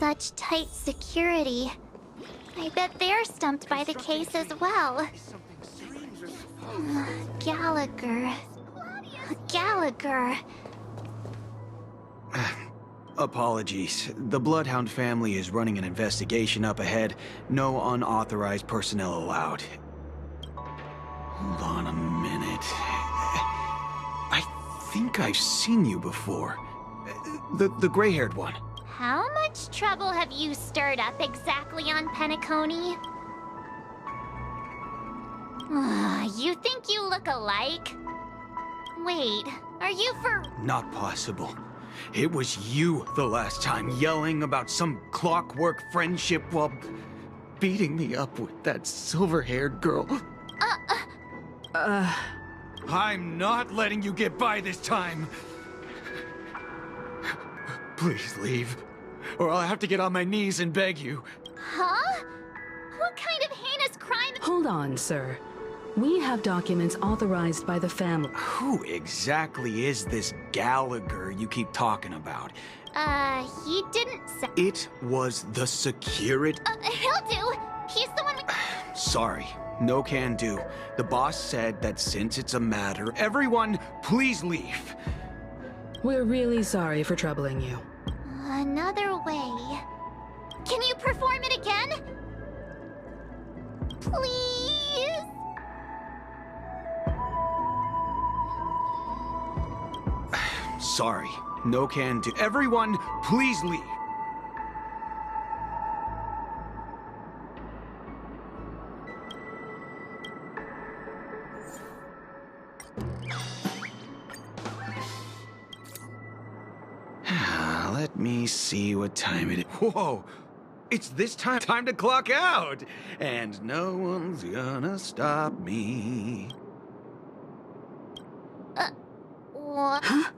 such tight security. I bet they're stumped by the case as well. Gallagher. Gallagher. Apologies. The Bloodhound family is running an investigation up ahead. No unauthorized personnel allowed. Hold on a minute. I think I've seen you before. The gray-haired one. How much trouble have you stirred up exactly on Penacony? You think you look alike? Wait, are you for... Not possible. It was you the last time, yelling about some clockwork friendship while beating me up with that silver-haired girl. I'm not letting you get by this time. Please leave, or I'll have to get on my knees and beg you. Huh? What kind of heinous crime... Hold on, sir. We have documents authorized by the family. Who exactly is this Gallagher you keep talking about? He didn't say... It was the security... He'll do! He's the one we... Sorry, no can do. The boss said that since it's a matter... Everyone, please leave! We're really sorry for troubling you. Another way. Can you perform it again? Please? Sorry, no can do. Everyone, please leave! Let me see what time it is. Whoa! It's this time to clock out! And no one's gonna stop me. What? Huh?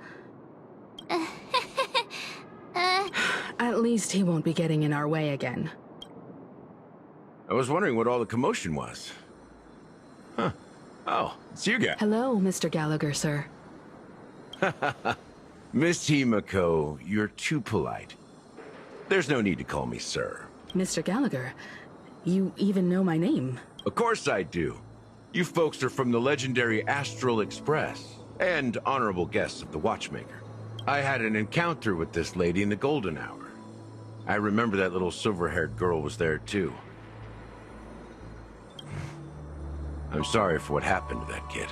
At least he won't be getting in our way again. I was wondering what all the commotion was. Huh. Oh, it's you guys. Hello, Mr. Gallagher, sir. Miss Himiko, you're too polite. There's no need to call me sir. Mr. Gallagher, you even know my name. Of course I do. You folks are from the legendary Astral Express, and honorable guests of the Watchmaker. I had an encounter with this lady in the golden hour. I remember that little silver-haired girl was there too. I'm sorry for what happened to that kid.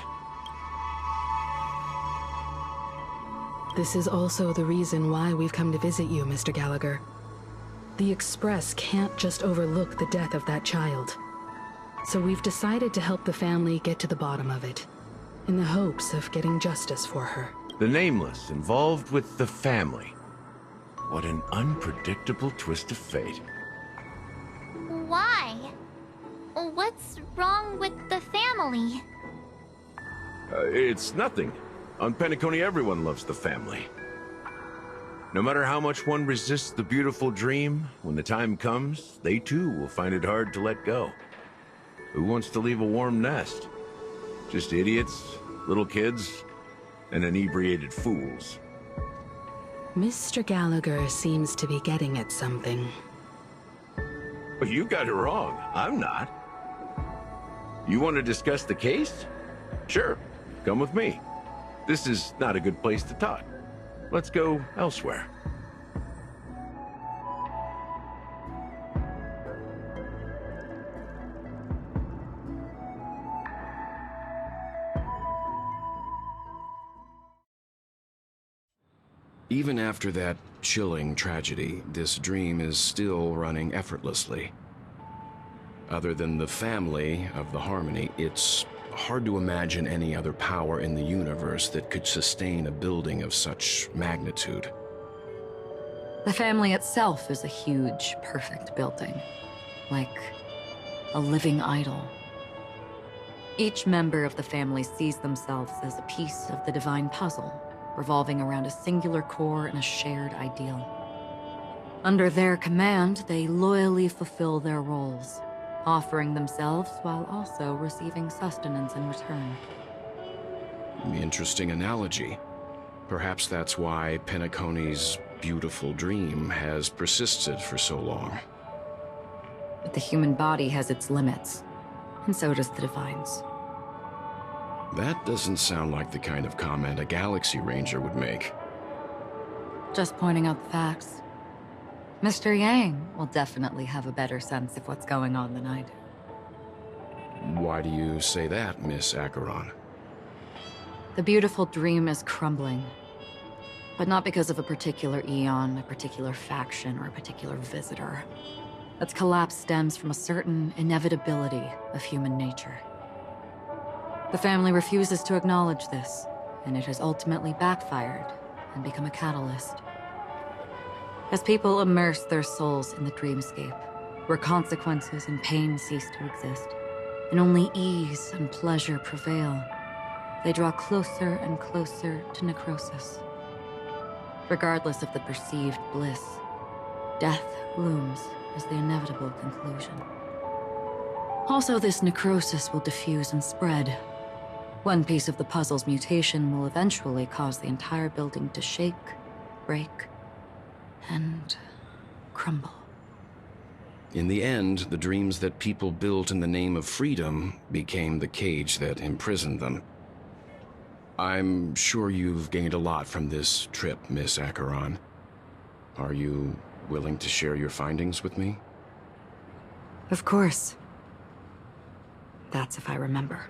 This is also the reason why we've come to visit you, Mr. Gallagher. The Express can't just overlook the death of that child. So we've decided to help the family get to the bottom of it, in the hopes of getting justice for her. The Nameless involved with the family. What an unpredictable twist of fate. Why? What's wrong with the family? It's nothing. On Penacony, everyone loves the family. No matter how much one resists the beautiful dream, when the time comes, they too will find it hard to let go. Who wants to leave a warm nest? Just idiots, little kids, and inebriated fools. Mr. Gallagher seems to be getting at something. But you got it wrong. I'm not. You want to discuss the case? Sure, come with me. This is not a good place to talk. Let's go elsewhere. Even after that chilling tragedy, this dream is still running effortlessly. Other than the family of the Harmony, it's hard to imagine any other power in the universe that could sustain a building of such magnitude. The family itself is a huge, perfect building, like a living idol. Each member of the family sees themselves as a piece of the divine puzzle, revolving around a singular core and a shared ideal. Under their command, they loyally fulfill their roles, offering themselves while also receiving sustenance in return. Interesting analogy. Perhaps that's why Penacony's beautiful dream has persisted for so long. But the human body has its limits, and so does the Divines. That doesn't sound like the kind of comment a Galaxy Ranger would make. Just pointing out the facts. Mr. Yang will definitely have a better sense of what's going on than I do. Why do you say that, Miss Acheron? The beautiful dream is crumbling. But not because of a particular eon, a particular faction, or a particular visitor. Its collapse stems from a certain inevitability of human nature. The family refuses to acknowledge this, and it has ultimately backfired and become a catalyst. As people immerse their souls in the dreamscape, where consequences and pain cease to exist, and only ease and pleasure prevail, they draw closer and closer to necrosis. Regardless of the perceived bliss, death looms as the inevitable conclusion. Also, this necrosis will diffuse and spread. One piece of the puzzle's mutation will eventually cause the entire building to shake, break, and crumble. In the end, the dreams that people built in the name of freedom became the cage that imprisoned them. I'm sure you've gained a lot from this trip, Miss Acheron. Are you willing to share your findings with me? Of course. That's if I remember.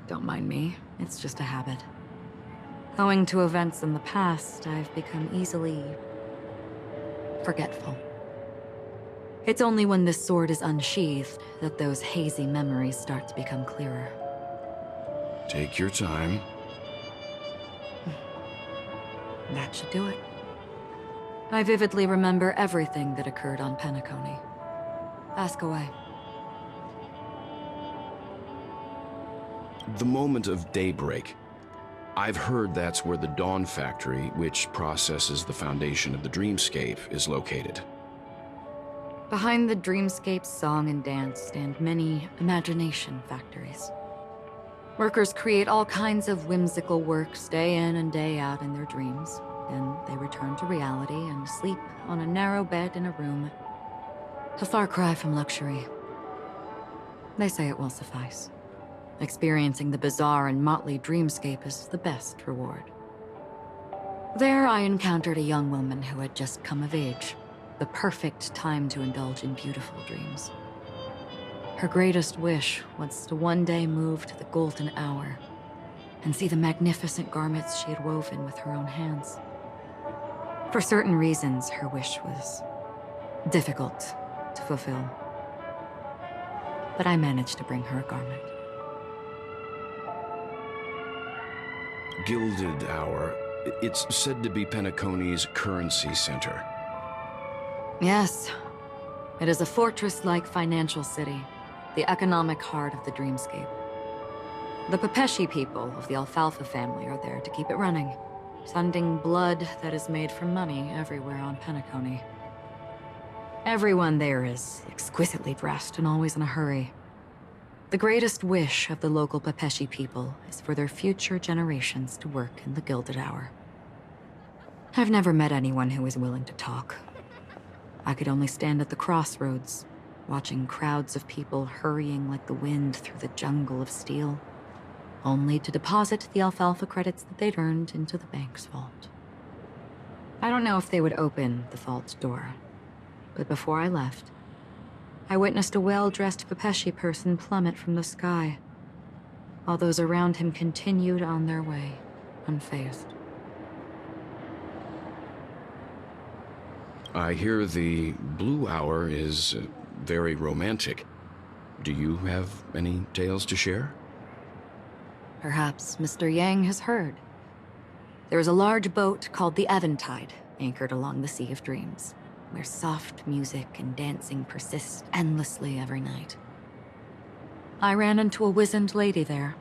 Don't mind me. It's just a habit. Owing to events in the past, I've become easily forgetful. It's only when this sword is unsheathed that those hazy memories start to become clearer. Take your time. That should do it. I vividly remember everything that occurred on Penacony. Ask away. The moment of daybreak. I've heard that's where the Dawn Factory, which processes the foundation of the dreamscape, is located. Behind the dreamscape's song and dance stand many imagination factories. Workers create all kinds of whimsical works day in and day out in their dreams. Then they return to reality and sleep on a narrow bed in a room. A far cry from luxury. They say it will suffice. Experiencing the bizarre and motley dreamscape is the best reward. There I encountered a young woman who had just come of age. The perfect time to indulge in beautiful dreams. Her greatest wish was to one day move to the golden hour and see the magnificent garments she had woven with her own hands. For certain reasons, her wish was difficult to fulfill. But I managed to bring her a garment. Gilded Hour. It's said to be Penacony's currency center. Yes. It is a fortress-like financial city, the economic heart of the dreamscape. The Pepeshi people of the Alfalfa family are there to keep it running, sending blood that is made from money everywhere on Penacony. Everyone there is exquisitely dressed and always in a hurry. The greatest wish of the local Pepeshi people is for their future generations to work in the Gilded Hour. I've never met anyone who is willing to talk. I could only stand at the crossroads, watching crowds of people hurrying like the wind through the jungle of steel, only to deposit the alfalfa credits that they'd earned into the bank's vault. I don't know if they would open the vault door, but before I left, I witnessed a well-dressed Pepeshi person plummet from the sky, while those around him continued on their way, unfazed. I hear the Blue Hour is very romantic. Do you have any tales to share? Perhaps Mr. Yang has heard. There is a large boat called the Eventide, anchored along the Sea of Dreams, where soft music and dancing persist endlessly every night. I ran into a wizened lady there.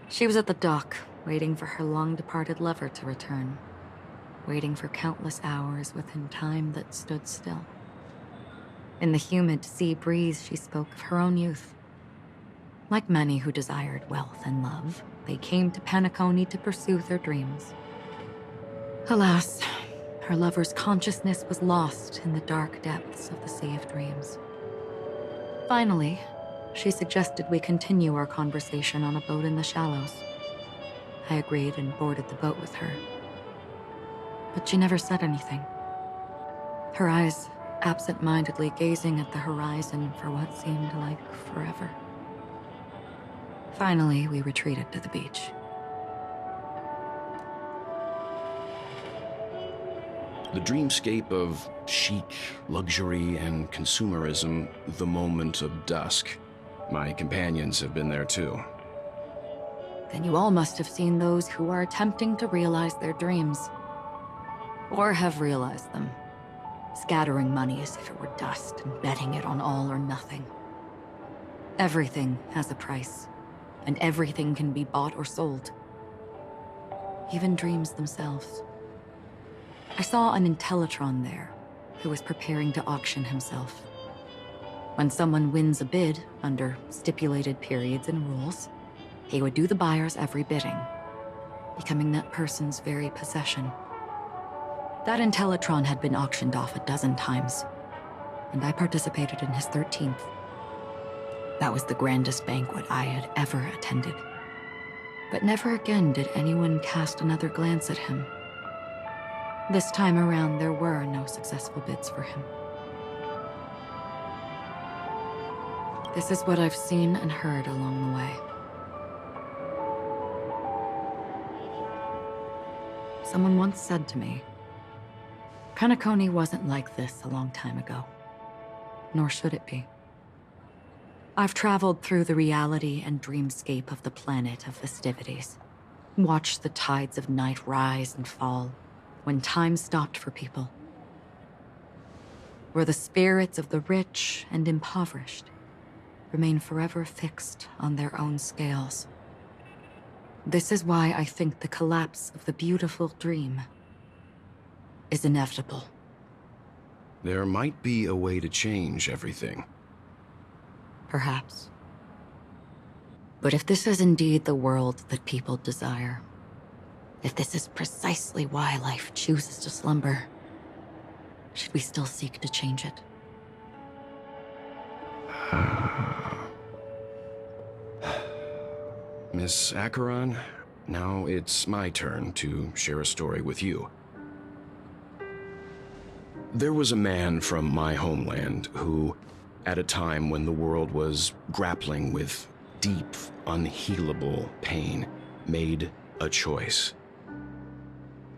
She was at the dock, waiting for her long-departed lover to return, waiting for countless hours within time that stood still. In the humid sea breeze, she spoke of her own youth. Like many who desired wealth and love, they came to Penacony to pursue their dreams. Alas, her lover's consciousness was lost in the dark depths of the Sea of Dreams. Finally, she suggested we continue our conversation on a boat in the shallows. I agreed and boarded the boat with her. But she never said anything. Her eyes absent-mindedly gazing at the horizon for what seemed like forever. Finally, we retreated to the beach. The dreamscape of chic, luxury, and consumerism, the moment of dusk. My companions have been there too. Then you all must have seen those who are attempting to realize their dreams. Or have realized them, scattering money as if it were dust and betting it on all or nothing. Everything has a price, and everything can be bought or sold. Even dreams themselves. I saw an Intellitron there, who was preparing to auction himself. When someone wins a bid under stipulated periods and rules, he would do the buyer's every bidding, becoming that person's very possession. That Intellitron had been auctioned off a dozen times, and I participated in his 13th. That was the grandest banquet I had ever attended. But never again did anyone cast another glance at him. This time around, there were no successful bids for him. This is what I've seen and heard along the way. Someone once said to me, Penacony wasn't like this a long time ago, nor should it be. I've traveled through the reality and dreamscape of the planet of festivities, watched the tides of night rise and fall when time stopped for people, where the spirits of the rich and impoverished remain forever fixed on their own scales. This is why I think the collapse of the beautiful dream is inevitable. There might be a way to change everything. Perhaps. But if this is indeed the world that people desire, if this is precisely why life chooses to slumber, should we still seek to change it? Miss Acheron, now it's my turn to share a story with you. There was a man from my homeland who, at a time when the world was grappling with deep, unhealable pain, made a choice.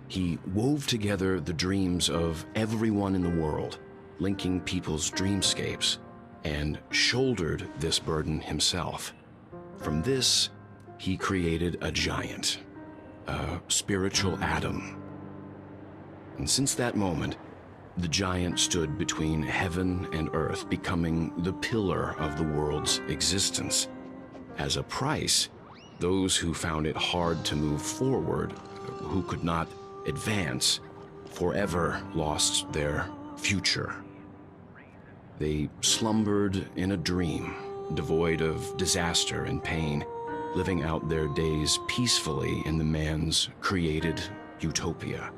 He wove together the dreams of everyone in the world, linking people's dreamscapes, and shouldered this burden himself. From this, he created a giant, a spiritual atom. And since that moment, the giant stood between heaven and earth, becoming the pillar of the world's existence. As a price, those who found it hard to move forward, who could not advance, forever lost their future. They slumbered in a dream, devoid of disaster and pain, living out their days peacefully in the man's created utopia.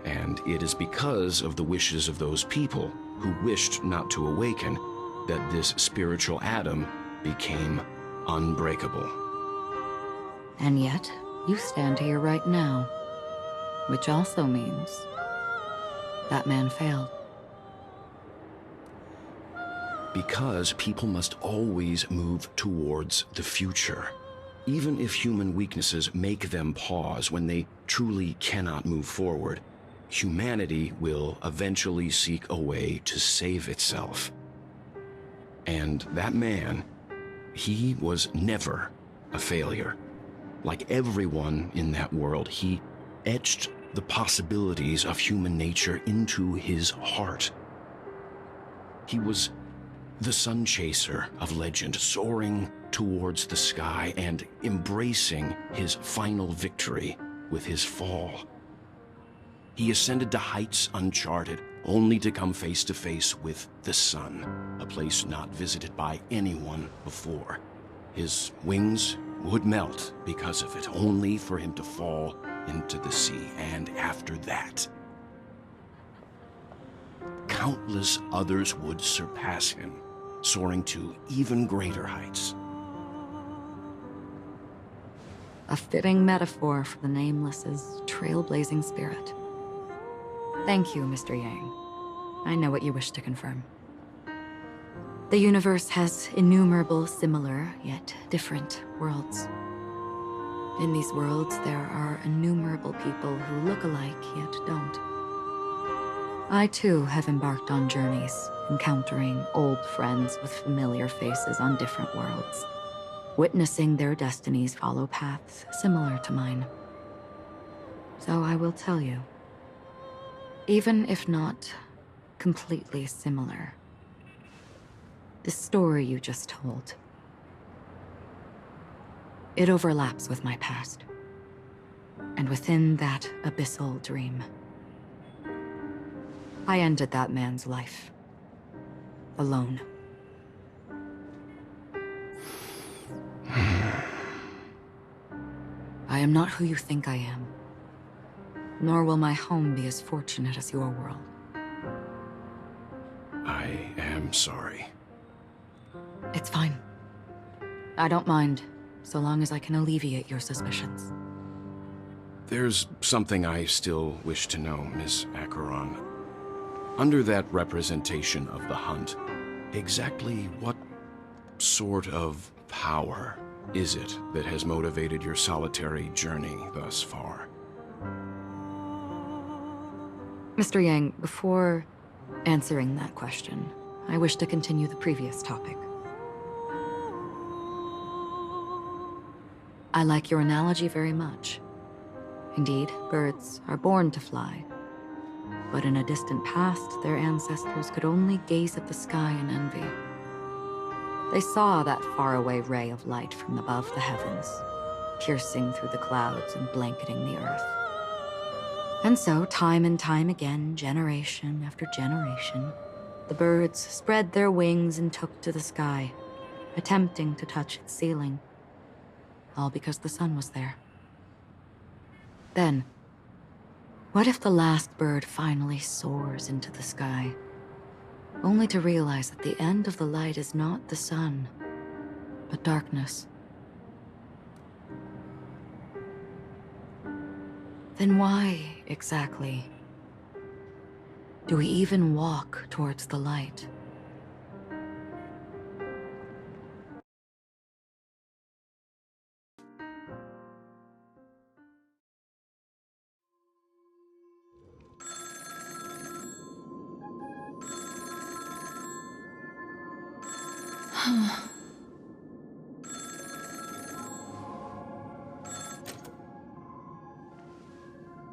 And it is because of the wishes of those people who wished not to awaken that this spiritual atom became unbreakable. And yet, you stand here right now, which also means that man failed. Because people must always move towards the future. Even if human weaknesses make them pause when they truly cannot move forward, humanity will eventually seek a way to save itself. And that man, he was never a failure. Like everyone in that world, he etched the possibilities of human nature into his heart. He was the sun chaser of legend, soaring towards the sky and embracing his final victory with his fall. He ascended to heights uncharted, only to come face to face with the sun, a place not visited by anyone before. His wings would melt because of it, only for him to fall into the sea. And after that, countless others would surpass him, soaring to even greater heights. A fitting metaphor for the Nameless's trailblazing spirit. Thank you, Mr. Yang. I know what you wish to confirm. The universe has innumerable similar, yet different worlds. In these worlds, there are innumerable people who look alike, yet don't. I, too, have embarked on journeys, encountering old friends with familiar faces on different worlds, witnessing their destinies follow paths similar to mine. So I will tell you, even if not completely similar, the story you just told, it overlaps with my past. And within that abyssal dream, I ended that man's life. Alone. I am not who you think I am. Nor will my home be as fortunate as your world. I am sorry. It's fine. I don't mind, so long as I can alleviate your suspicions. There's something I still wish to know, Miss Acheron. Under that representation of the hunt, exactly what sort of power is it that has motivated your solitary journey thus far? Mr. Yang, before answering that question, I wish to continue the previous topic. I like your analogy very much. Indeed, birds are born to fly. But in a distant past, their ancestors could only gaze at the sky in envy. They saw that faraway ray of light from above the heavens, piercing through the clouds and blanketing the earth. And so, time and time again, generation after generation, the birds spread their wings and took to the sky, attempting to touch its ceiling. All because the sun was there. Then, what if the last bird finally soars into the sky, only to realize that the end of the light is not the sun, but darkness? Then why, exactly, do we even walk towards the light?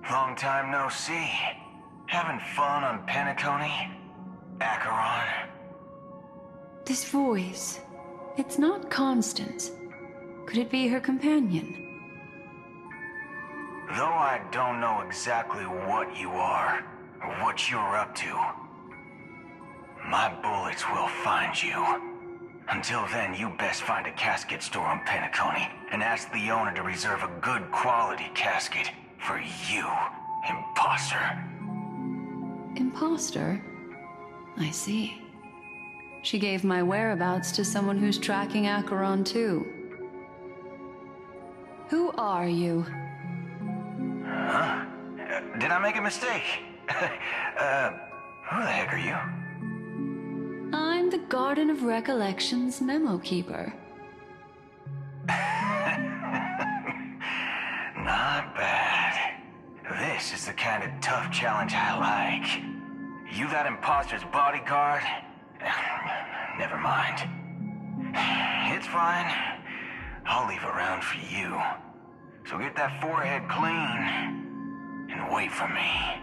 Long time no see. Having fun on Penacony? Acheron? This voice, it's not Constance. Could it be her companion? Though I don't know exactly what you are, or what you're up to, my bullets will find you. Until then, you best find a casket store on Penacony and ask the owner to reserve a good quality casket for you, imposter. Imposter? I see. She gave my whereabouts to someone who's tracking Acheron too. Who are you? Huh? Did I make a mistake? Who the heck are you? I'm the Garden of Recollection's memo keeper. Not bad. This is the kind of tough challenge I like. You that imposter's bodyguard? Never mind. It's fine. I'll leave a round for you. So get that forehead clean and wait for me.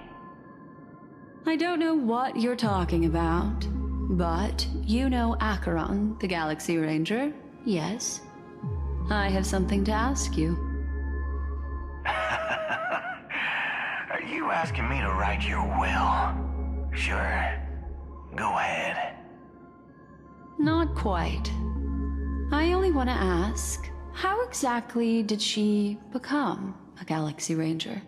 I don't know what you're talking about, but you know Acheron, the Galaxy Ranger, yes? I have something to ask you. Are you asking me to write your will? Sure. Go ahead. Not quite. I only want to ask, how exactly did she become a Galaxy Ranger?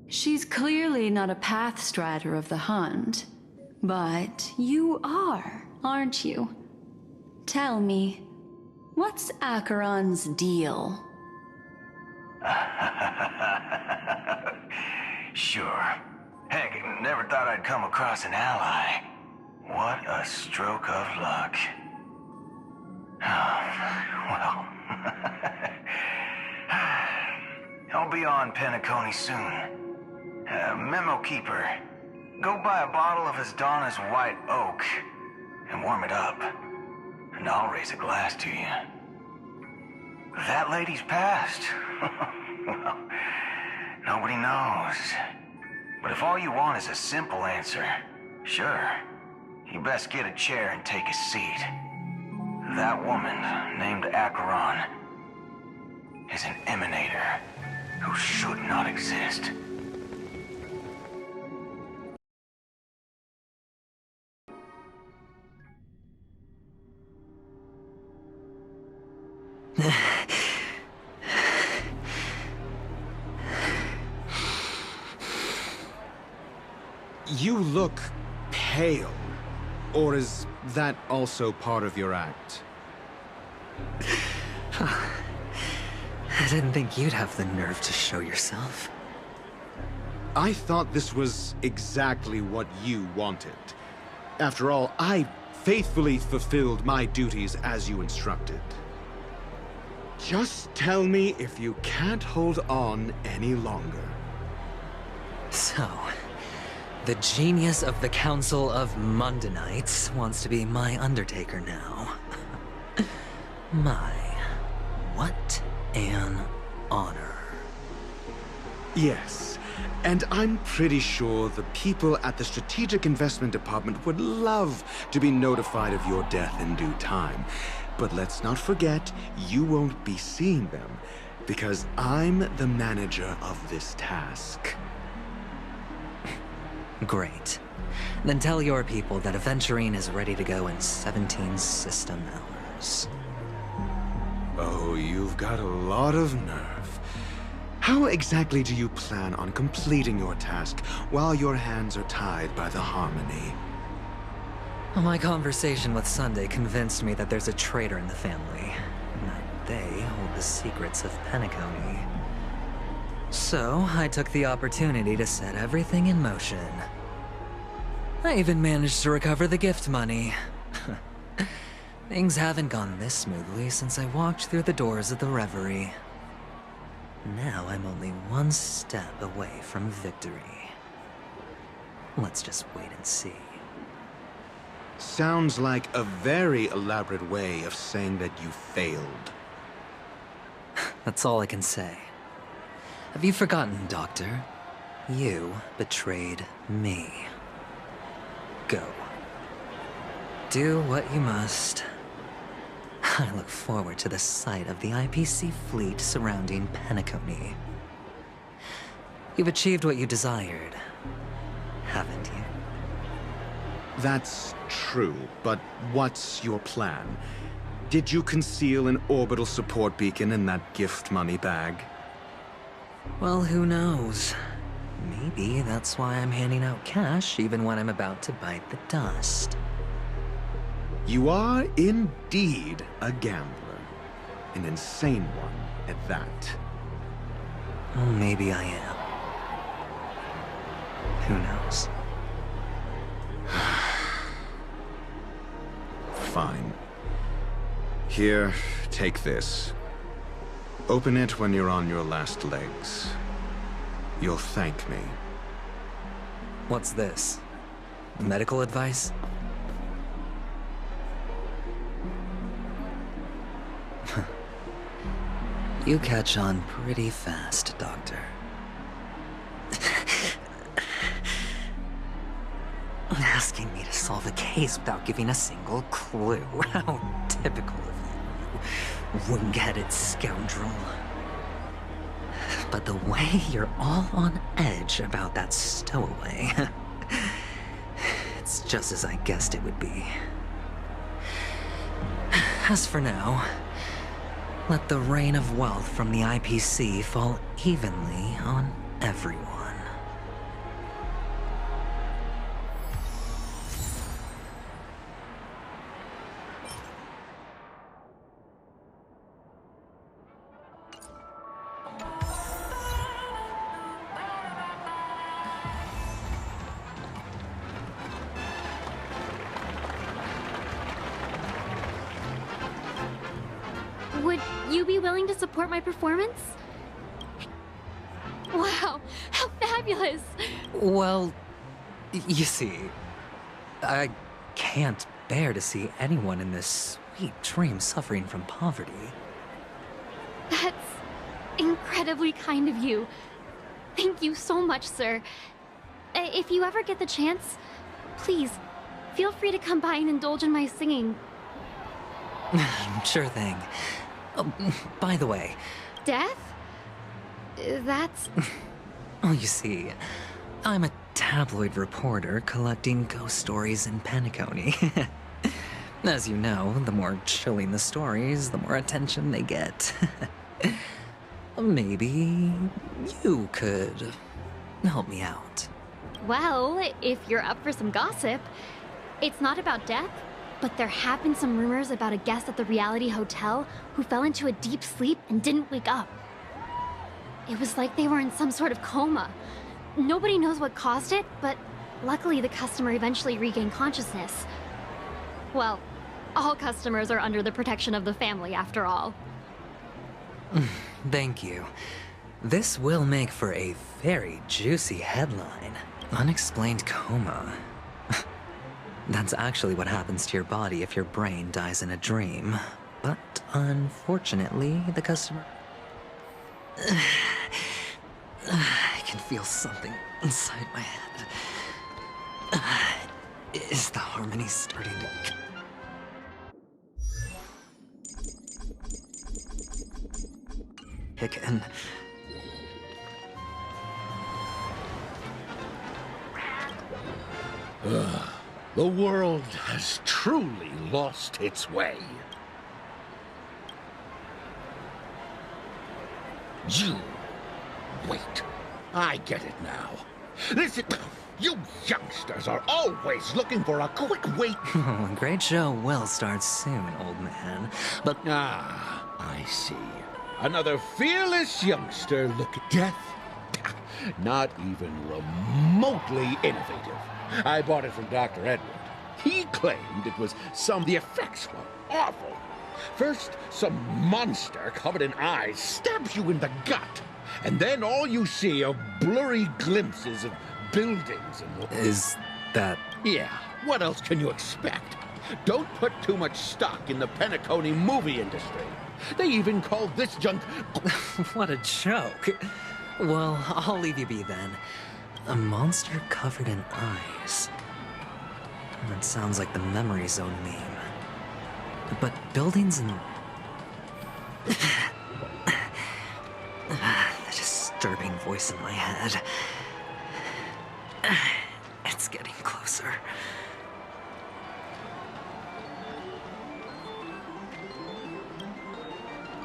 She's clearly not a path strider of the Hunt, but you are, aren't you? Tell me, what's Acheron's deal? Sure. Heck, never thought I'd come across an ally. What a stroke of luck. Well, I'll be on Penacony soon. Memo Keeper, go buy a bottle of Asdana's White Oak and warm it up, and I'll raise a glass to you. That lady's passed. Well, nobody knows. But if all you want is a simple answer, sure, you best get a chair and take a seat. That woman, named Acheron, is an emanator who should not exist. You look pale. Or is that also part of your act? I didn't think you'd have the nerve to show yourself. I thought this was exactly what you wanted. After all, I faithfully fulfilled my duties as you instructed. Just tell me if you can't hold on any longer. So, the genius of the Council of Mundanites wants to be my Undertaker now. What an honor. Yes, and I'm pretty sure the people at the Strategic Investment Department would love to be notified of your death in due time. But let's not forget, you won't be seeing them, because I'm the manager of this task. Great. Then tell your people that Aventurine is ready to go in 17 system hours. Oh, you've got a lot of nerve. How exactly do you plan on completing your task while your hands are tied by the Harmony? My conversation with Sunday convinced me that there's a traitor in the family, and that they hold the secrets of Penacony. So, I took the opportunity to set everything in motion. I even managed to recover the gift money. Things haven't gone this smoothly since I walked through the doors of the Reverie. Now I'm only one step away from victory. Let's just wait and see. Sounds like a very elaborate way of saying that you failed. That's all I can say. Have you forgotten, Doctor? You betrayed me. Go. Do what you must. I look forward to the sight of the IPC fleet surrounding Penacony. You've achieved what you desired, haven't you? That's true, but what's your plan? Did you conceal an orbital support beacon in that gift money bag? Well, who knows? Maybe that's why I'm handing out cash even when I'm about to bite the dust. You are indeed a gambler. An insane one at that. Well, maybe I am. Who knows? Fine. Here, take this. Open it when you're on your last legs. You'll thank me. What's this? Medical advice? You catch on pretty fast, Doctor. Asking me to solve a case without giving a single clue. How typical of you, wound-headed scoundrel. But the way you're all on edge about that stowaway, it's just as I guessed it would be. As for now, let the rain of wealth from the IPC fall evenly on everyone. Would you be willing to support my performance? Wow, how fabulous! Well, you see, I can't bear to see anyone in this sweet dream suffering from poverty. That's incredibly kind of you. Thank you so much, sir. If you ever get the chance, please, feel free to come by and indulge in my singing. Sure thing. Oh, by the way... Death? That's... Oh, you see, I'm a tabloid reporter collecting ghost stories in Peniconey. As you know, the more chilling the stories, the more attention they get. Maybe you could help me out. Well, if you're up for some gossip, it's not about death, but there have been some rumors about a guest at the reality hotel who fell into a deep sleep and didn't wake up. It was like they were in some sort of coma. Nobody knows what caused it, but luckily the customer eventually regained consciousness. Well, all customers are under the protection of the family, after all. Thank you. This will make for a very juicy headline. Unexplained coma. That's actually what happens to your body if your brain dies in a dream. But unfortunately, the customer... I can feel something inside my head. Is the harmony starting to... Again. The world has truly lost its way. You... Wait. I get it now. Listen, you youngsters are always looking for a quick way... Oh, a great show will start soon, old man. But... Ah, I see. Another fearless youngster look at death. Not even remotely innovative. I bought it from Dr. Edward. He claimed it was the effects were awful. First, some monster covered in eyes stabs you in the gut. And then all you see are blurry glimpses of buildings and... Is that... Yeah, what else can you expect? Don't put too much stock in the Peniconey movie industry. They even call this junk... What a joke. Well, I'll leave you be then. A monster covered in eyes. That sounds like the Memory Zone meme. But buildings and... The disturbing voice in my head. It's getting closer.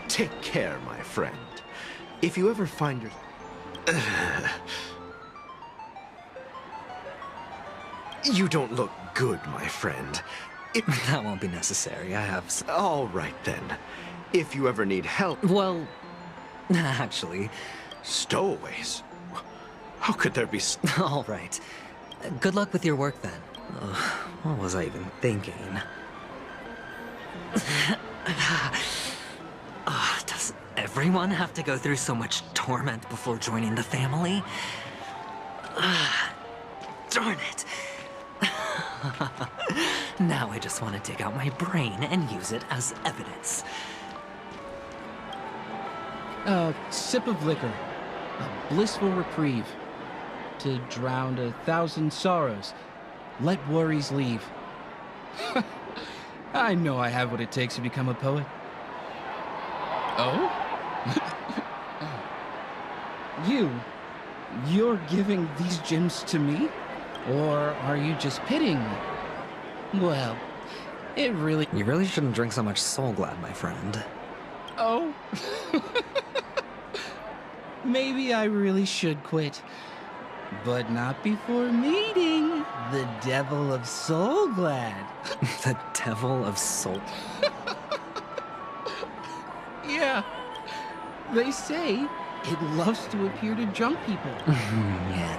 Take care, my friend. If you ever find your... You don't look good, my friend. That won't be necessary. I have... All right, then. If you ever need help... Well, actually... Stowaways? How could there be... All right. Good luck with your work, then. What was I even thinking? Does everyone have to go through so much torment before joining the family? Darn it. Now I just want to dig out my brain and use it as evidence. A sip of liquor. A blissful reprieve. To drown 1,000 sorrows. Let worries leave. I know I have what it takes to become a poet. Oh? You're giving these gems to me? Or are you just pitying me? Well, it really... You really shouldn't drink so much Soul Glad, my friend. Oh. Maybe I really should quit. But not before meeting the Devil of Soul Glad. The Devil of Soul... Yeah. They say it loves to appear to drunk people. Yeah.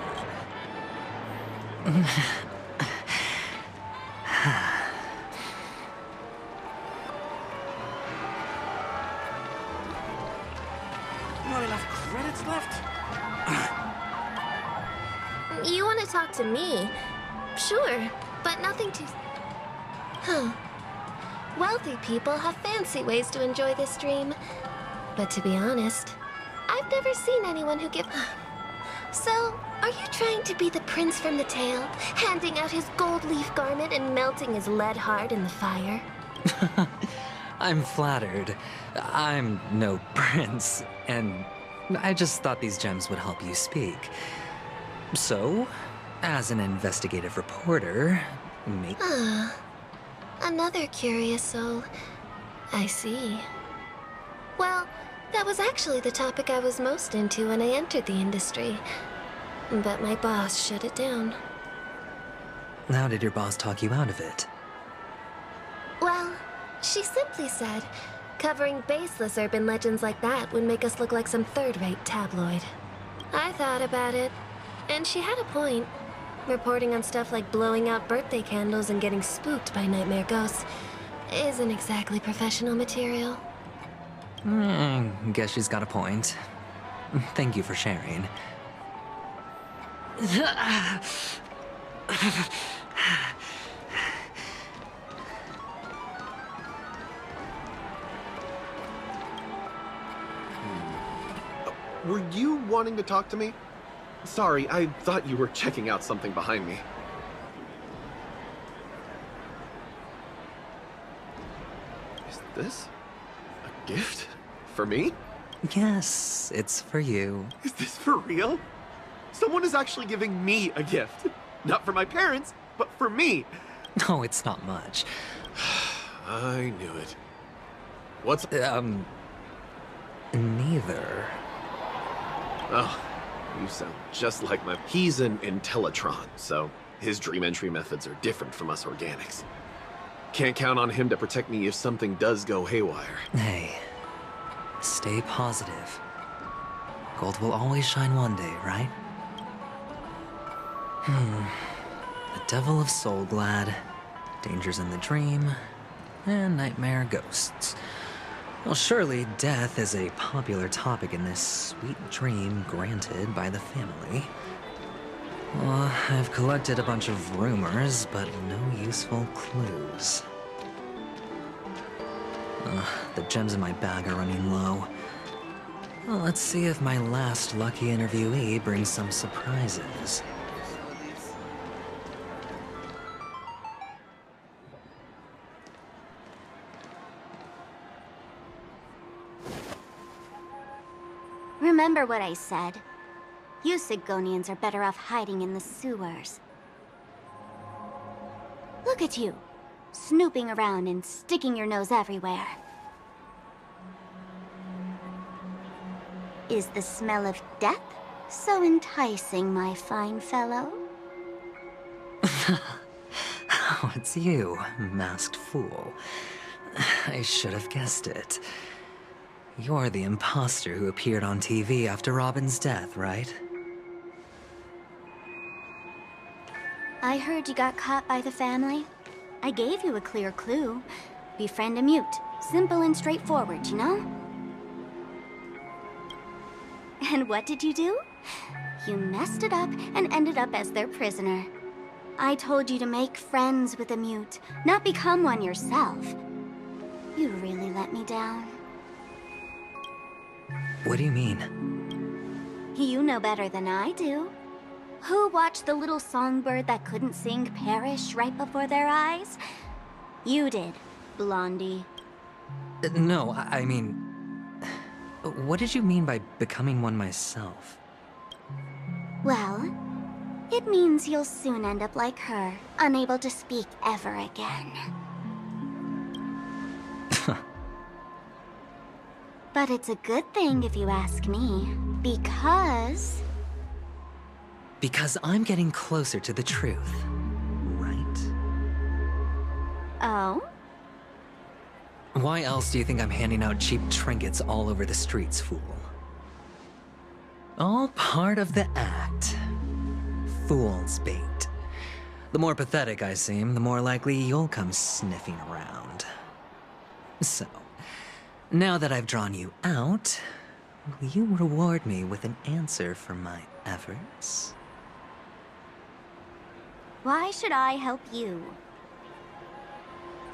Not enough credits left? You want to talk to me? Sure, but nothing too... Huh. Wealthy people have fancy ways to enjoy this dream. But to be honest, I've never seen anyone who give... So, are you trying to be the prince from the tale, handing out his gold leaf garment and melting his lead heart in the fire? I'm flattered. I'm no prince, and I just thought these gems would help you speak. So, as an investigative reporter, Another curious soul. I see. Well, that was actually the topic I was most into when I entered the industry. But my boss shut it down. How did your boss talk you out of it? Well, she simply said, covering baseless urban legends like that would make us look like some third-rate tabloid. I thought about it, and she had a point. Reporting on stuff like blowing out birthday candles and getting spooked by nightmare ghosts isn't exactly professional material. Guess she's got a point. Thank you for sharing. Were you wanting to talk to me? Sorry, I thought you were checking out something behind me. Is this a gift? For me? Yes, it's for you. Is this for real? Someone is actually giving me a gift. Not for my parents, but for me. No, it's not much. I knew it. What's... Neither. Oh, you sound just like my... He's an Intellitron, so his dream entry methods are different from us organics. Can't count on him to protect me if something does go haywire. Hey, stay positive. Gold will always shine one day, right? The Devil of Soul Glad, Dangers in the Dream, and Nightmare Ghosts. Well, surely death is a popular topic in this sweet dream granted by the family. Well, I've collected a bunch of rumors, but no useful clues. The gems in my bag are running low. Well, let's see if my last lucky interviewee brings some surprises. Remember what I said. You Sigonians are better off hiding in the sewers. Look at you, snooping around and sticking your nose everywhere. Is the smell of death so enticing, my fine fellow? Oh, it's you, masked fool. I should have guessed it. You're the imposter who appeared on TV after Robin's death, right? I heard you got caught by the family. I gave you a clear clue. Befriend a mute. Simple and straightforward, you know? And what did you do? You messed it up and ended up as their prisoner. I told you to make friends with a mute, not become one yourself. You really let me down. What do you mean? You know better than I do. Who watched the little songbird that couldn't sing perish right before their eyes? You did, Blondie. No, I mean... What did you mean by becoming one myself? Well, It means you'll soon end up like her, unable to speak ever again. But it's a good thing if you ask me, because... Because I'm getting closer to the truth, right? Oh? Why else do you think I'm handing out cheap trinkets all over the streets, fool? All part of the act. Fool's bait. The more pathetic I seem, the more likely you'll come sniffing around. So, now that I've drawn you out, will you reward me with an answer for my efforts? Why should I help you?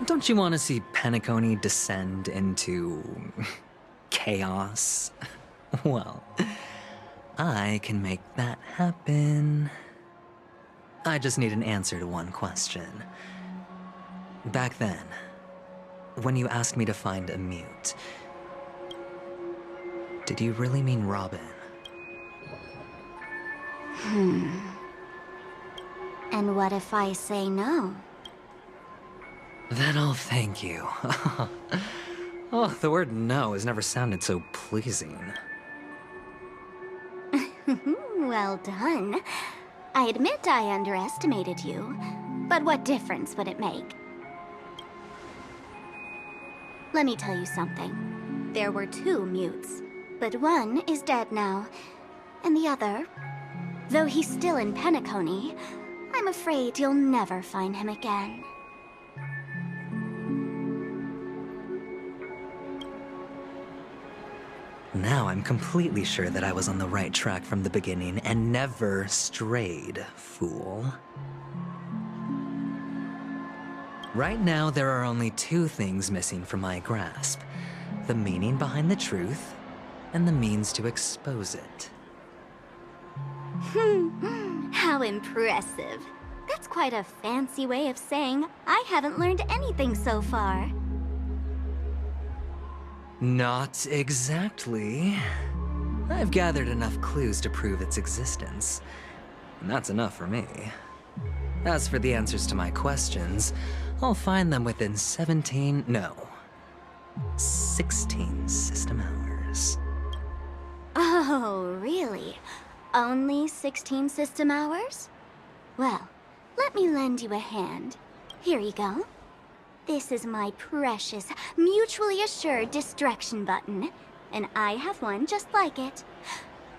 Don't you want to see Penacony descend into... chaos? Well, I can make that happen. I just need an answer to one question. Back then, when you asked me to find a mute, did you really mean Robin? And what if I say no? Then I'll thank you. Oh, the word no has never sounded so pleasing. Well done. I admit I underestimated you, but what difference would it make? Let me tell you something. There were 2 mutes, but one is dead now, and the other, though he's still in Penacony, I'm afraid you'll never find him again. Now I'm completely sure that I was on the right track from the beginning and never strayed, fool. Right now, there are only 2 things missing from my grasp. The meaning behind the truth, and the means to expose it. How impressive. That's quite a fancy way of saying I haven't learned anything so far. Not exactly. I've gathered enough clues to prove its existence, and that's enough for me. As for the answers to my questions, I'll find them within 16 system hours. Oh, really? Only 16 system hours? Well, let me lend you a hand. Here you go. This is my precious, mutually assured destruction button, and I have one just like it.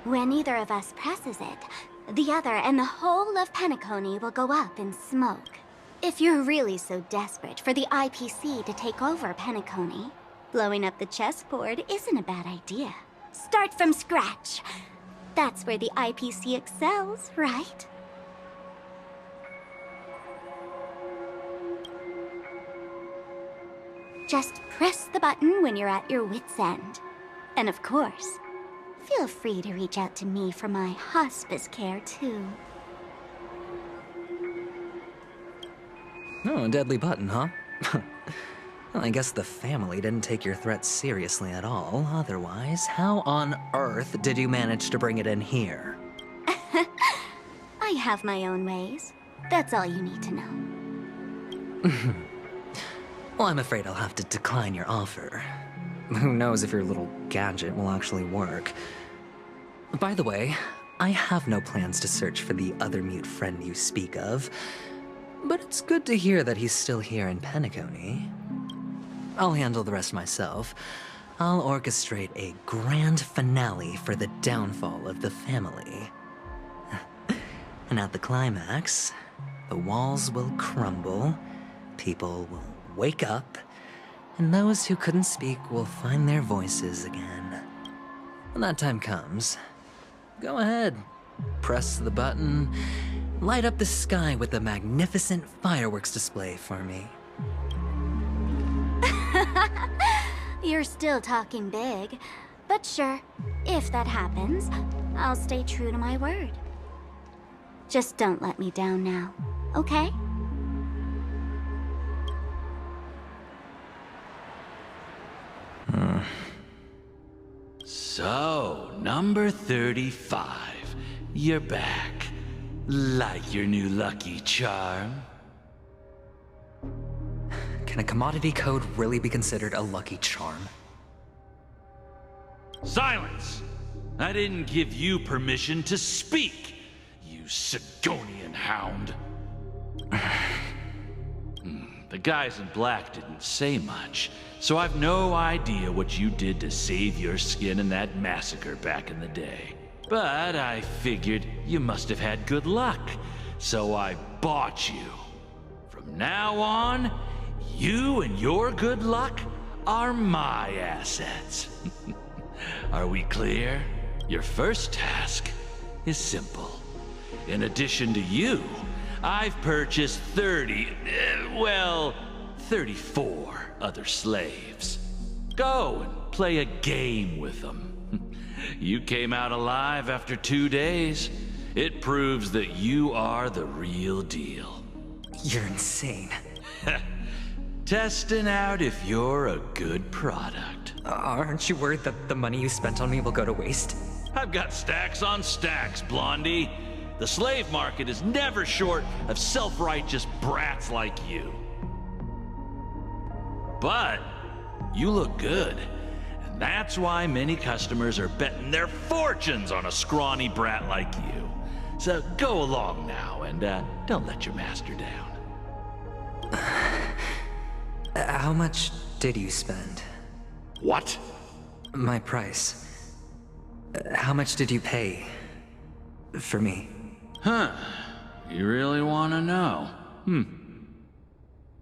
When either of us presses it, the other and the whole of Penacony will go up in smoke. If you're really so desperate for the IPC to take over Penacony, blowing up the chessboard isn't a bad idea. Start from scratch. That's where the IPC excels, right? Just press the button when you're at your wit's end. And of course, feel free to reach out to me for my hospice care, too. Oh, a deadly button, huh? Well, I guess the family didn't take your threat seriously at all. Otherwise, how on earth did you manage to bring it in here? I have my own ways. That's all you need to know. Well, I'm afraid I'll have to decline your offer. Who knows if your little gadget will actually work. By the way, I have no plans to search for the other mute friend you speak of, but it's good to hear that he's still here in Penacony. I'll handle the rest myself. I'll orchestrate a grand finale for the downfall of the family. And at the climax, the walls will crumble, people will wake up, and those who couldn't speak will find their voices again. When that time comes, go ahead, press the button, light up the sky with a magnificent fireworks display for me. You're still talking big, but sure, if that happens, I'll stay true to my word. Just don't let me down now, okay? So, number 35. You're back. Like your new lucky charm? Can a commodity code really be considered a lucky charm? Silence! I didn't give you permission to speak, you Sigonian hound. The guys in black didn't say much, so I've no idea what you did to save your skin in that massacre back in the day. But I figured you must have had good luck, so I bought you. From now on, you and your good luck are my assets. Are we clear? Your first task is simple. In addition to you, I've purchased 34 other slaves. Go and play a game with them. You came out alive after 2 days. It proves that you are the real deal. You're insane. Testing out if you're a good product. Aren't you worried that the money you spent on me will go to waste? I've got stacks on stacks, Blondie. The slave market is never short of self-righteous brats like you. But you look good, and that's why many customers are betting their fortunes on a scrawny brat like you. So go along now, and don't let your master down. How much did you spend? What? My price. How much did you pay for me? Huh. You really want to know?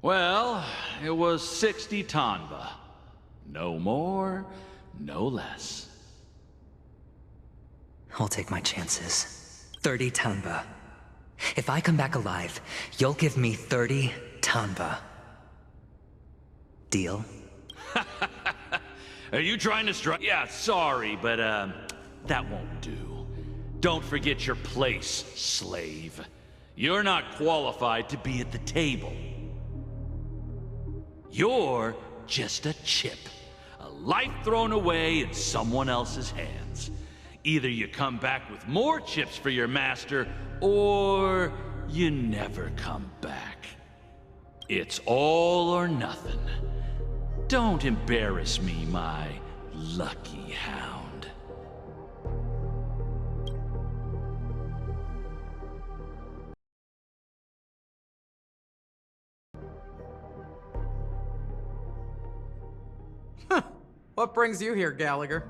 Well, it was 60 tanba. No more, no less. I'll take my chances. 30 tanba. If I come back alive, you'll give me 30 tanba. Deal? Are you trying to strike? Yeah, sorry, but that won't do. Don't forget your place, slave. You're not qualified to be at the table. You're just a chip. A life thrown away in someone else's hands. Either you come back with more chips for your master, or you never come back. It's all or nothing. Don't embarrass me, my lucky hound. What brings you here, Gallagher?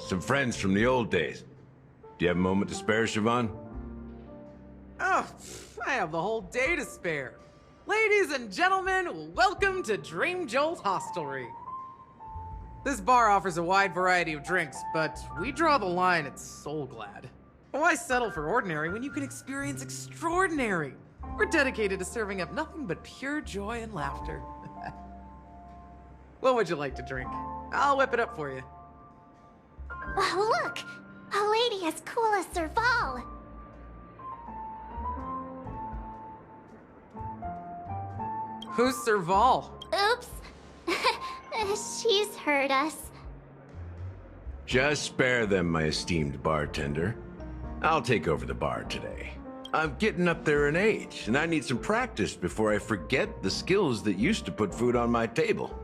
Some friends from the old days. Do you have a moment to spare, Siobhan? Oh, I have the whole day to spare. Ladies and gentlemen, welcome to Dream Jolt Hostelry. This bar offers a wide variety of drinks, but we draw the line at Soul Glad. Why settle for ordinary when you can experience extraordinary? We're dedicated to serving up nothing but pure joy and laughter. What would you like to drink? I'll whip it up for you. Look! A lady as cool as Serval! Who's Serval? Oops. She's heard us. Just spare them, my esteemed bartender. I'll take over the bar today. I'm getting up there in age, and I need some practice before I forget the skills that used to put food on my table.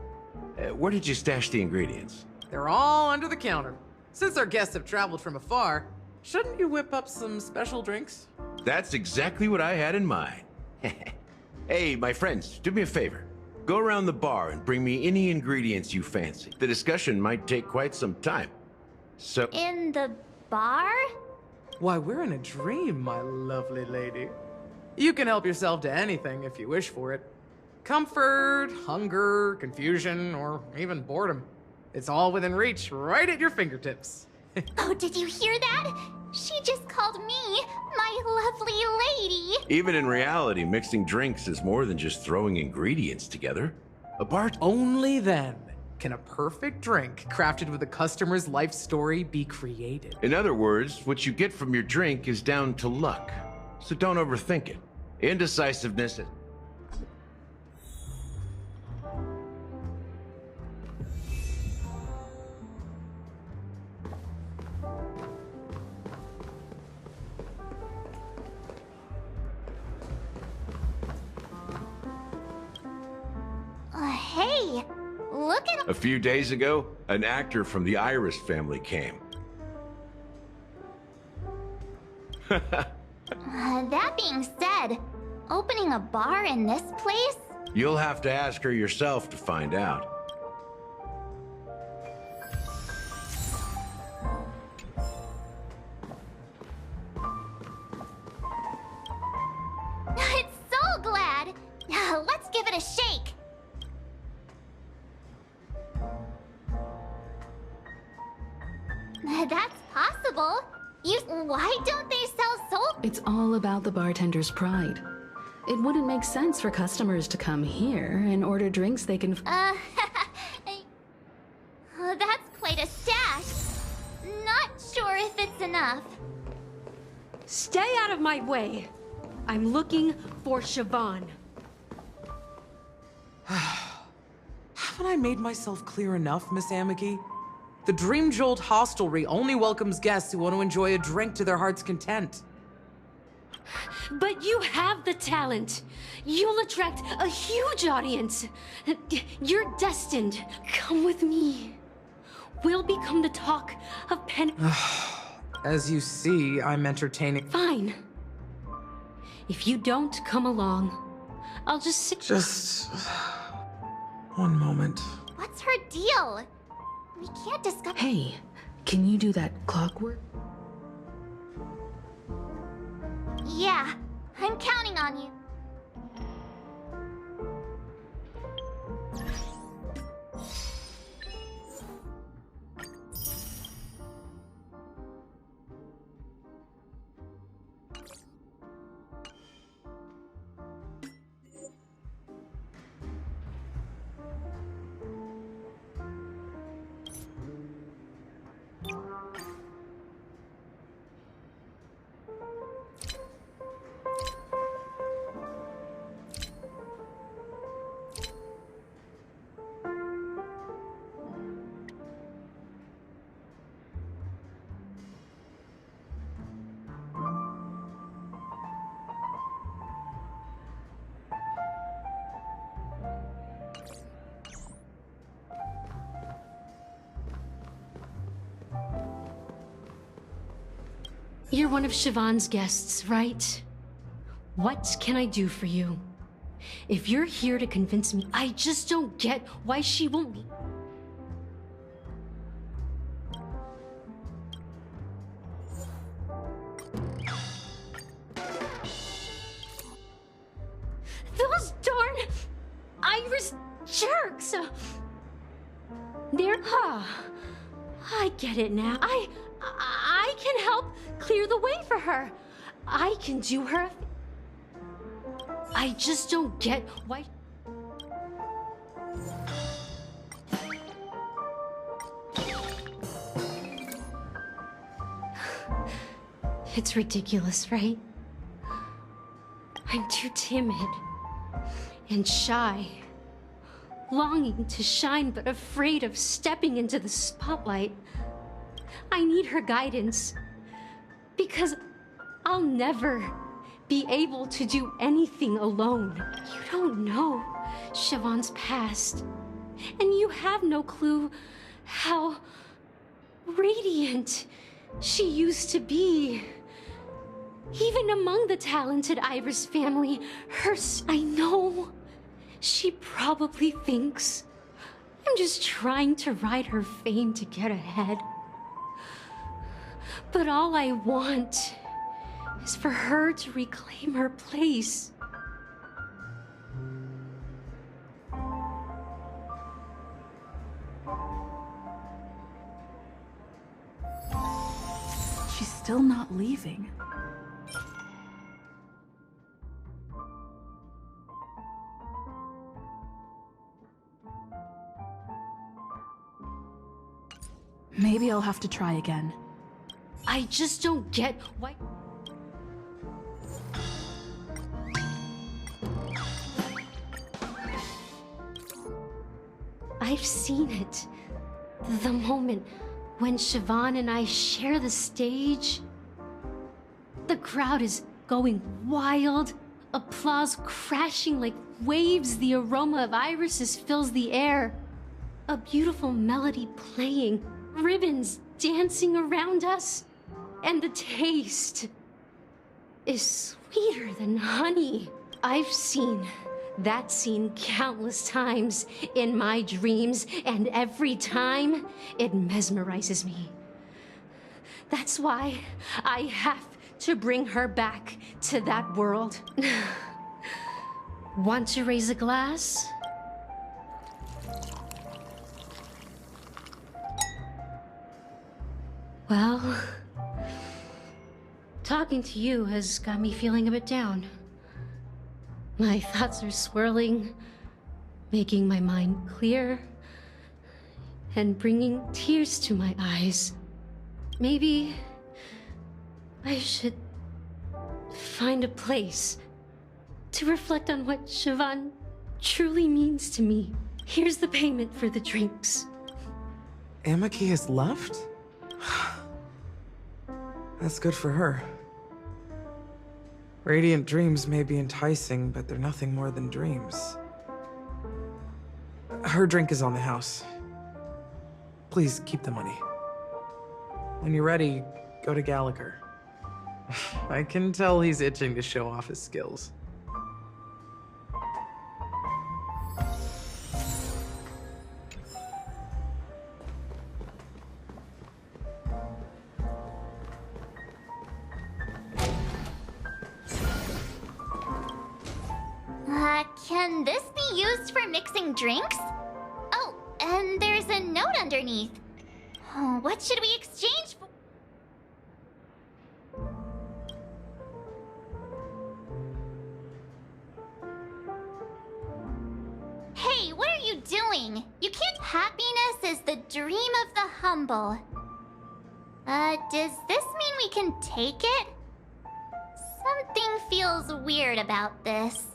Where did you stash the ingredients? They're all under the counter. Since our guests have traveled from afar, shouldn't you whip up some special drinks? That's exactly what I had in mind. Hey, my friends, do me a favor. Go around the bar and bring me any ingredients you fancy. The discussion might take quite some time. So... In the bar? Why, we're in a dream, my lovely lady. You can help yourself to anything if you wish for it. Comfort, hunger, confusion, or even boredom. It's all within reach, right at your fingertips. Oh, did you hear that? She just called me my lovely lady. Even in reality, mixing drinks is more than just throwing ingredients together. A bar... Only then can a perfect drink crafted with a customer's life story be created. In other words, what you get from your drink is down to luck. So don't overthink it. Indecisiveness... look at him. A few days ago, an actor from the Iris family came. That being said, opening a bar in this place? You'll have to ask her yourself to find out. It's so glad. Let's give it a shake. That's possible. Why don't they sell soap? It's all about the bartender's pride. It wouldn't make sense for customers to come here and order drinks they can... That's quite a stash. Not sure if it's enough. Stay out of my way. I'm looking for Siobhan. Haven't I made myself clear enough, Miss Amagi? The Dream Jolt hostelry only welcomes guests who want to enjoy a drink to their heart's content. But you have the talent. You'll attract a huge audience. You're destined. Come with me. We'll become the talk of Pen... As you see, I'm entertaining... Fine. If you don't come along, I'll just sit... Just... one moment. What's her deal? We can't discuss... Hey, can you do that clockwork? Yeah, I'm counting on you. You're one of Siobhan's guests, right? What can I do for you? If you're here to convince me, I just don't get why she won't... Those darn Iris jerks! They're... I get it now. I can help clear the way for her. I can do her... I just don't get why... It's ridiculous, right? I'm too timid and shy, longing to shine but afraid of stepping into the spotlight. I need her guidance, because I'll never be able to do anything alone. You don't know Siobhan's past, and you have no clue how radiant she used to be. Even among the talented Iris family, I know she probably thinks I'm just trying to ride her fame to get ahead. But all I want is for her to reclaim her place. She's still not leaving. Maybe I'll have to try again. I just don't get why... I've seen it. The moment when Siobhan and I share the stage. The crowd is going wild. Applause crashing like waves. The aroma of irises fills the air. a beautiful melody playing, ribbons dancing around us, and the taste is sweeter than honey. I've seen that scene countless times in my dreams, and every time it mesmerizes me. That's why I have to bring her back to that world. Want to raise a glass? Well, talking to you has got me feeling a bit down. My thoughts are swirling, making my mind clear, and bringing tears to my eyes. Maybe I should find a place to reflect on what Siobhan truly means to me. Here's the payment for the drinks. Amaki has left? That's good for her. Radiant dreams may be enticing, but they're nothing more than dreams. Her drink is on the house. Please keep the money. When you're ready, go to Gallagher. I can tell he's itching to show off his skills. Can this be used for mixing drinks? Oh, and there's a note underneath. Oh, what should we exchange for? Hey, what are you doing? You can't. Happiness is the dream of the humble. Does this mean we can take it? Something feels weird about this.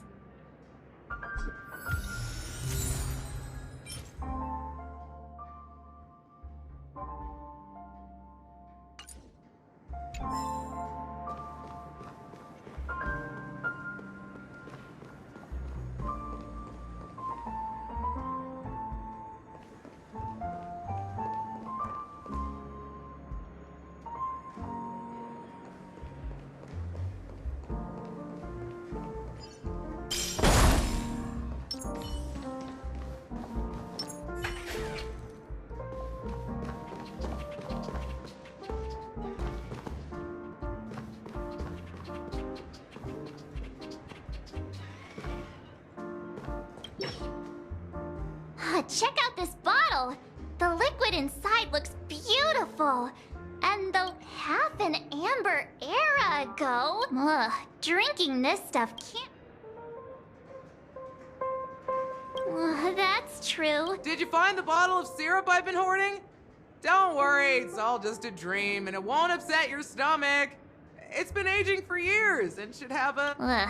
Check out this bottle! The liquid inside looks beautiful! And though half an amber era ago, drinking this stuff can't... That's true. Did you find the bottle of syrup I've been hoarding? Don't worry, it's all just a dream and it won't upset your stomach. It's been aging for years and should have a...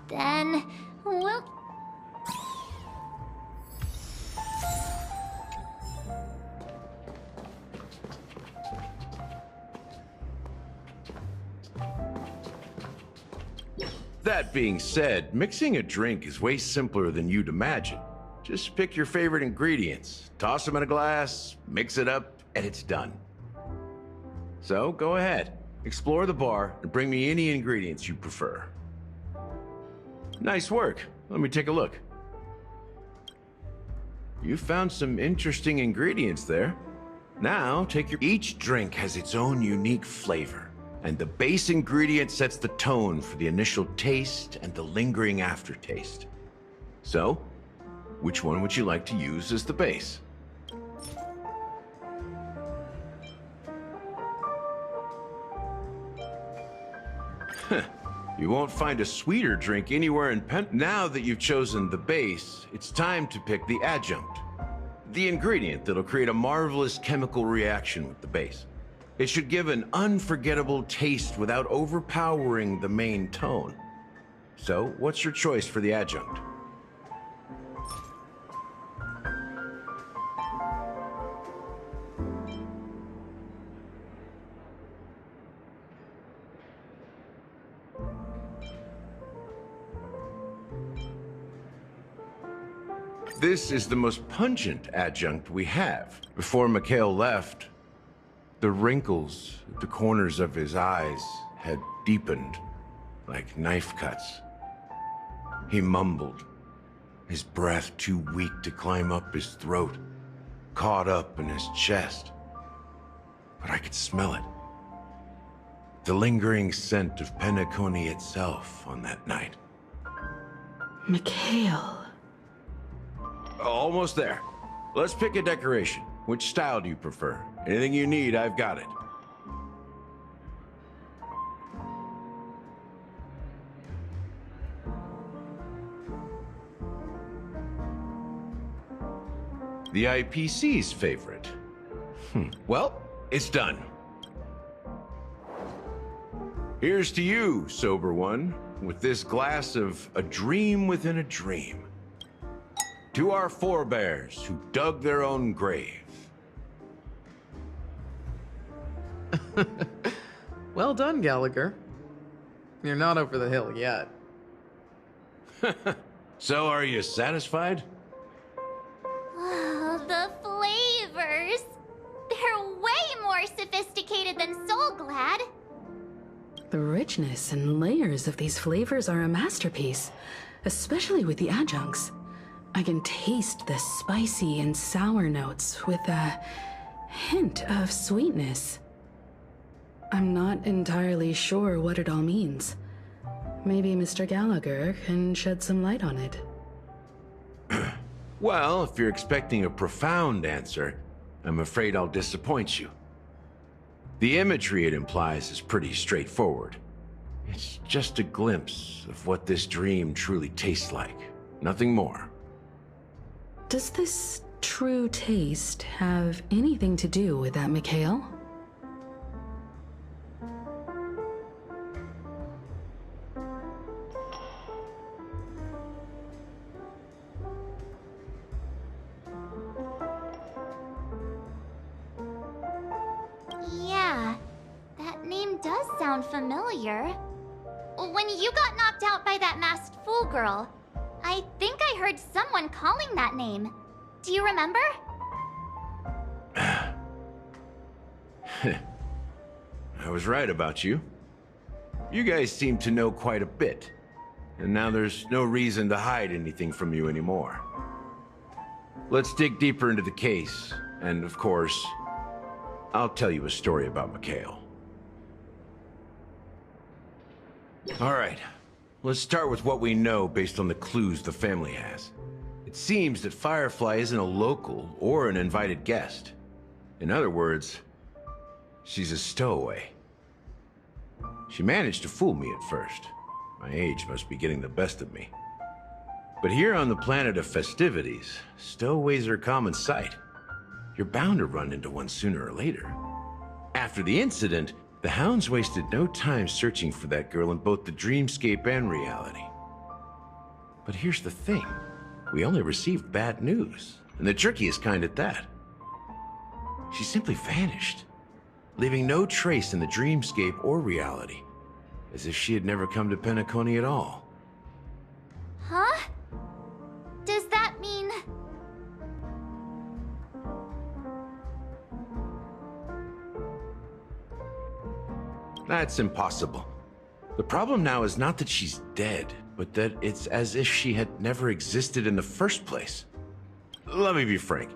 Then we'll... That being said, mixing a drink is way simpler than you'd imagine. Just pick your favorite ingredients, toss them in a glass, mix it up, and it's done. So go ahead, explore the bar, and bring me any ingredients you prefer. Nice work. Let me take a look. You found some interesting ingredients there. Now, take your... Each drink has its own unique flavor. And the base ingredient sets the tone for the initial taste and the lingering aftertaste. So, which one would you like to use as the base? You won't find a sweeter drink anywhere in Now that you've chosen the base, it's time to pick the adjunct. The ingredient that'll create a marvelous chemical reaction with the base. It should give an unforgettable taste without overpowering the main tone. So, what's your choice for the adjunct? This is the most pungent adjunct we have. Before Mikhail left, the wrinkles at the corners of his eyes had deepened like knife cuts. He mumbled, his breath too weak to climb up his throat, caught up in his chest. But I could smell it. The lingering scent of Penacony itself on that night. Mikhail. Almost there. Let's pick a decoration. Which style do you prefer? Anything you need, I've got it. The IPC's favorite. Well, it's done. Here's to you, sober one, with this glass of a dream within a dream. To our forebears who dug their own grave. Well done, Gallagher. You're not over the hill yet. So, are you satisfied? Oh, the flavors! They're way more sophisticated than Soulglad. The richness and layers of these flavors are a masterpiece, especially with the adjuncts. I can taste the spicy and sour notes with a hint of sweetness. I'm not entirely sure what it all means. Maybe Mr. Gallagher can shed some light on it. Well, if you're expecting a profound answer, I'm afraid I'll disappoint you. The imagery it implies is pretty straightforward. It's just a glimpse of what this dream truly tastes like. Nothing more. Does this true taste have anything to do with that, Mikhail? Yeah, that name does sound familiar. When you got knocked out by that masked fool girl, I think I heard someone calling that name. Do you remember? I was right about you. You guys seem to know quite a bit. And now there's no reason to hide anything from you anymore. Let's dig deeper into the case. And of course, I'll tell you a story about Mikhail. All right. Let's start with what we know based on the clues the family has. It seems that Firefly isn't a local or an invited guest. In other words, she's a stowaway. She managed to fool me at first. My age must be getting the best of me. But here on the planet of festivities, stowaways are a common sight. You're bound to run into one sooner or later. After the incident, the hounds wasted no time searching for that girl in both the dreamscape and reality. But here's the thing. We only received bad news, and the trickiest kind at that. She simply vanished, leaving no trace in the dreamscape or reality, as if she had never come to Penacony at all. Huh? Does that mean... That's impossible. The problem now is not that she's dead, but that it's as if she had never existed in the first place. Let me be frank.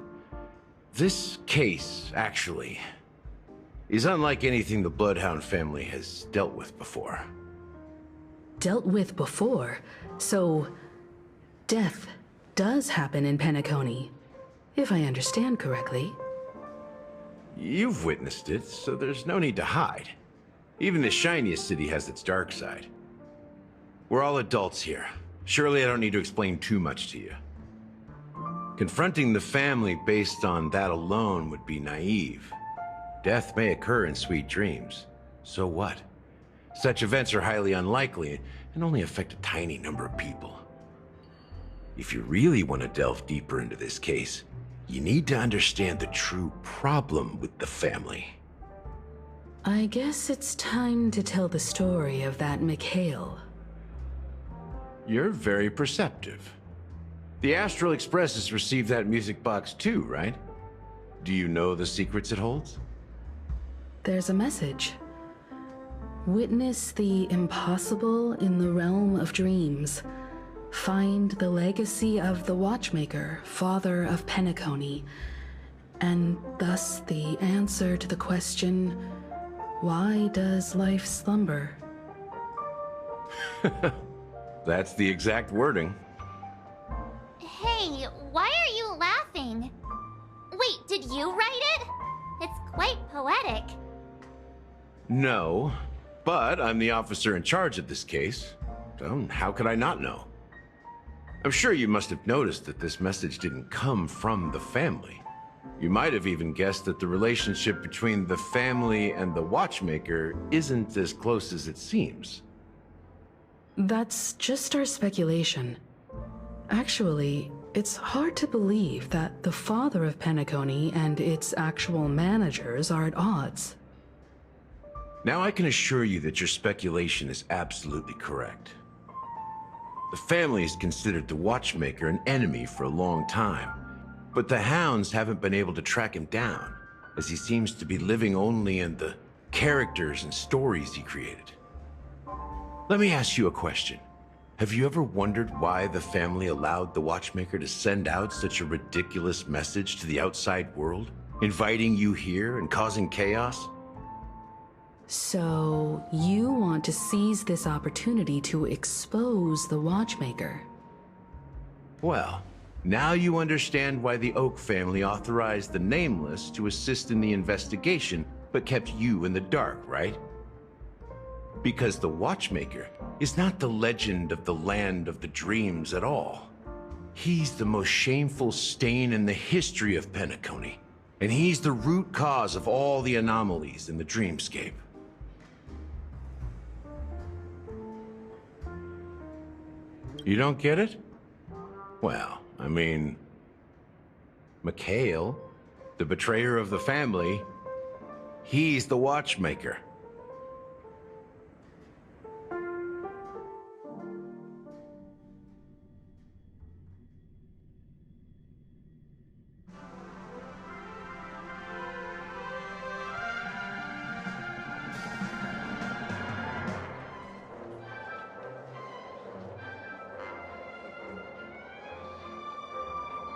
This case, actually, is unlike anything the Bloodhound family has dealt with before. Dealt with before? So, death does happen in Penacony, if I understand correctly. You've witnessed it, so there's no need to hide. Even the shiniest city has its dark side. We're all adults here. Surely I don't need to explain too much to you. Confronting the family based on that alone would be naive. Death may occur in sweet dreams. So what? Such events are highly unlikely and only affect a tiny number of people. If you really want to delve deeper into this case, you need to understand the true problem with the family. I guess it's time to tell the story of that Mikhail. You're very perceptive. The Astral Express has received that music box too, right? Do you know the secrets it holds? There's a message. Witness the impossible in the realm of dreams. Find the legacy of the Watchmaker, father of Penacony, and thus the answer to the question, why does life slumber? That's the exact wording. Hey, why are you laughing? Wait, did you write it? It's quite poetic. No, but I'm the officer in charge of this case, so how could I not know? I'm sure you must have noticed that this message didn't come from the family. You might have even guessed that the relationship between the family and the Watchmaker isn't as close as it seems. That's just our speculation. Actually, it's hard to believe that the father of Penacony and its actual managers are at odds. Now I can assure you that your speculation is absolutely correct. The family has considered the Watchmaker an enemy for a long time, but the Hounds haven't been able to track him down, as he seems to be living only in the characters and stories he created. Let me ask you a question. Have you ever wondered why the family allowed the Watchmaker to send out such a ridiculous message to the outside world, inviting you here and causing chaos? So, you want to seize this opportunity to expose the Watchmaker? Well, now you understand why the Oak family authorized the Nameless to assist in the investigation, but kept you in the dark, right? Because the Watchmaker is not the legend of the Land of the Dreams at all. He's the most shameful stain in the history of Penacony, and he's the root cause of all the anomalies in the dreamscape. You don't get it? Well, I mean, Mikhail, the betrayer of the family, he's the Watchmaker.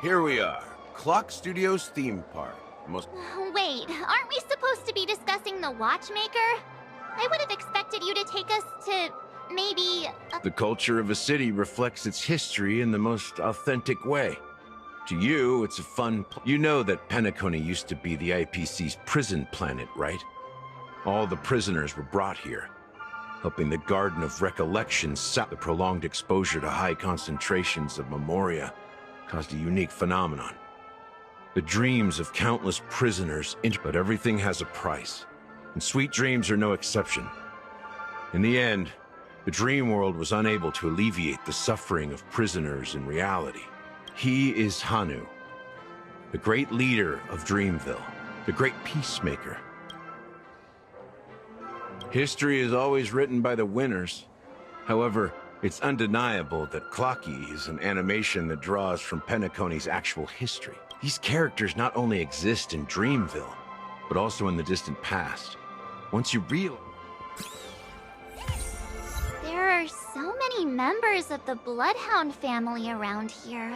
Here we are, Clock Studios theme park. Wait, aren't we supposed to be discussing the Watchmaker? I would have expected you to take us to, maybe... The culture of a city reflects its history in the most authentic way. To you, it's a fun... You know that Penacony used to be the IPC's prison planet, right? All the prisoners were brought here, helping the Garden of Recollection sap the prolonged exposure to high concentrations of memoria. Caused a unique phenomenon. The dreams of countless prisoners, but everything has a price, and sweet dreams are no exception. In the end, the dream world was unable to alleviate the suffering of prisoners in reality. He is Hanu, the great leader of Dreamville, the great peacemaker. History is always written by the winners. However, it's undeniable that Clocky is an animation that draws from Penacony's actual history. These characters not only exist in Dreamville, but also in the distant past. Once you realize... There are so many members of the Bloodhound family around here.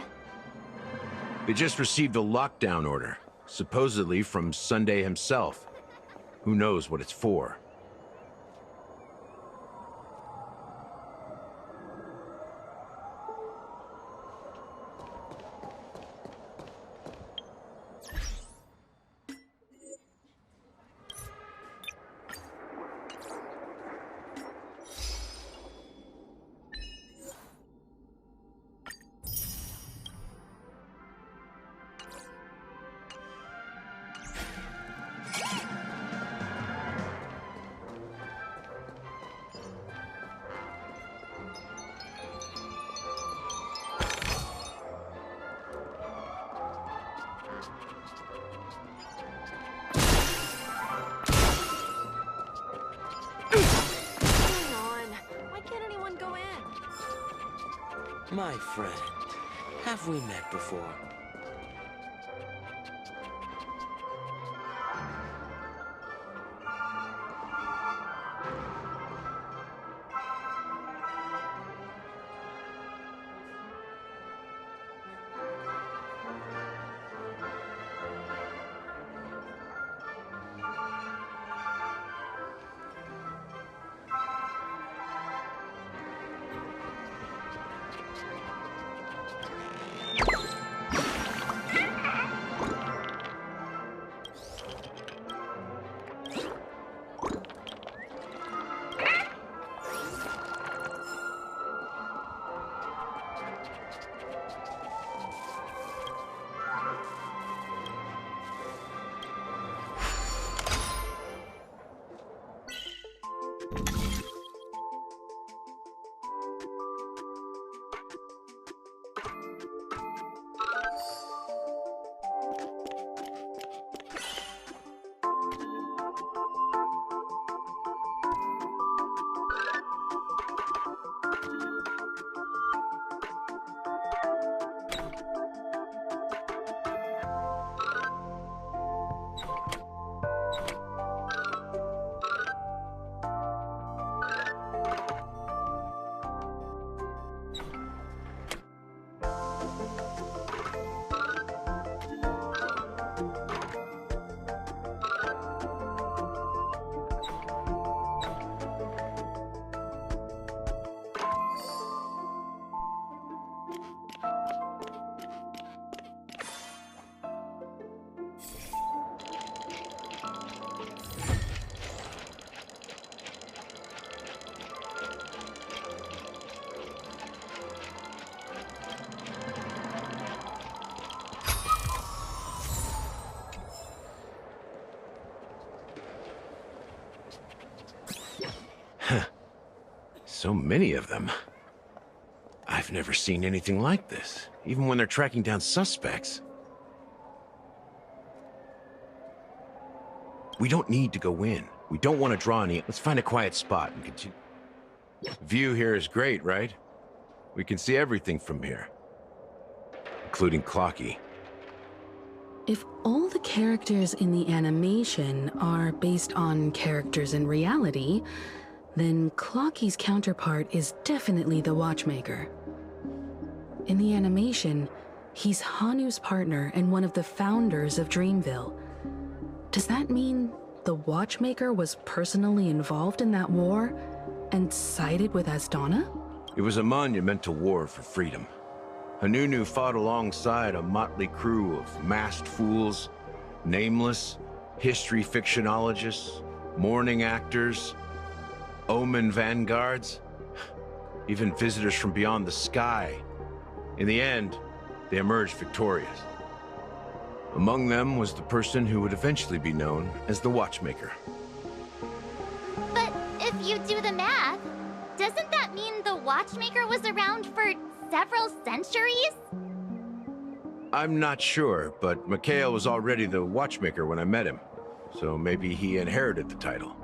They just received a lockdown order, supposedly from Sunday himself. Who knows what it's for? My friend, Have we met before? So many of them. I've never seen anything like this, even when they're tracking down suspects. We don't need to go in. We don't want to draw any. Let's find a quiet spot and continue. View here is great, right? We can see everything from here, including Clocky. If all the characters in the animation are based on characters in reality, then Clocky's counterpart is definitely the Watchmaker. In the animation, he's Hanu's partner and one of the founders of Dreamville. Does that mean the Watchmaker was personally involved in that war and sided with Asdana? It was a monumental war for freedom. Hanunu fought alongside a motley crew of masked fools, nameless, history fictionologists, mourning actors, omen vanguards, even visitors from beyond the sky. In the end, they emerged victorious. Among them was the person who would eventually be known as the Watchmaker. But if you do the math, doesn't that mean the Watchmaker was around for several centuries? I'm not sure, but Mikhail was already the Watchmaker when I met him, so maybe he inherited the title.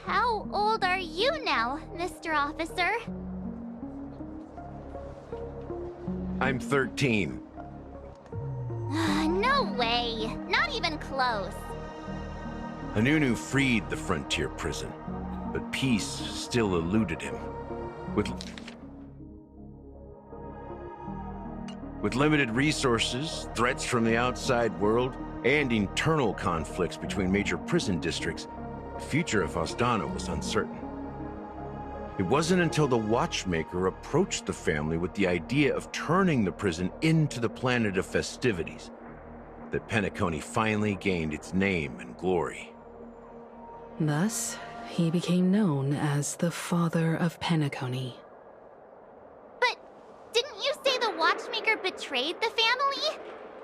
How old are you now, Mr. Officer? I'm 13. No way. Not even close. Hanunu freed the frontier prison, but peace still eluded him. With limited resources, threats from the outside world, and internal conflicts between major prison districts, the future of Asdana was uncertain. It wasn't until the Watchmaker approached the family with the idea of turning the prison into the planet of festivities that Penacony finally gained its name and glory. Thus, he became known as the Father of Penacony. But didn't you say the Watchmaker betrayed the family?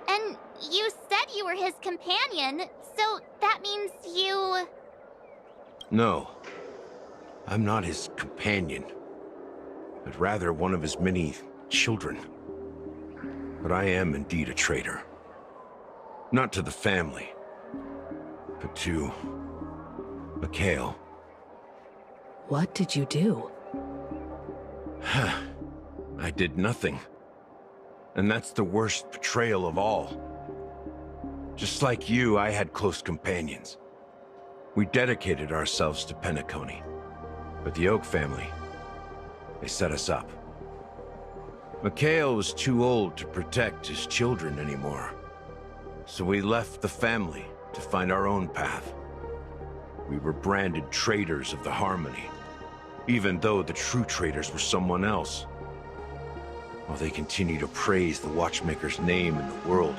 And you said you were his companion, so that means you... No, I'm not his companion, but rather one of his many children. But I am indeed a traitor. Not to the family, but to Mikhail. What did you do? I did nothing. And that's the worst betrayal of all. Just like you, I had close companions. We dedicated ourselves to Penacony. But the Oak family, they set us up. Mikhail was too old to protect his children anymore. So we left the family to find our own path. We were branded traitors of the Harmony, even though the true traitors were someone else. While they continue to praise the Watchmaker's name in the world,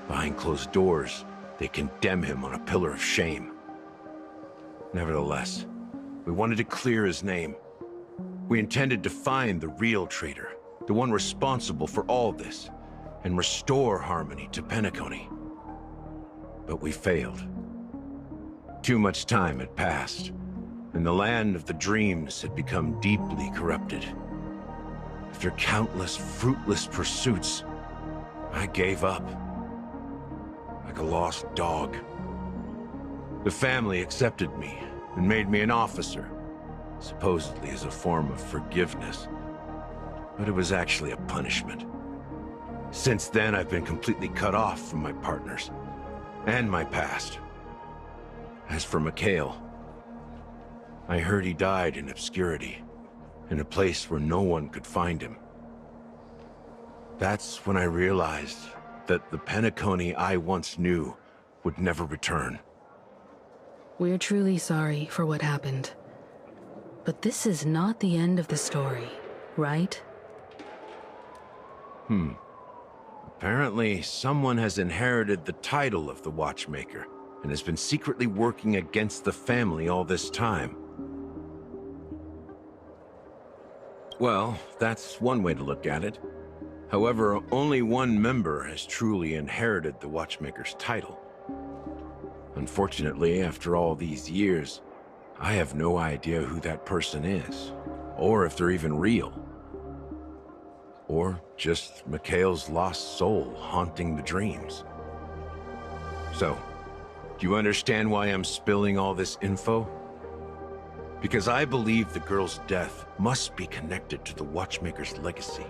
behind closed doors, they condemn him on a pillar of shame. Nevertheless, we wanted to clear his name. We intended to find the real traitor, the one responsible for all this, and restore Harmony to Penacony. But we failed. Too much time had passed, and the land of the dreams had become deeply corrupted. After countless fruitless pursuits, I gave up. Like a lost dog. The family accepted me and made me an officer, supposedly as a form of forgiveness. But it was actually a punishment. Since then, I've been completely cut off from my partners and my past. As for Mikhail, I heard he died in obscurity, in a place where no one could find him. That's when I realized that the Penacony I once knew would never return. We're truly sorry for what happened. But this is not the end of the story, right? Apparently, someone has inherited the title of the Watchmaker and has been secretly working against the family all this time. Well, that's one way to look at it. However, only one member has truly inherited the Watchmaker's title. Unfortunately, after all these years, I have no idea who that person is, or if they're even real. Or just Mikhail's lost soul haunting the dreams. So, do you understand why I'm spilling all this info? Because I believe the girl's death must be connected to the Watchmaker's legacy.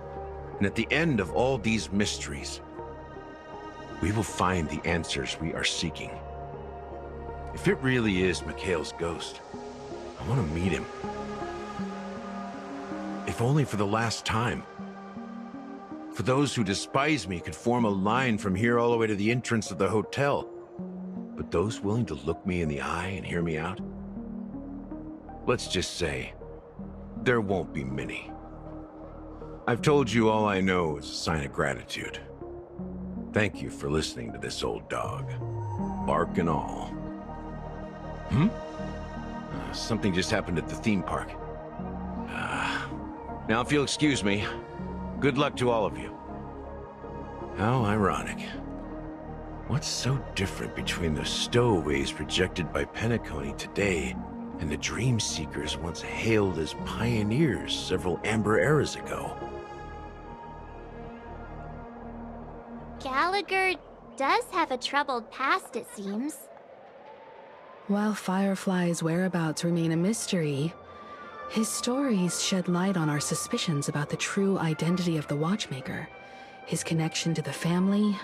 And at the end of all these mysteries, we will find the answers we are seeking. If it really is Mikhail's ghost, I want to meet him. If only for the last time. For those who despise me could form a line from here all the way to the entrance of the hotel. But those willing to look me in the eye and hear me out? Let's just say, there won't be many. I've told you all I know is a sign of gratitude. Thank you for listening to this old dog. Bark and all. Something just happened at the theme park. Now if you'll excuse me, good luck to all of you. How ironic. What's so different between the stowaways projected by Penacony today and the dream seekers once hailed as pioneers several Amber eras ago? Gallagher does have a troubled past, it seems. While Firefly's whereabouts remain a mystery, his stories shed light on our suspicions about the true identity of the Watchmaker, his connection to the family,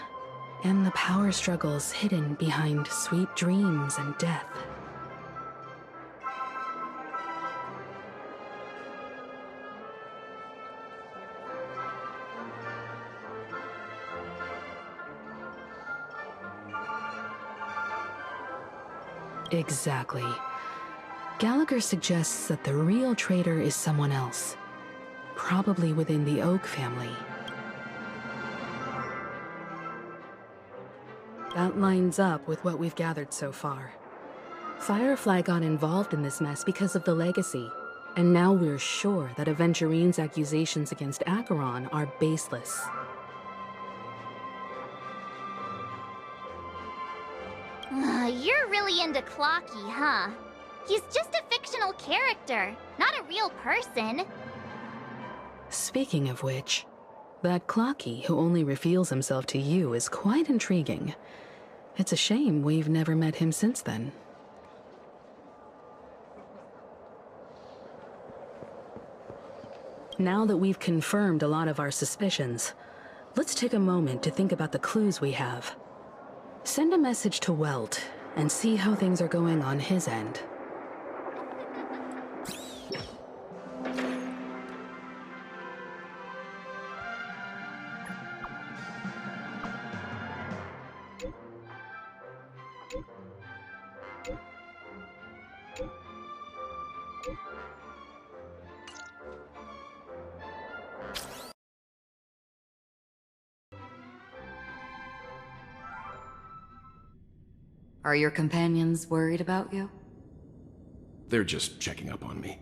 and the power struggles hidden behind sweet dreams and death. Exactly. Gallagher suggests that the real traitor is someone else, probably within the Oak family. That lines up with what we've gathered so far. Firefly got involved in this mess because of the legacy, and now we're sure that Aventurine's accusations against Acheron are baseless. You're really into Clocky, huh? He's just a fictional character, not a real person. Speaking of which, that Clocky who only reveals himself to you is quite intriguing. It's a shame we've never met him since then. Now that we've confirmed a lot of our suspicions, let's take a moment to think about the clues we have. Send a message to Welt and see how things are going on his end. Are your companions worried about you? They're just checking up on me.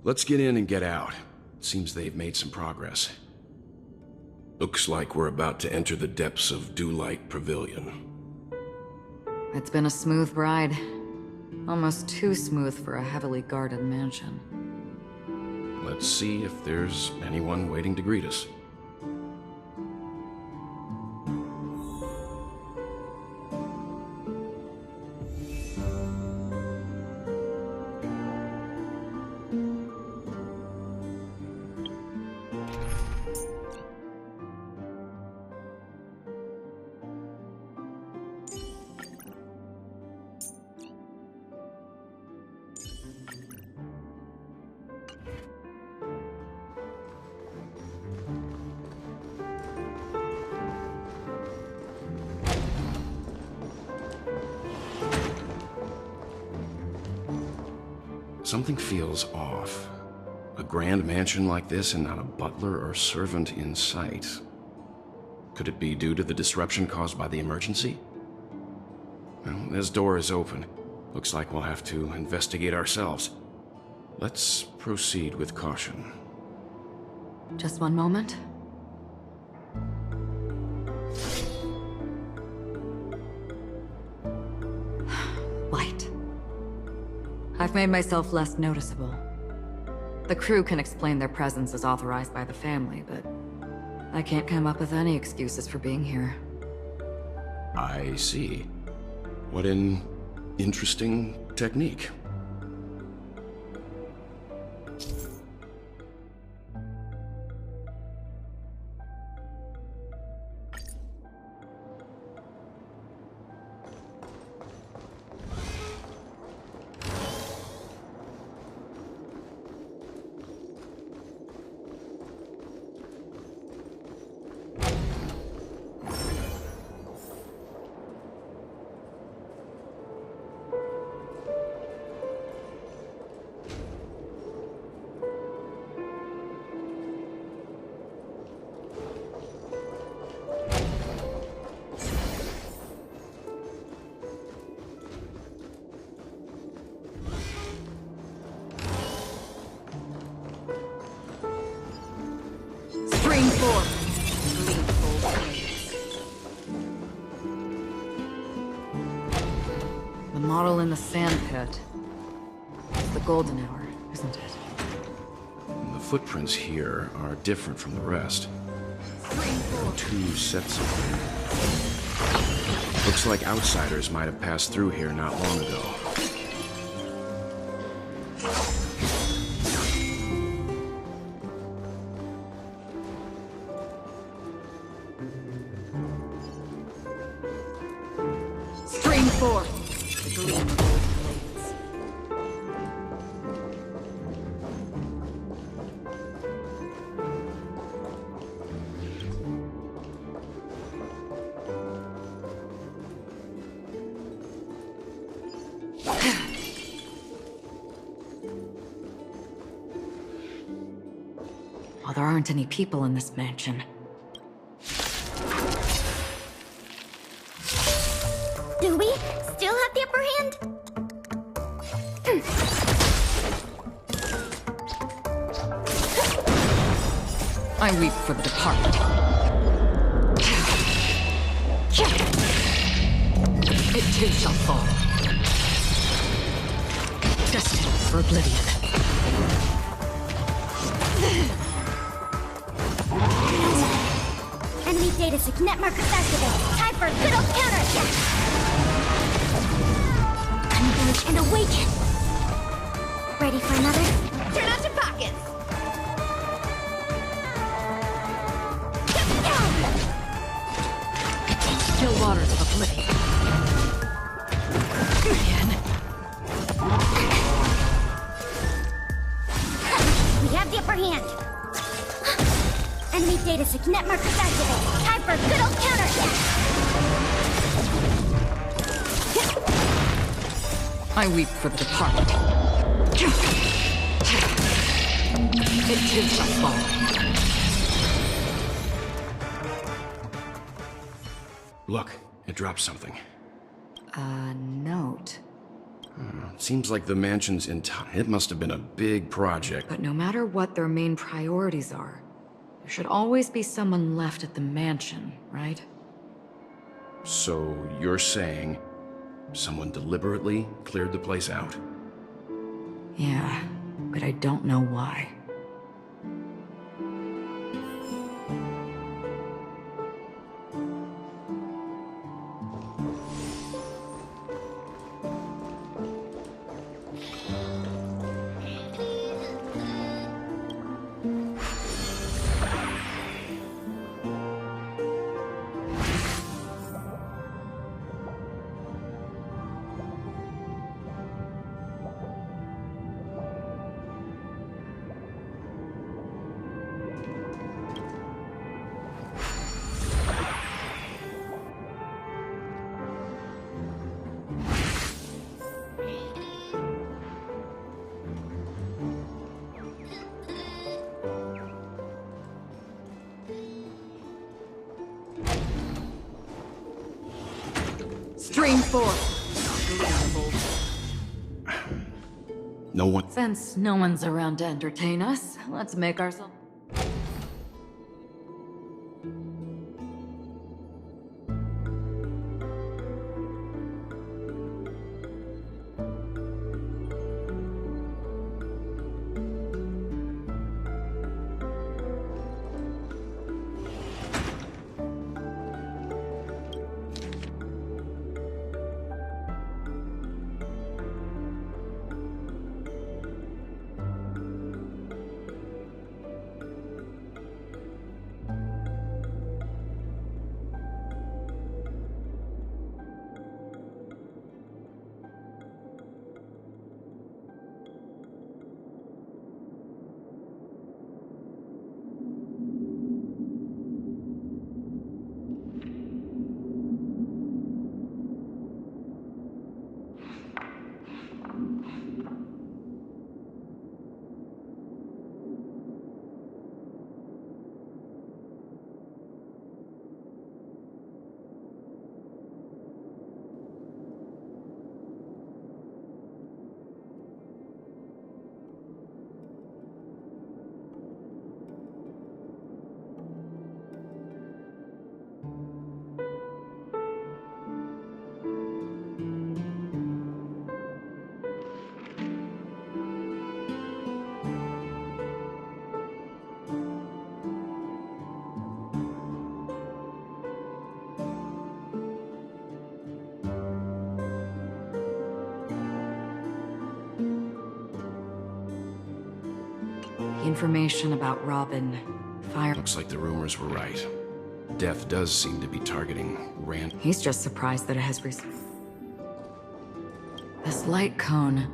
Let's get in and get out. Seems they've made some progress. Looks like we're about to enter the depths of Dewlight Pavilion. It's been a smooth ride. Almost too smooth for a heavily guarded mansion. Let's see if there's anyone waiting to greet us. Something feels off. A grand mansion like this and not a butler or servant in sight. Could it be due to the disruption caused by the emergency? Well, this door is open. Looks like we'll have to investigate ourselves. Let's proceed with caution. Just one moment. Light. I've made myself less noticeable. The crew can explain their presence as authorized by the family, but I can't come up with any excuses for being here. I see. What an interesting technique. The model in the sand pit. It's the golden hour, isn't it? The footprints here are different from the rest. There are two sets of them. Looks like outsiders might have passed through here not long ago. Stream forth! The gleam of blades. Well, there aren't any people in this mansion. Do we still have the upper hand? I weep for the departed. It too shall fall. Destined for oblivion. Enemy data sig net markers activated. Time for a good old counterattack. Converge and awaken. Ready for another? Turn out your pockets. Bloody. Man. We have the upper hand. Enemy data signet markers activated. Time for a good old counterattack. I weep for the departed. It too shall fall. Look, it dropped something. A note. Seems like the mansion's it must have been a big project. But no matter what their main priorities are, there should always be someone left at the mansion, right? So you're saying someone deliberately cleared the place out? Yeah, but I don't know why. Stream 4. No one... Since no one's around to entertain us, let's make ourselves... Information about Robin. Fire... Looks like the rumors were right. Death does seem to be targeting Rand. He's just surprised that it has This light cone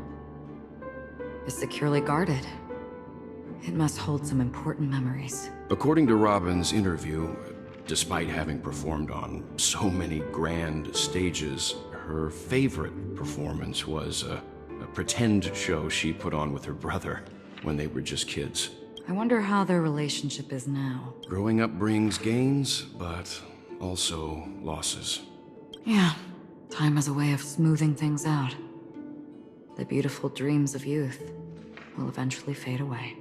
is securely guarded. It must hold some important memories. According to Robin's interview, despite having performed on so many grand stages, her favorite performance was a pretend show she put on with her brother when they were just kids. I wonder how their relationship is now. Growing up brings gains, but also losses. Yeah, time has a way of smoothing things out. The beautiful dreams of youth will eventually fade away.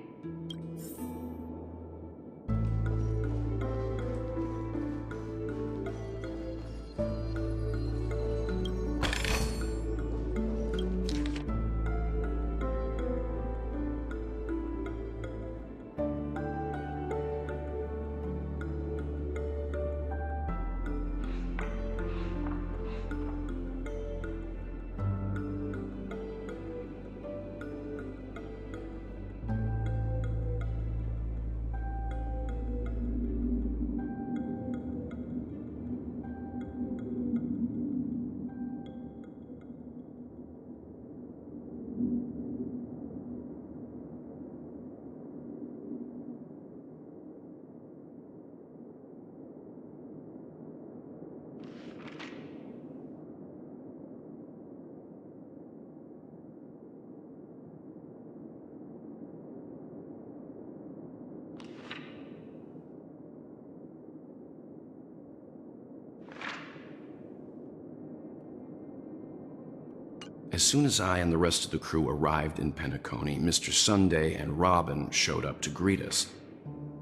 As soon as I and the rest of the crew arrived in Penacony, Mr. Sunday and Robin showed up to greet us.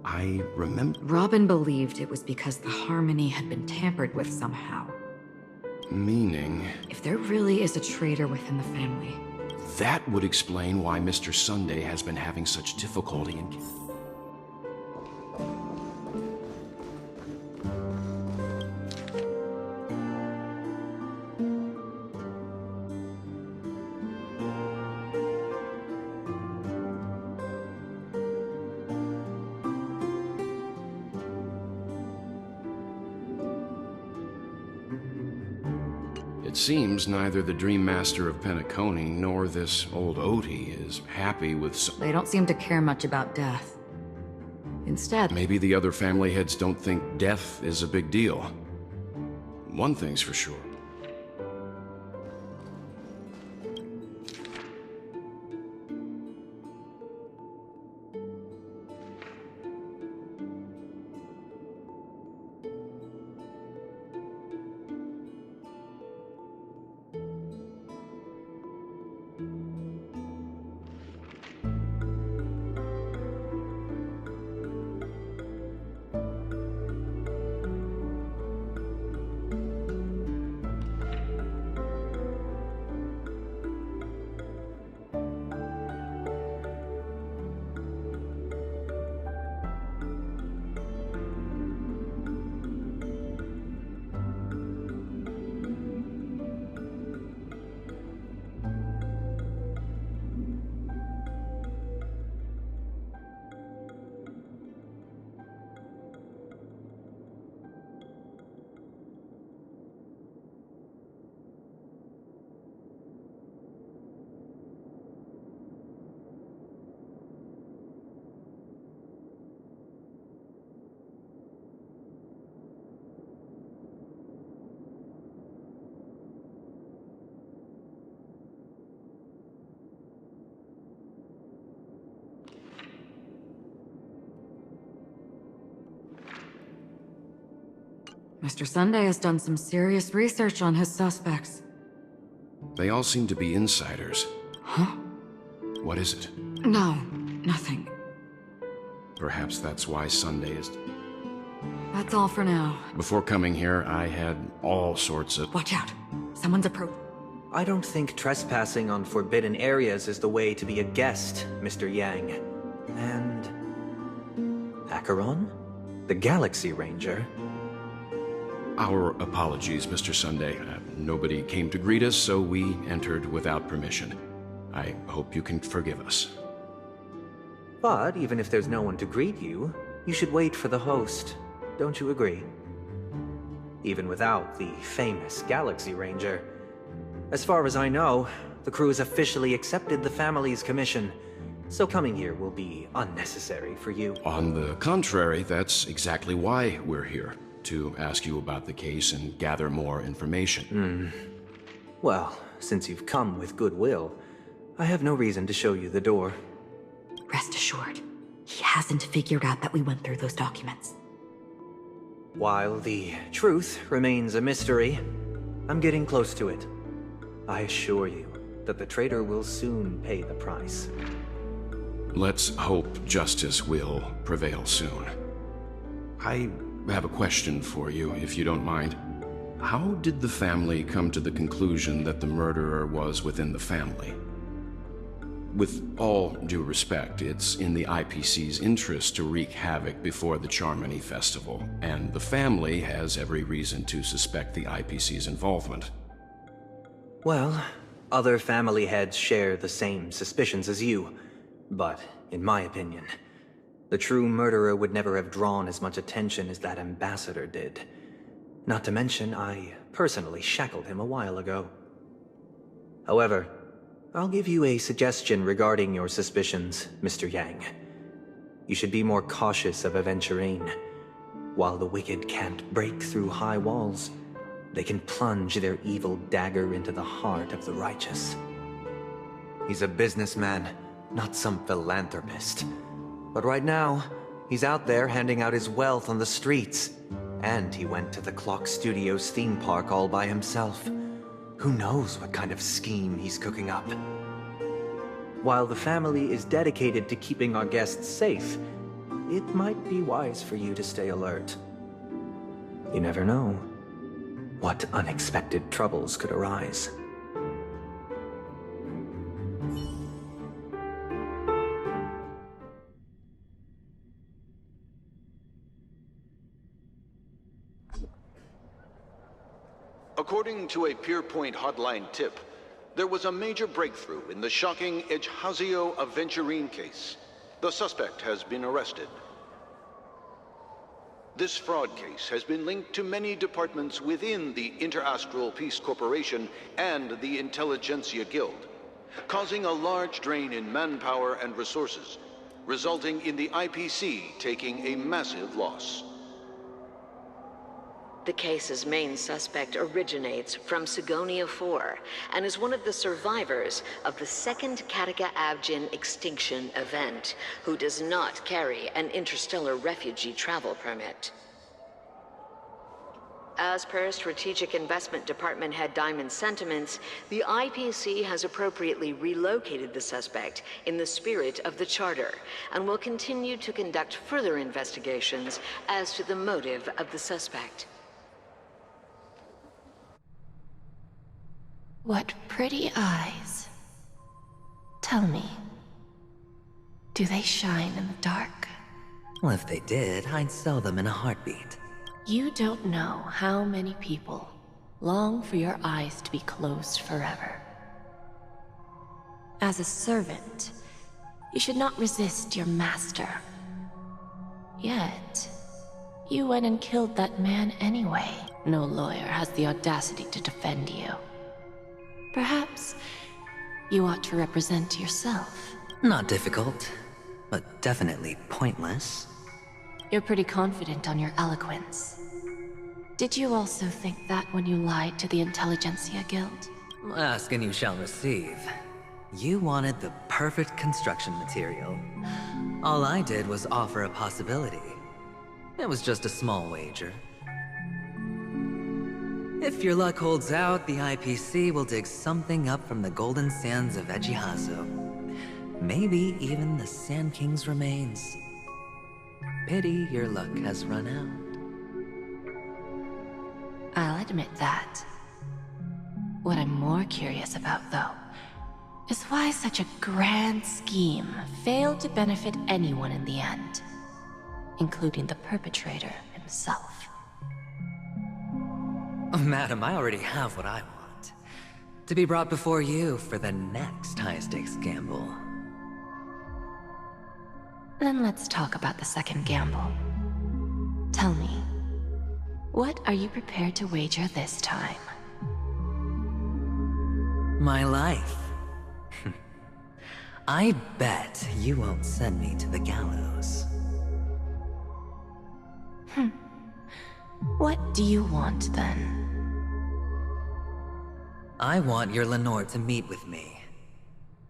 I remember... Robin believed it was because the Harmony had been tampered with somehow. Meaning... If there really is a traitor within the family... That would explain why Mr. Sunday has been having such difficulty in... It seems neither the Dream Master of Penacony nor this old Odie is happy with... They don't seem to care much about death. Instead... Maybe the other family heads don't think death is a big deal. One thing's for sure. Mr. Sunday has done some serious research on his suspects. They all seem to be insiders. Huh? What is it? No, nothing. Perhaps that's why Sunday is... That's all for now. Before coming here, I had all sorts of... Watch out. Someone's approaching. I don't think trespassing on forbidden areas is the way to be a guest, Mr. Yang. And... Acheron? The Galaxy Ranger? Our apologies, Mr. Sunday. Nobody came to greet us, so we entered without permission. I hope you can forgive us. But even if there's no one to greet you, you should wait for the host. Don't you agree? Even without the famous Galaxy Ranger. As far as I know, the crew has officially accepted the family's commission, so coming here will be unnecessary for you. On the contrary, that's exactly why we're here. To ask you about the case and gather more information. Well, since you've come with goodwill, I have no reason to show you the door. Rest assured, he hasn't figured out that we went through those documents. While the truth remains a mystery, I'm getting close to it. I assure you that the traitor will soon pay the price. Let's hope justice will prevail soon. I have a question for you, if you don't mind. How did the family come to the conclusion that the murderer was within the family? With all due respect, it's in the IPC's interest to wreak havoc before the Charmony Festival, and the family has every reason to suspect the IPC's involvement. Well, other family heads share the same suspicions as you, but in my opinion, the true murderer would never have drawn as much attention as that ambassador did. Not to mention, I personally shackled him a while ago. However, I'll give you a suggestion regarding your suspicions, Mr. Yang. You should be more cautious of Aventurine. While the wicked can't break through high walls, they can plunge their evil dagger into the heart of the righteous. He's a businessman, not some philanthropist. But right now, he's out there handing out his wealth on the streets. And he went to the Clock Studios theme park all by himself. Who knows what kind of scheme he's cooking up? While the family is dedicated to keeping our guests safe, it might be wise for you to stay alert. You never know what unexpected troubles could arise. According to a Pierpoint hotline tip, there was a major breakthrough in the shocking Ejhazio Aventurine case. The suspect has been arrested. This fraud case has been linked to many departments within the Interastral Peace Corporation and the Intelligentsia Guild, causing a large drain in manpower and resources, resulting in the IPC taking a massive loss. The case's main suspect originates from Sigonia 4 and is one of the survivors of the second Kataka Abjin extinction event, who does not carry an interstellar refugee travel permit. As per Strategic Investment Department Head Diamond's sentiments, the IPC has appropriately relocated the suspect in the spirit of the Charter and will continue to conduct further investigations as to the motive of the suspect. What pretty eyes. Tell me, do they shine in the dark? Well, if they did, I'd sell them in a heartbeat. You don't know how many people long for your eyes to be closed forever. As a servant, you should not resist your master. Yet, you went and killed that man anyway. No lawyer has the audacity to defend you. Perhaps you ought to represent yourself. Not difficult, but definitely pointless. You're pretty confident on your eloquence. Did you also think that when you lied to the Intelligentsia Guild? Ask and you shall receive. You wanted the perfect construction material. All I did was offer a possibility. It was just a small wager. If your luck holds out, the IPC will dig something up from the golden sands of Ejhazio. Maybe even the Sand King's remains. Pity your luck has run out. I'll admit that. What I'm more curious about, though, is why such a grand scheme failed to benefit anyone in the end, including the perpetrator himself. Madam, I already have what I want. To be brought before you for the next high-stakes gamble. Then let's talk about the second gamble. Tell me, what are you prepared to wager this time? My life. I bet you won't send me to the gallows. What do you want, then? I want your Lenore to meet with me.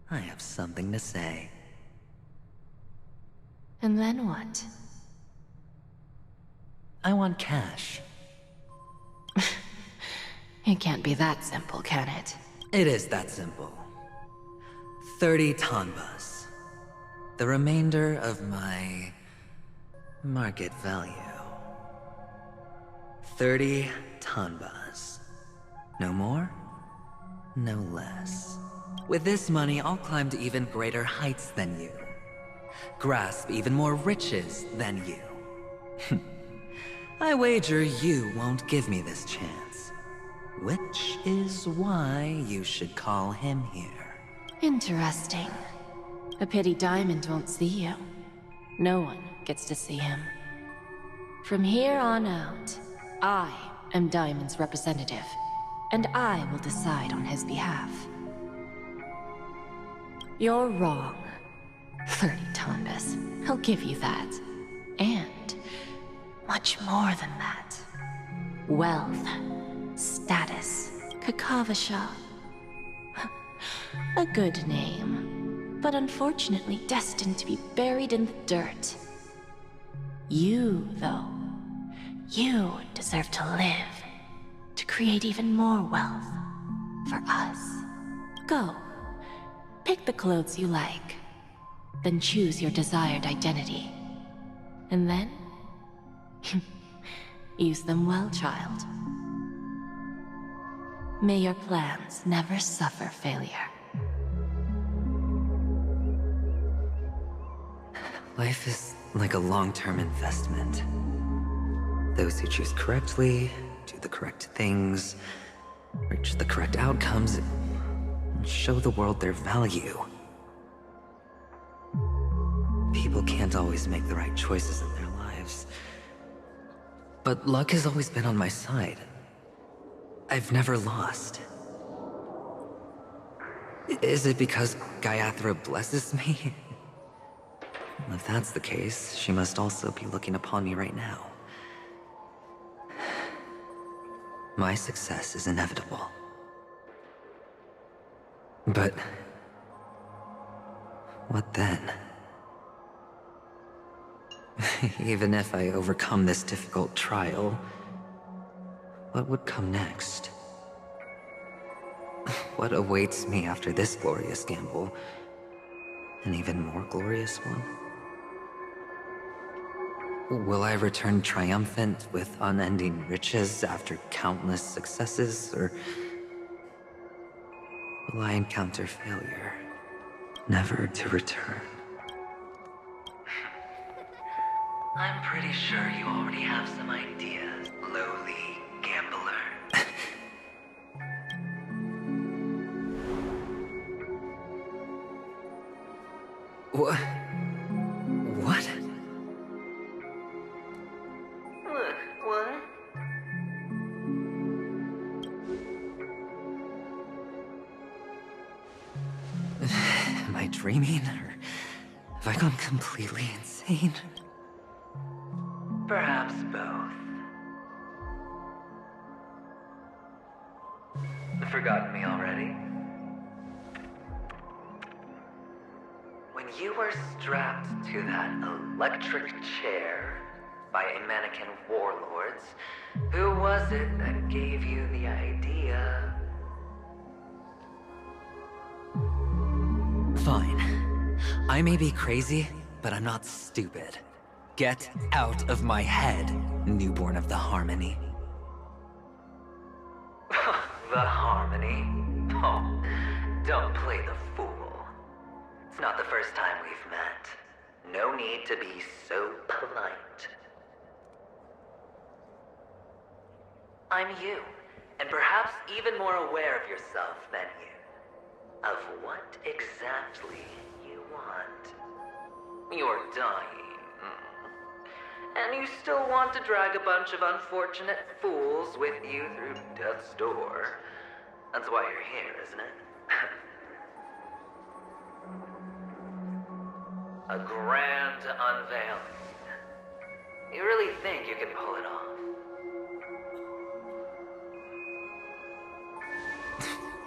I have something to say. And then what? I want cash. It can't be that simple, can it? It is that simple. 30 tanbas. The remainder of my market value. 30 tanbas. No more, no less. With this money, I'll climb to even greater heights than you. Grasp even more riches than you. I wager you won't give me this chance. Which is why you should call him here. Interesting. A pity Diamond won't see you. No one gets to see him. From here on out, I am Diamond's representative, and I will decide on his behalf. You're wrong. 30 tanbas. I'll give you that. And much more than that. Wealth, status, Kakavasha. A good name, but unfortunately destined to be buried in the dirt. You, though, you deserve to live, to create even more wealth. for us. Go. Pick the clothes you like. Then choose your desired identity. And then... use them well, child. May your plans never suffer failure. Life is like a long-term investment. Those who choose correctly, do the correct things, reach the correct outcomes, and show the world their value. People can't always make the right choices in their lives. But luck has always been on my side. I've never lost. Is it because Gaiathra blesses me? If that's the case, she must also be looking upon me right now. My success is inevitable. But... what then? Even if I overcome this difficult trial, what would come next? What awaits me after this glorious gamble? An even more glorious one? Will I return triumphant with unending riches after countless successes, or will I encounter failure, never to return? I'm pretty sure you already have some ideas, lowly gambler. What? What? What? Am I dreaming, or have I gone completely insane? Perhaps both. Forgotten me already? When you were strapped to that electric chair by a mannequin warlords, who was it that gave you the idea? Fine. I may be crazy, but I'm not stupid. Get out of my head, newborn of the Harmony. The Harmony? Oh, don't play the fool. It's not the first time we've met. No need to be so polite. I'm you, and perhaps even more aware of yourself than you. Of what exactly you want. You're dying. And you still want to drag a bunch of unfortunate fools with you through death's door. That's why you're here, isn't it? A grand unveiling. You really think you can pull it off?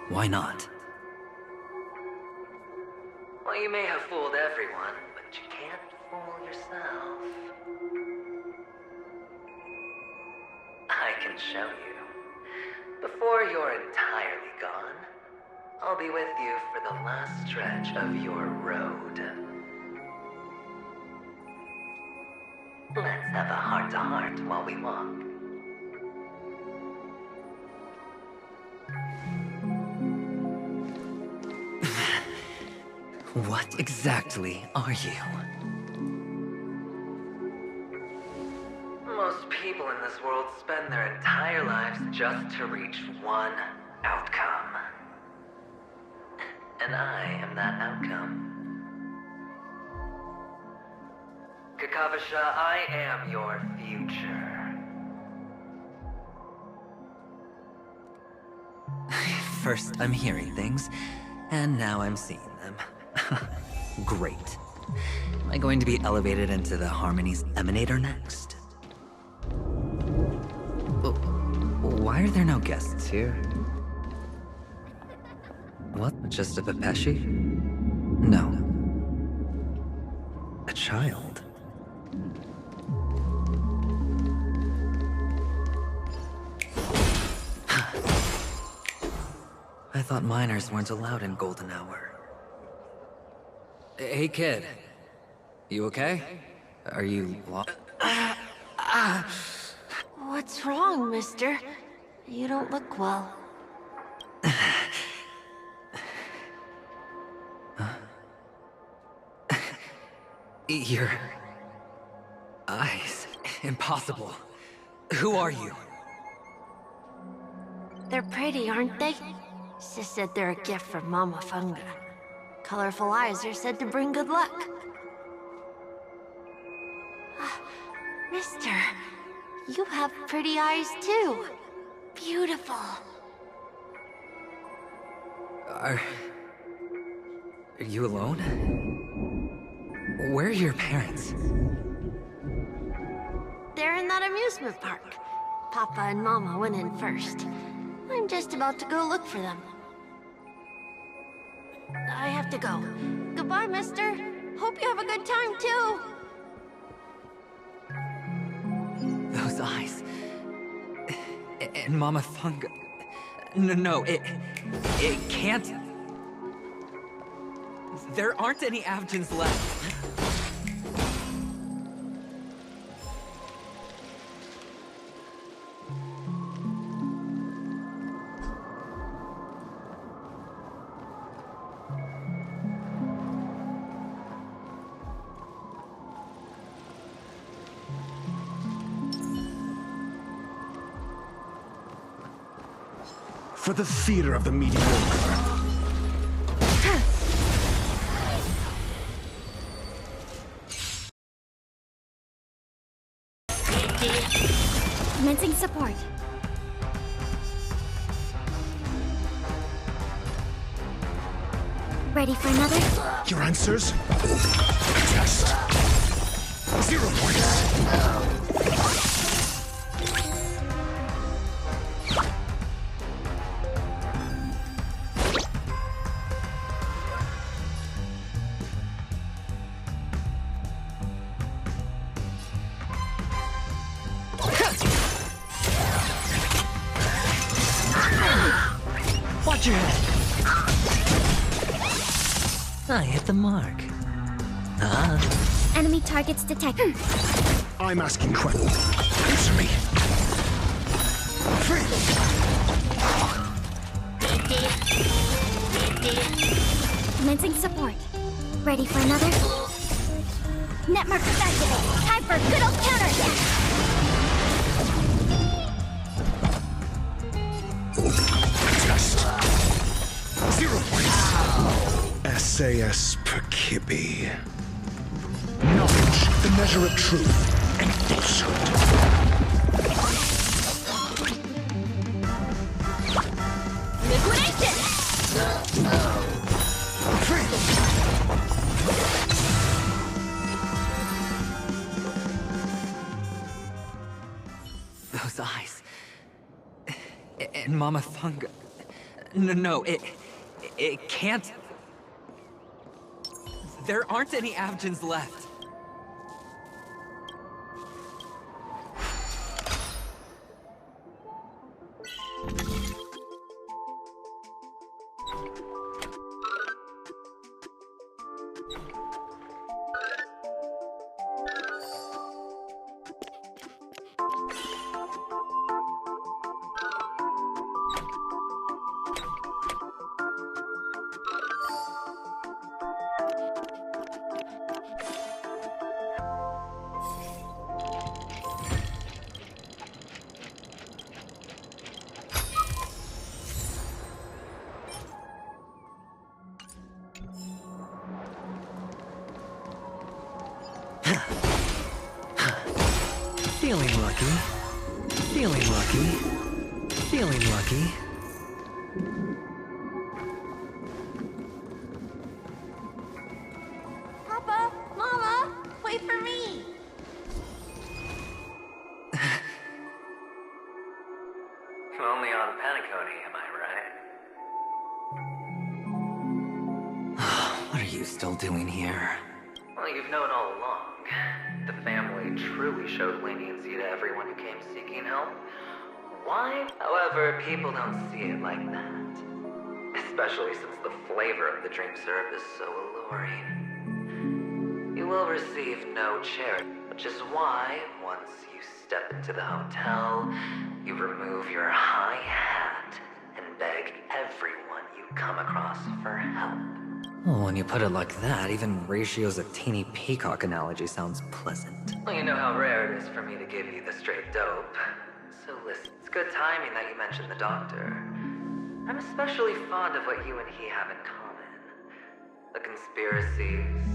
Why not? Well, you may have fooled everyone, but you can't fool yourself. I can show you. Before you're entirely gone, I'll be with you for the last stretch of your road. Let's have a heart-to-heart while we walk. What exactly are you? Most people in this world spend their entire lives just to reach one outcome. And I am that outcome. Kakavasha, I am your future. First, I'm hearing things, and now I'm seeing them. Great. Am I going to be elevated into the Harmony's Emanator next? Why are there no guests here? What? Just a Pepeshi? No. A child? I thought minors weren't allowed in Golden Hour. Hey, kid. You okay? Are you What's wrong, mister? You don't look well. Your eyes. Impossible. Who are you? They're pretty, aren't they? Sis said they're a gift from Mama Funga. Colorful eyes are said to bring good luck. Mister, you have pretty eyes too. Beautiful. Are you alone? Where are your parents? They're in that amusement park. Papa and Mama went in first. I'm just about to go look for them. I have to go. Goodbye, mister. Hope you have a good time, too. Those eyes. And Mama Funga. No, it can't. There aren't any Avgens left. For the theater of the mediocre. Commencing support. Ready for another? Your answers? Test. 0 points. Watch your head. I hit the mark. Enemy targets detected. I'm asking questions. Answer me. Commencing support. Ready for another? Net markers activated. Time for a good old counterattack. Test. 0 points. SAS Perkibi. Knowledge, the measure of truth and falsehood. Liquidation! Those eyes. And Mama Funga. No, it can't. There aren't any Avgens left. Feeling lucky. Feeling lucky. Feeling lucky. Papa! Mama! Wait for me! Only on Penacony, am I right? What are you still doing here? Well, you've known all along. The family truly showed leniency to everyone who came seeking help. Why? However, people don't see it like that. especially since the flavor of the drink syrup is so alluring. You will receive no charity, which is why, once you step into the hotel, you remove your high hat and beg everyone you come across for help. Well, when you put it like that, even Ratio's a teeny peacock analogy sounds pleasant. Well, you know how rare it is for me to give you the straight dope. So listen, it's good timing that you mentioned the doctor. I'm especially fond of what you and he have in common. The conspiracies,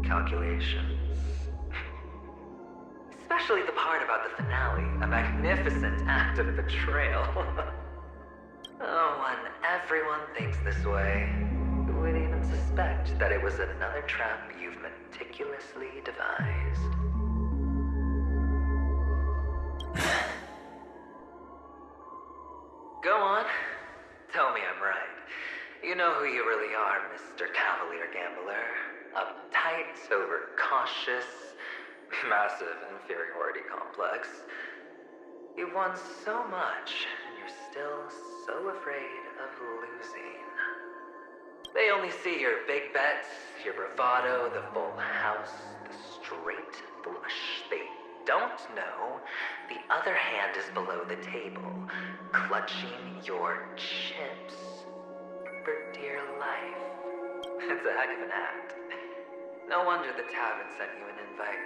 calculations. Especially the part about the finale, a magnificent act of betrayal. Oh, when everyone thinks this way, who would even suspect that it was another trap you've meticulously devised? Go on. Tell me I'm right. You know who you really are, Mr. Cavalier Gambler. Uptight, overcautious, massive inferiority complex. You've won so much, and you're still so afraid of losing. They only see your big bets, your bravado, the full house, the straight flush. They don't know the other hand is below the table, clutching your chips for dear life. It's a heck of an act. No wonder the tavern sent you an invite.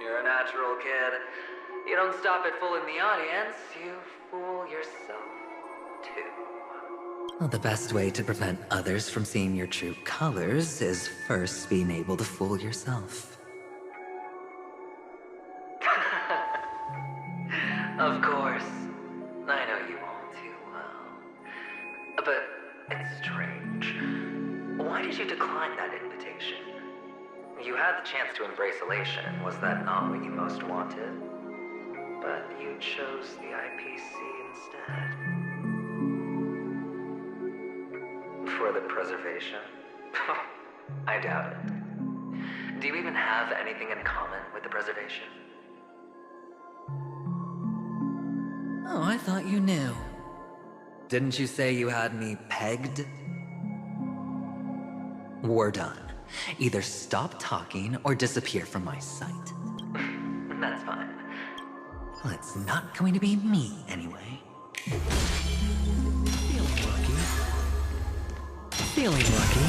You're a natural kid. You don't stop at fooling the audience, you fool yourself too. Well, the best way to prevent others from seeing your true colors is first being able to fool yourself. Of course. I know you all too well. But it's strange. Why did you decline that invitation? You had the chance to embrace elation. Was that not what you most wanted? But you chose the IPC instead. For the preservation? I doubt it. Do you even have anything in common with the preservation? Oh, I thought you knew. Didn't you say you had me pegged? We're done. Either stop talking or disappear from my sight. That's fine. Well, it's not going to be me, anyway. Feeling lucky. Feeling lucky.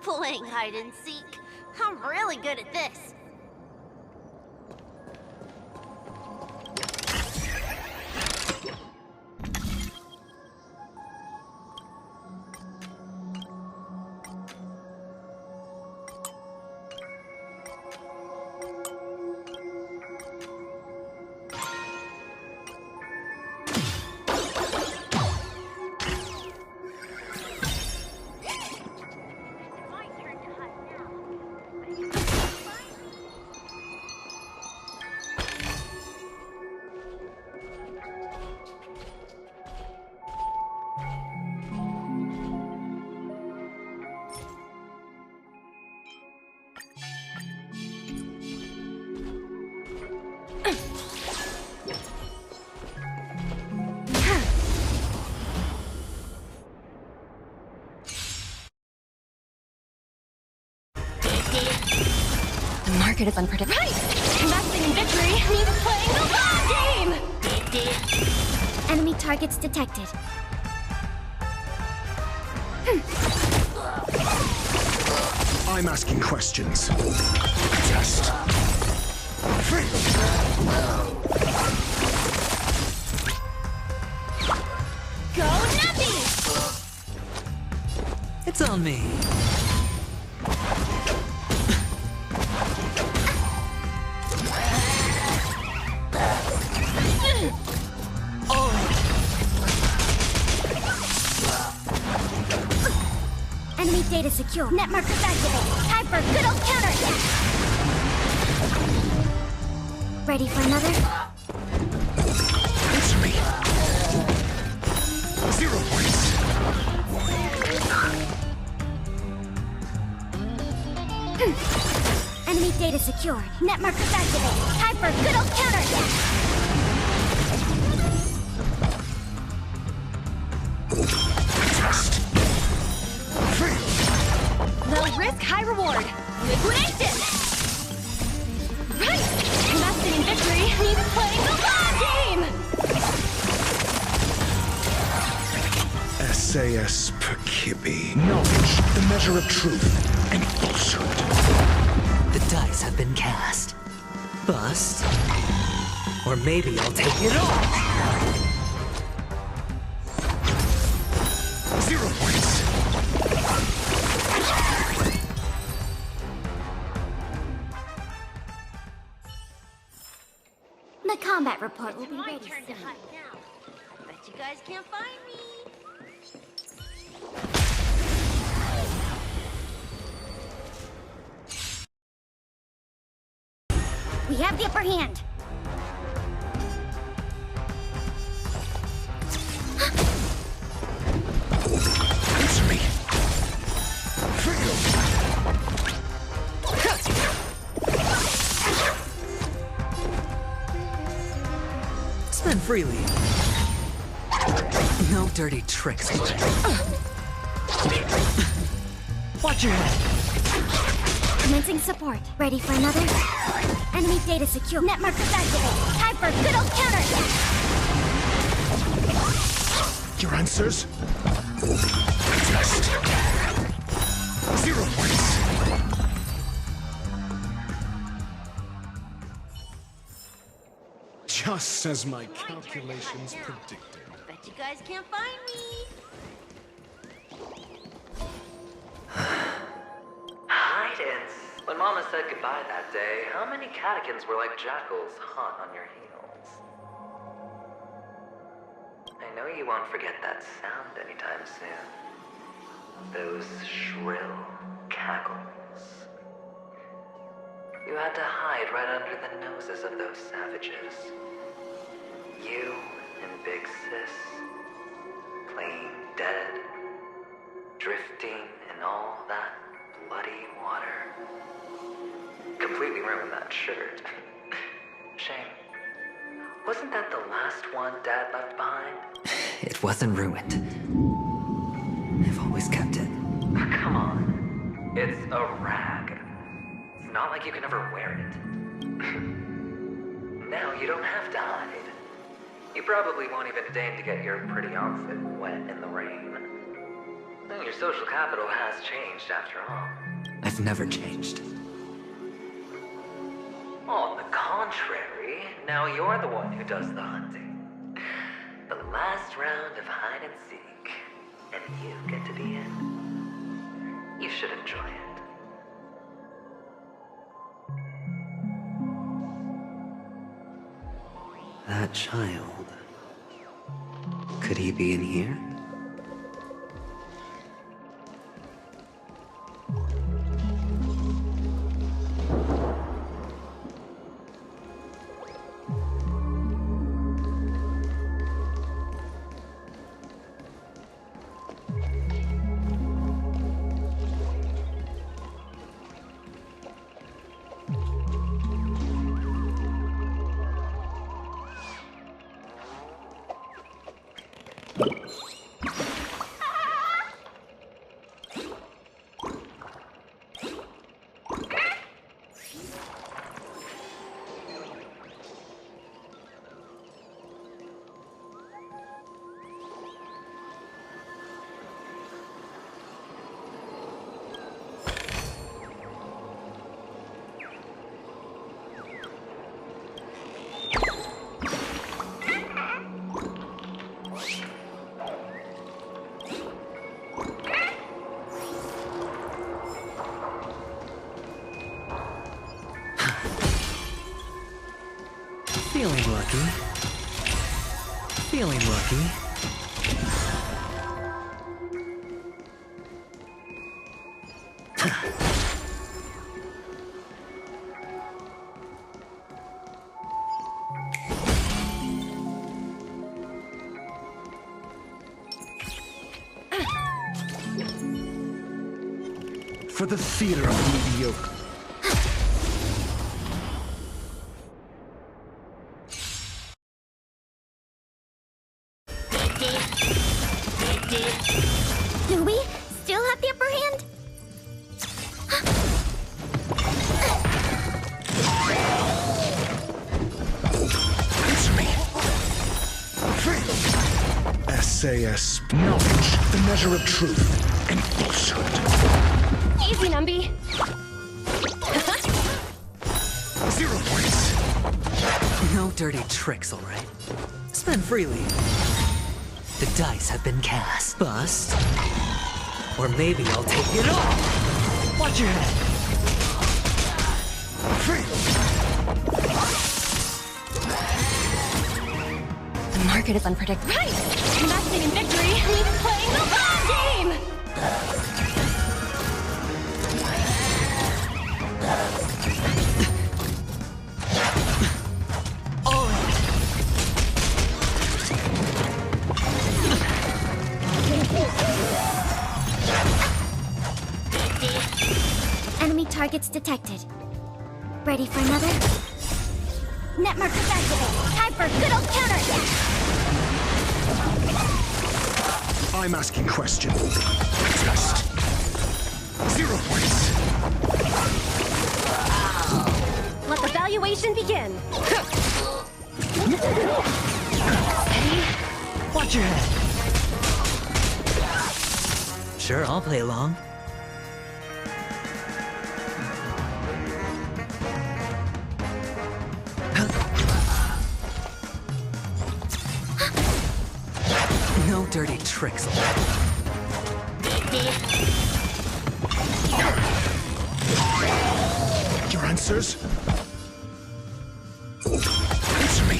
Playing hide and seek. I'm really good at this. Market is unpredictable. Right! Investing in victory means playing the long game! Enemy targets detected. I'm asking questions. Just... Go Nappy! It's on me. data secure. Net markers activated. Time for a good old counterattack. Ready for another? Answer me. 0 points. Enemy data secured. Net markers activated. Time for a good old counterattack. Low risk, high reward. Liquidation! Right! Investing in victory means playing the long game! SAS per Kibbe. Knowledge, the measure of truth and falsehood. The dice have been cast. Bust. Or maybe I'll take it all. 0 points. The combat report will be ready soon. Bet you guys can't find me. We have the upper hand. Answer me. Spend freely. No dirty tricks. Watch your head. Commencing support. Ready for another? Enemy data secure. Net markers activated. Time for a good old counterattack. Your answers? Test. 0 points. Just as my calculations predicted. Bet you guys can't find me. Hide-ins. When Mama said goodbye that day, how many catechins were like jackals hot on your heels? I know you won't forget that sound anytime soon. Those shrill cackles. You had to hide right under the noses of those savages. You and Big Sis, playing dead, drifting in all that bloody water. Completely ruined that shirt. Shame. Wasn't that the last one Dad left behind? It wasn't ruined. I've always kept it. Come on. It's a rag. It's not like you can ever wear it. Now you don't have to hide. You probably won't even deign to get your pretty outfit wet in the rain. Then your social capital has changed after all. I've never changed. On the contrary, now you're the one who does the hunting. The last round of hide and seek, and you get to be in. You should enjoy it. That child. Could he be in here? Feeling lucky. Feeling lucky. for the theater of mediocre. Do we still have the upper hand? Answer me. SAS knowledge, the measure of truth and falsehood. Easy, Numby. 0 points. No dirty tricks, all right? Spend freely. The dice have been cast. Bust. Or maybe I'll take it all. Watch your head. The market is unpredictable. Right! Investing in victory means playing the long game! All right. Enemy targets detected. Ready for another? Net markers activate. Time for a good old counter. I'm asking question. Test. 0 points. Let the valuation begin. Steady. Watch your head. Sure, I'll play along. No dirty tricks. Your answers? Answer me.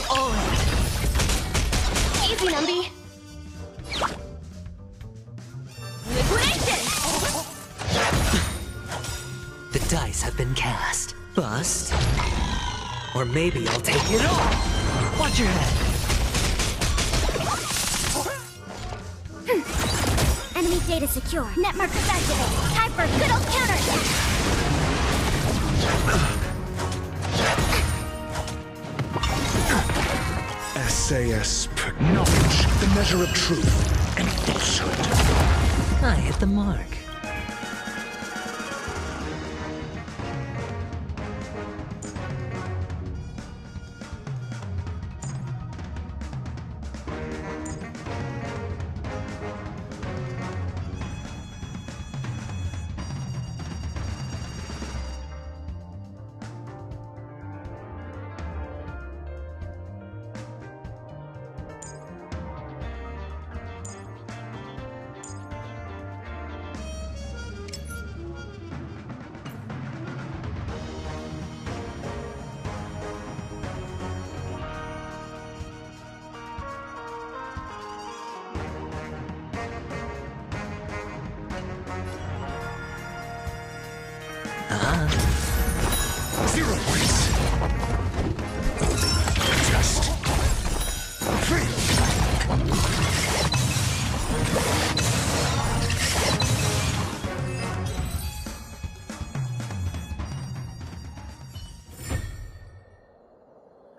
All right. Easy, Numby. Liquidation! The dice have been cast. Bust. Or maybe I'll take it all. Watch your head. Enemy data secure. Net markers activate. Time for a good old counter. SAS knowledge, the measure of truth and falsehood. I hit the mark.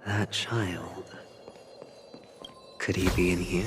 That child. Could he be in here?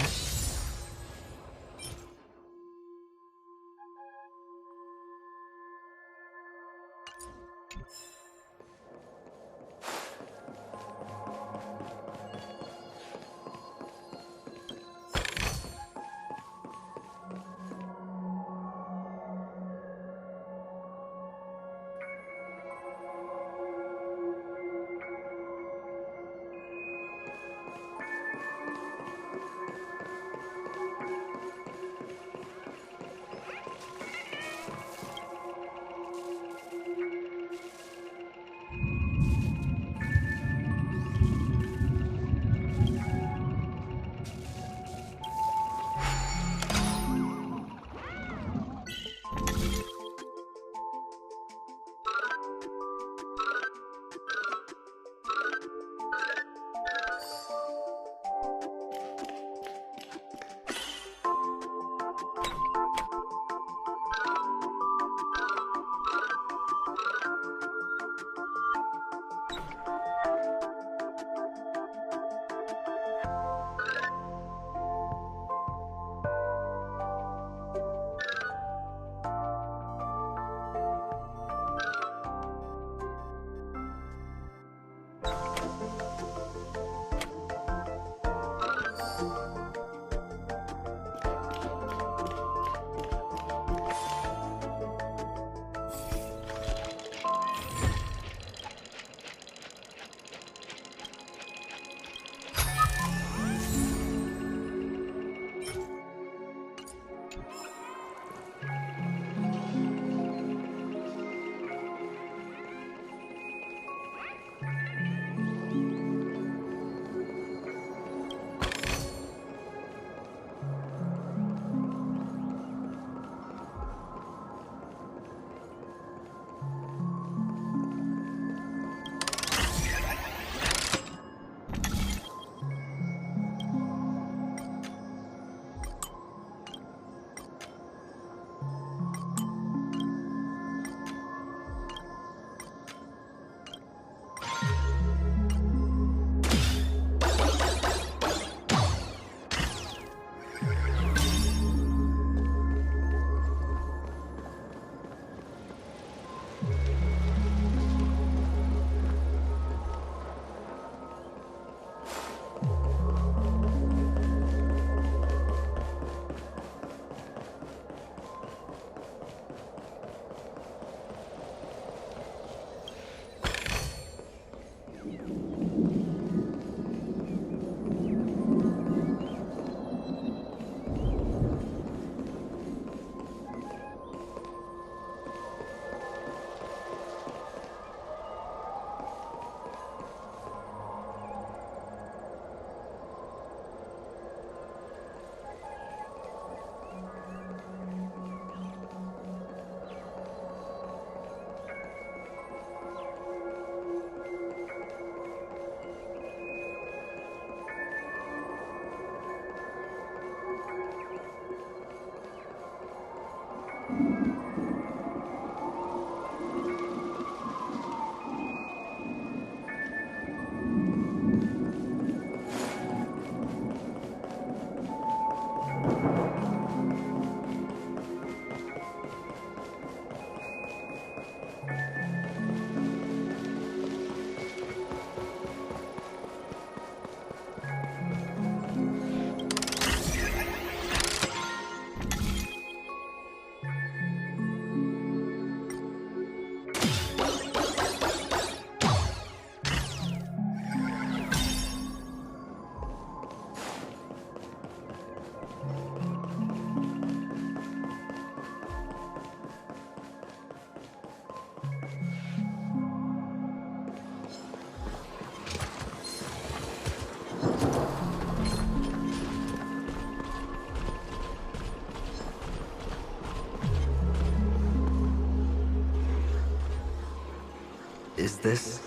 Is this...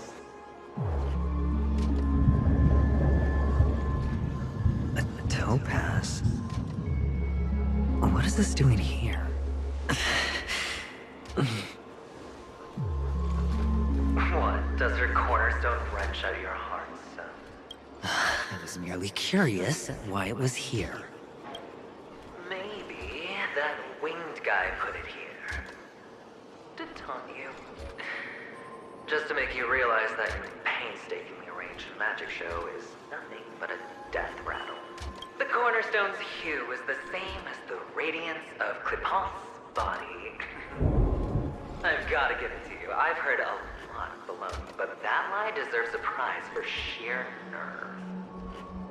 a topaz? What is this doing here? What? Does her cornerstone wrench out your heart, son? I was merely curious at why it was here. Maybe that winged guy put it here. To taunt you. Just to make you realize that your painstakingly arranged magic show is nothing but a death rattle. The cornerstone's hue is the same as the radiance of Clipant's body. I've got to give it to you. I've heard a lot of baloney, but that lie deserves a prize for sheer nerve.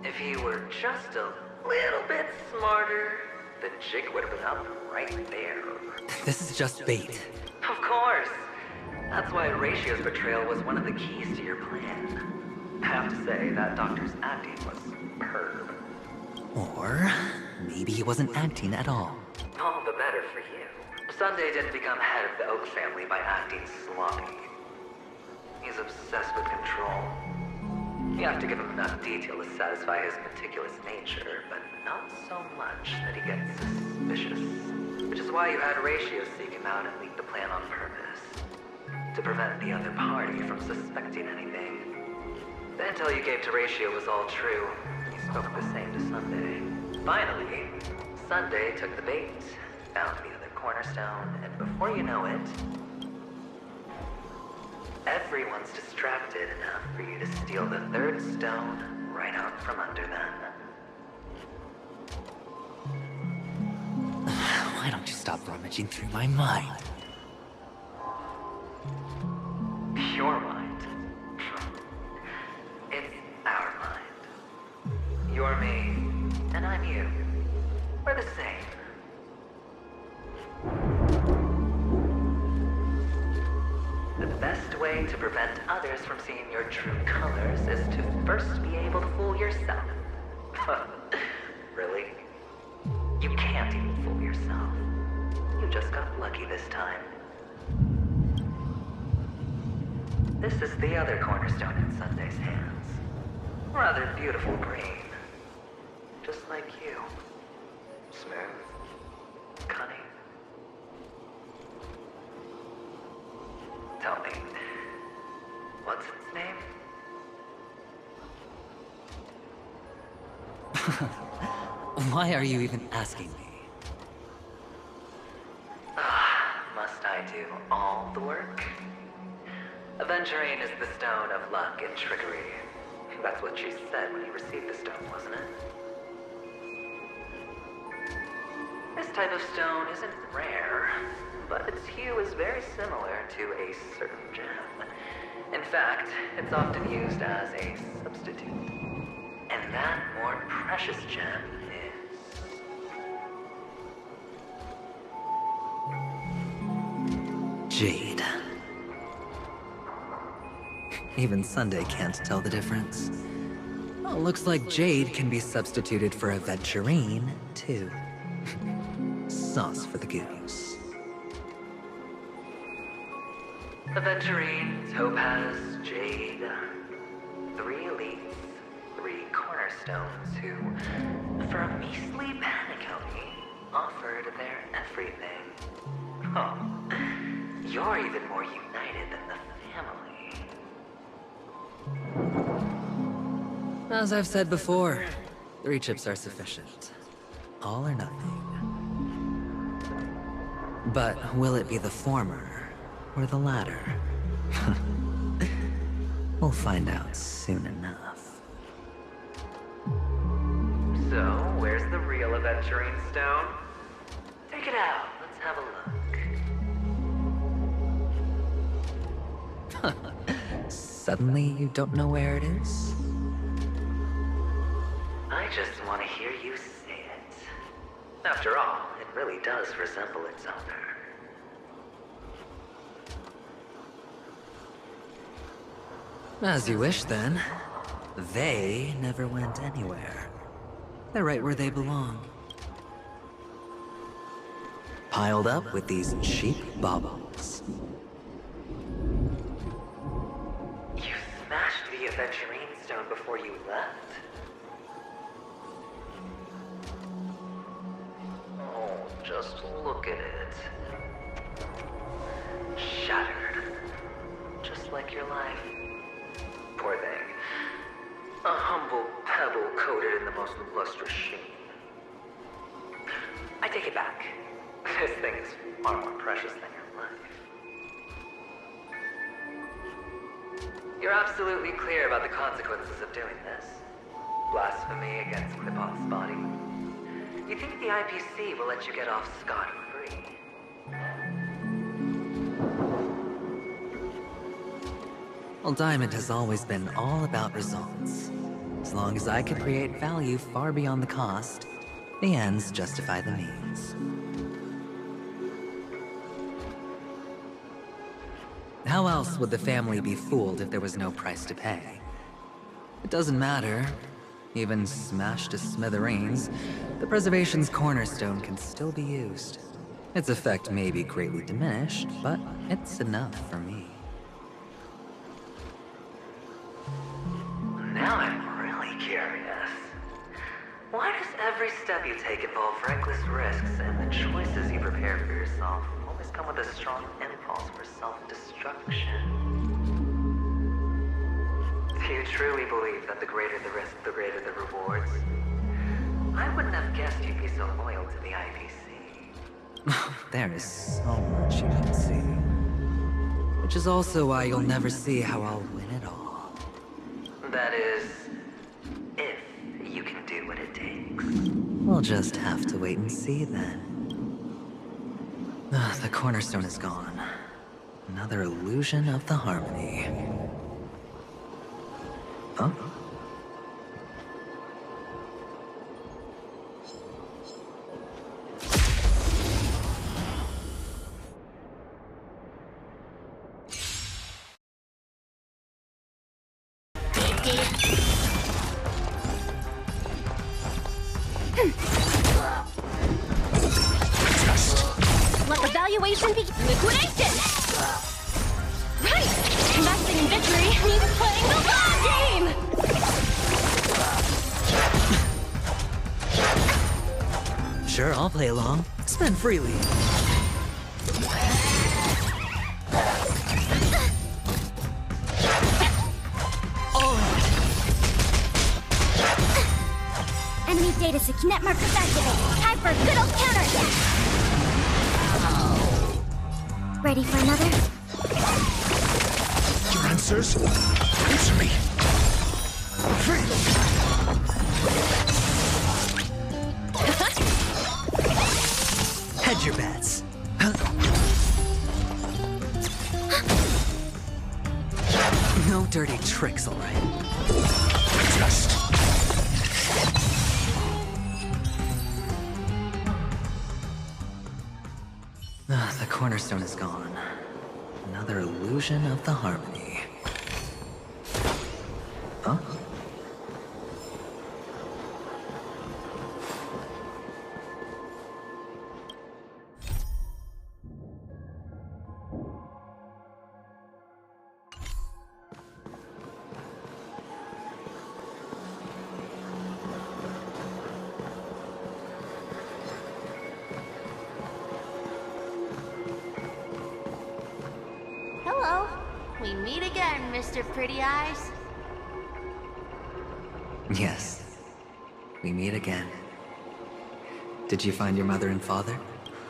If he were just a little bit smarter, the jig would have been up right there. This is just bait. Of course. That's why Ratio's betrayal was one of the keys to your plan. I have to say, that doctor's acting was superb. Or maybe he wasn't acting at all. All the better for you. Sunday didn't become head of the Oak family by acting sloppy. He's obsessed with control. You have to give him enough detail to satisfy his meticulous nature, but not so much that he gets suspicious. Which is why you had Ratio seek him out and leak the plan on purpose. To prevent the other party from suspecting anything. The intel you gave to Ratio was all true. You spoke the same to Sunday. Finally, Sunday took the bait, found the other cornerstone, and before you know it, everyone's distracted enough for you to steal the third stone right out from under them. Why don't you stop rummaging through my mind? Your mind. It's our mind. You're me, and I'm you. We're the same. way to prevent others from seeing your true colors is to first be able to fool yourself. Really? You can't even fool yourself. You just got lucky this time. This is the other cornerstone in Sunday's hands. Rather beautiful green. Just like you. Smooth. Cunning. Tell me, what's its name? Why are you even asking me? Must I do all the work? Aventurine is the stone of luck and trickery. That's what she said when you received the stone, wasn't it? This type of stone isn't rare, but its hue is very similar to a certain gem. In fact, it's often used as a substitute. And that more precious gem is... Jade. Even Sunday can't tell the difference. Well, looks like Jade can be substituted for aventurine, too. Sauce for the goose. Aventurine, topaz, jade. 3 elites, 3 cornerstones who, for a measly penny, offered their everything. Oh, you're even more united than the family. As I've said before, 3 chips are sufficient. All or nothing. But will it be the former or the latter? We'll find out soon enough. So, where's the real aventurine stone? Take it out. Let's have a look. Suddenly you don't know where it is? I just want to hear you say it. After all, it really does resemble its owner. As you wish, then. They never went anywhere. They're right where they belong. Piled up with these cheap baubles. You smashed the aventurine stone before you left? Oh, just look at it. Shattered. Just like your life. Poor thing. A humble pebble coated in the most lustrous sheen. I take it back. This thing is far more precious than your life. You're absolutely clear about the consequences of doing this. Blasphemy against Clipot's body. You think the IPC will let you get off scot-free? Well, Diamond has always been all about results. As long as I can create value far beyond the cost, the ends justify the means. How else would the family be fooled if there was no price to pay? It doesn't matter. Even smashed to smithereens, the preservation's cornerstone can still be used. Its effect may be greatly diminished, but it's enough for me. Now I'm really curious. Why does every step you take involve reckless risks, and the choices you prepare for yourself always come with a strong impulse for self-destruction? Do you truly believe that the greater the risk, the greater the rewards? I wouldn't have guessed you'd be so loyal to the IPC. There is so much you can see. Which is also why you'll never see how I'll win it all. That is, if you can do what it takes. We'll just have to wait and see then. The cornerstone is gone. Another illusion of the harmony. Huh? situation liquidation! Right! Investing in victory means playing the long game! Sure, I'll play along. Spend freely. Enemy data net markers activated. Time for a good old counterattack. Ready for another? Your answers? Answer me. Hedge your bets. No dirty tricks, all right. Just. The cornerstone is gone. Another illusion of the harmony. Huh? Hello. We meet again, Mr. Pretty Eyes. Yes. We meet again. Did you find your mother and father?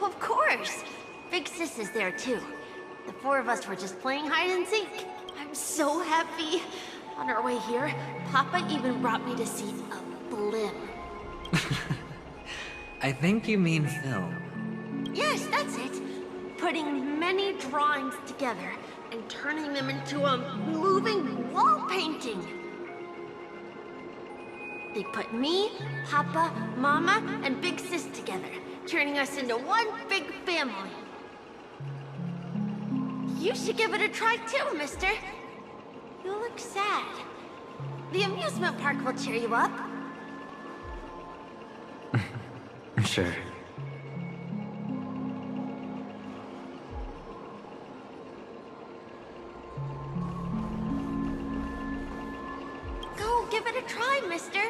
Of course. Big Sis is there too. The four of us were just playing hide and seek. I'm so happy. On our way here, Papa even brought me to see a blimp. I think you mean film. Yes, that's it. Putting many drawings together and turning them into a moving wall painting. They put me, Papa, Mama, and Big Sis together, turning us into one big family. You should give it a try too, mister. You look sad. The amusement park will cheer you up. Sure. Go, give it a try, mister.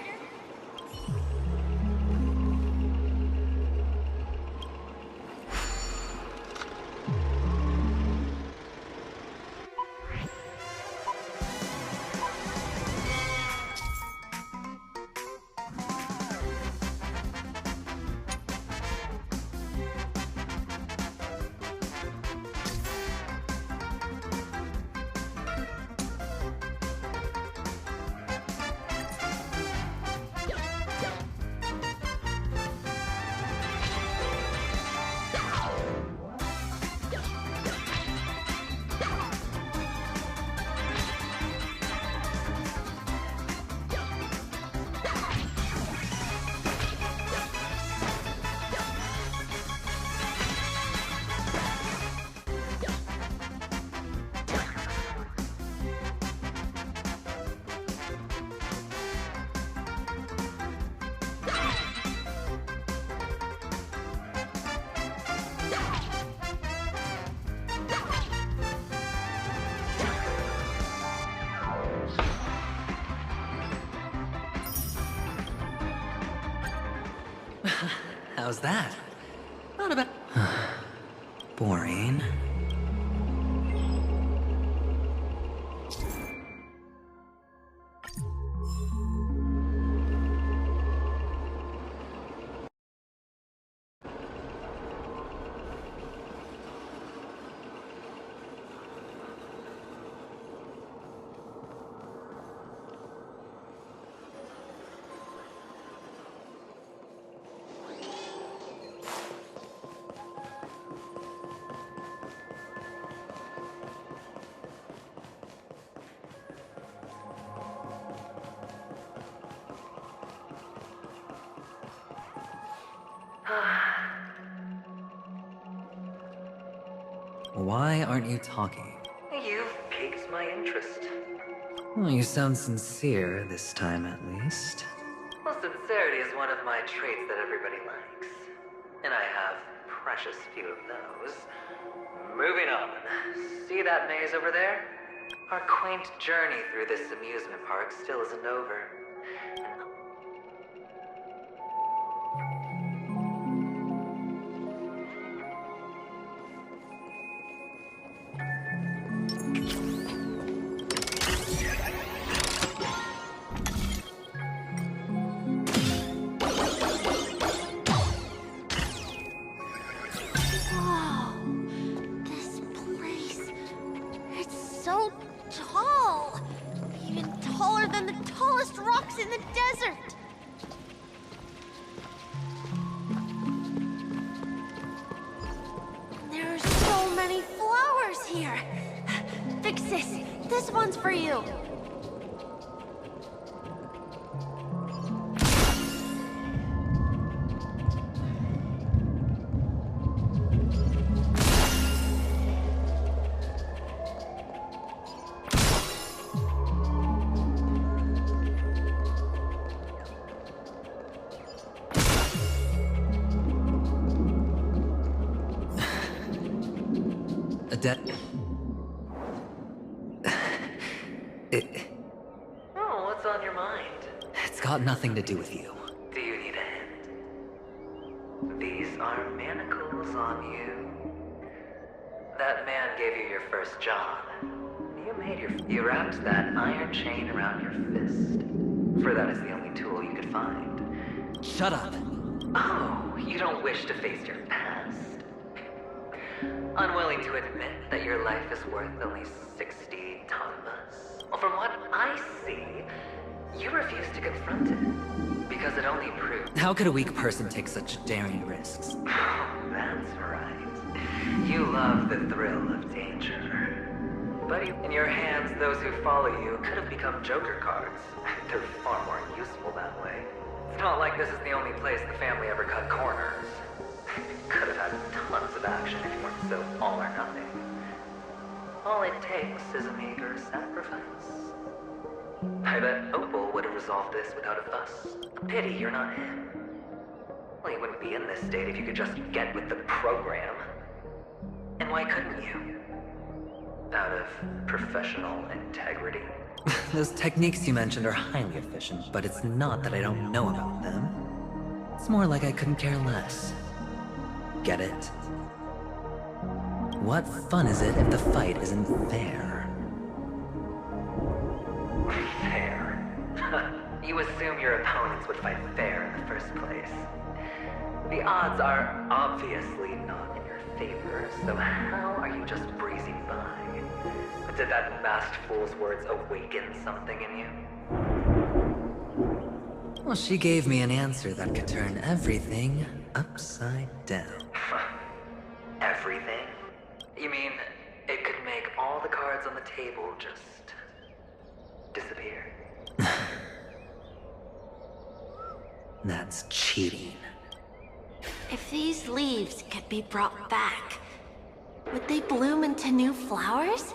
How's that? Not about... Boring. Why aren't you talking? You've piqued my interest. Well, you sound sincere this time, at least. Well, sincerity is one of my traits that everybody likes. And I have precious few of those. Moving on. See that maze over there? Our quaint journey through this amusement park still isn't over. So tall! Even taller than the tallest rocks in the desert! There are so many flowers here! Vixis, this one's for you! Oh, what's on your mind? It's got nothing to do with you. Do you need a hint? These are manacles on you. That man gave you your first job. You wrapped that iron chain around your fist. For that is the only tool you could find. Shut up. Oh, you don't wish to face your past. Unwilling to admit that your life is worth only 60 tonbas? Well, from what I see, you refuse to confront it. Because it only proves... How could a weak person take such daring risks? That's right. You love the thrill of danger. But in your hands, those who follow you could have become joker cards. They're far more useful that way. It's not like this is the only place the family ever cut corners. Could have had tons of action if you weren't so all or nothing. All it takes is a meager sacrifice. I bet Opal would have resolved this without a fuss. A pity you're not him. Well, you wouldn't be in this state if you could just get with the program. And why couldn't you? Out of professional integrity? Those techniques you mentioned are highly efficient, but it's not that I don't know about them. It's more like I couldn't care less. Get it? What fun is it if the fight isn't fair? Fair? You assume your opponents would fight fair in the first place. The odds are obviously not in your favor, so how are you just breezing by? Did that masked fool's words awaken something in you? Well, she gave me an answer that could turn everything upside down. Everything? You mean it could make all the cards on the table just disappear? That's cheating. If these leaves could be brought back, would they bloom into new flowers?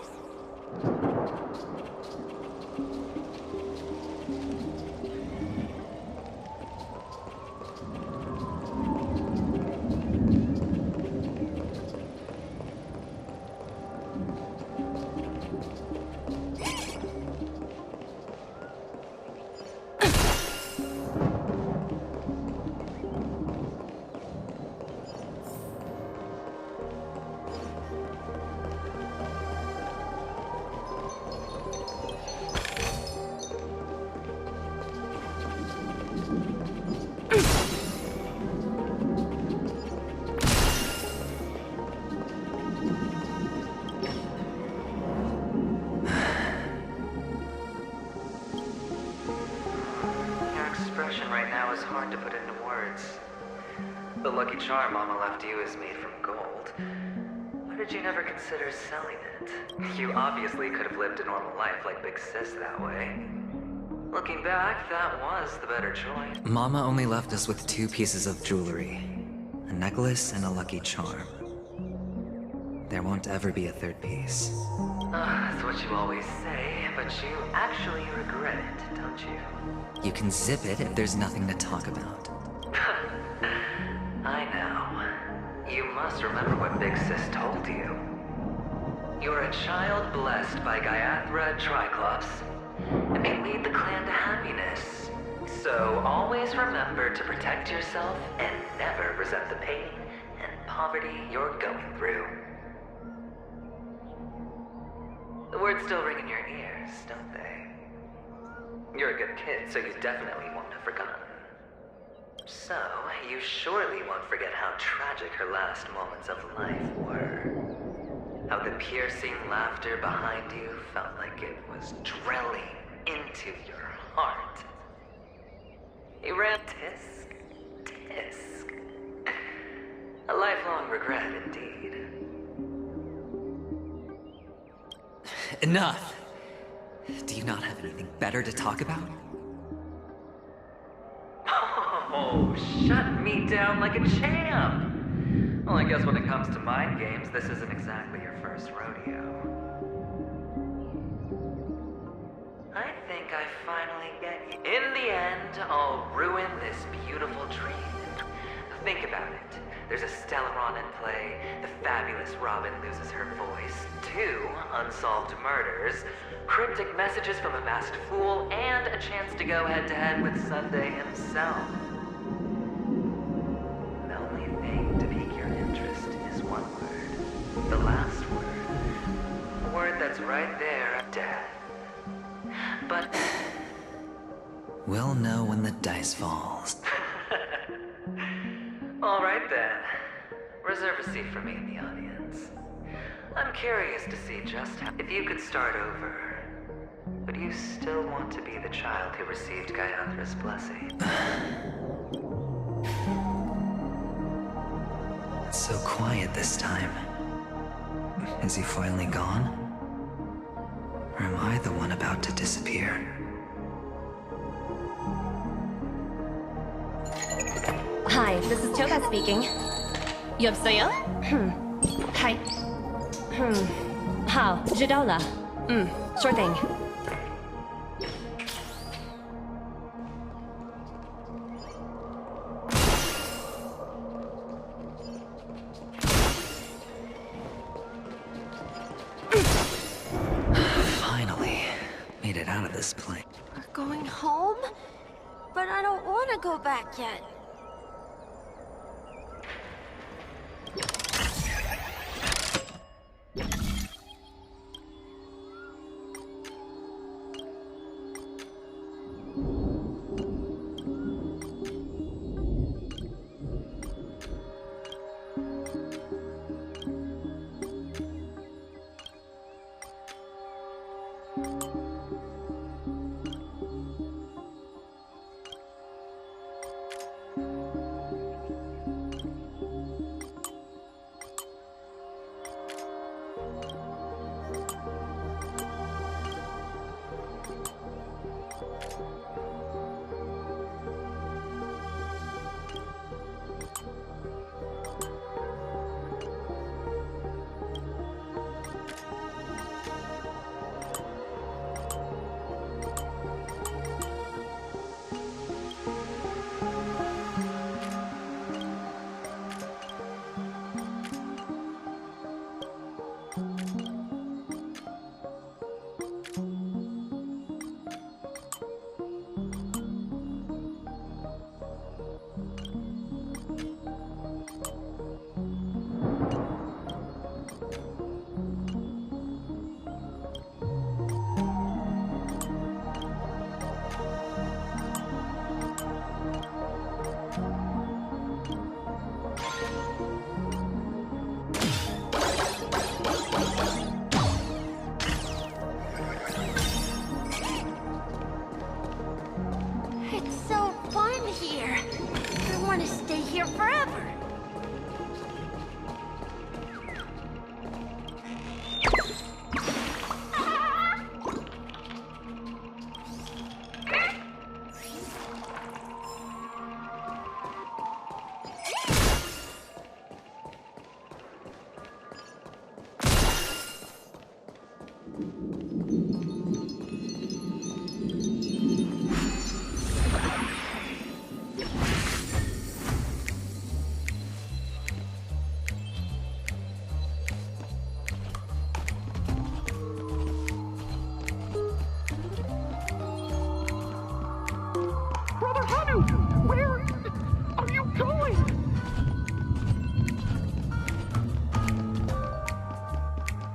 Right now is hard to put into words. The lucky charm Mama left you is made from gold. Why did you never consider selling it? You obviously could have lived a normal life like Big Sis that way. Looking back, that was the better choice. Mama only left us with 2 pieces of jewelry. A necklace and a lucky charm. There won't ever be a 3rd piece. That's what you always say, but you actually regret it, don't you? You can zip it if there's nothing to talk about. I know. you must remember what Big Sis told you. You're a child blessed by Gaiathra Triclops, and can lead the clan to happiness. So always remember to protect yourself and never resent the pain and poverty you're going through. The words still ring in your ears, don't they? You're a good kid, so you definitely won't have forgotten. So, you surely won't forget how tragic her last moments of life were. How the piercing laughter behind you felt like it was drilling into your heart. You ran tisk. A lifelong regret indeed. Enough! Do you not have anything better to talk about? Oh, shut me down like a champ! Well, I guess when it comes to mind games, this isn't exactly your first rodeo. I think I finally get you. In the end, I'll ruin this beautiful dream. Think about it. There's a Stellaron in play, the fabulous Robin loses her voice, 2 unsolved murders, cryptic messages from a masked fool, and a chance to go head-to-head with Sunday himself. The only thing to pique your interest is one word. The last word. A word that's right there, death. But We'll know when the dice falls. all right then. Reserve a seat for me in the audience. I'm curious to see just how... If you could start over, would you still want to be the child who received Gaiathra's blessing? It's so quiet this time. Is he finally gone? Or am I the one about to disappear? Hi, this is Toga speaking. 여보세요? Hi. 好，知道了。sure thing. Finally, made it out of this place. We're going home? But I don't want to go back yet.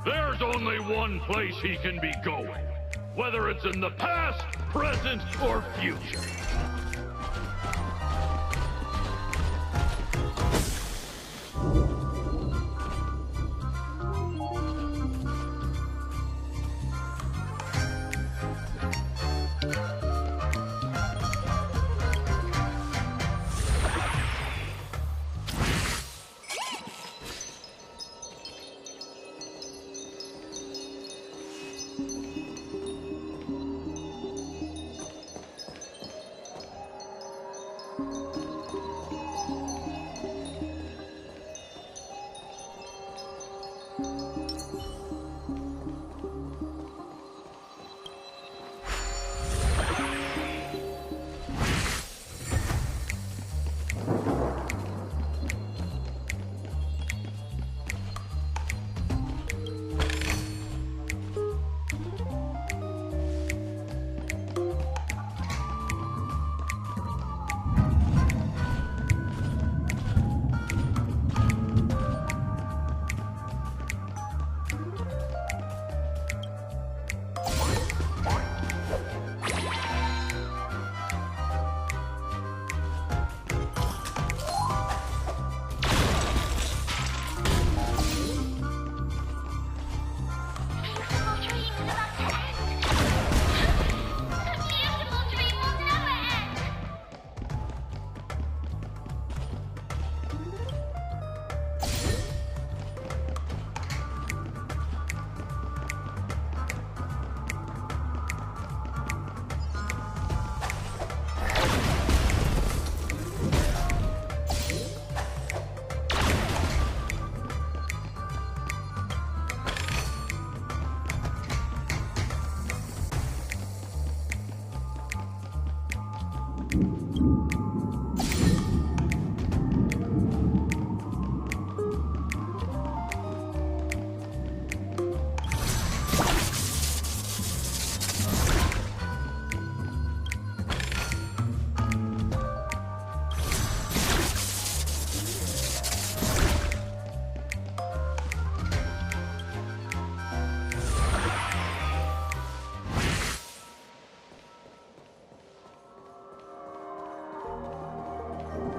There's only one place he can be going, whether it's in the past, present, or future.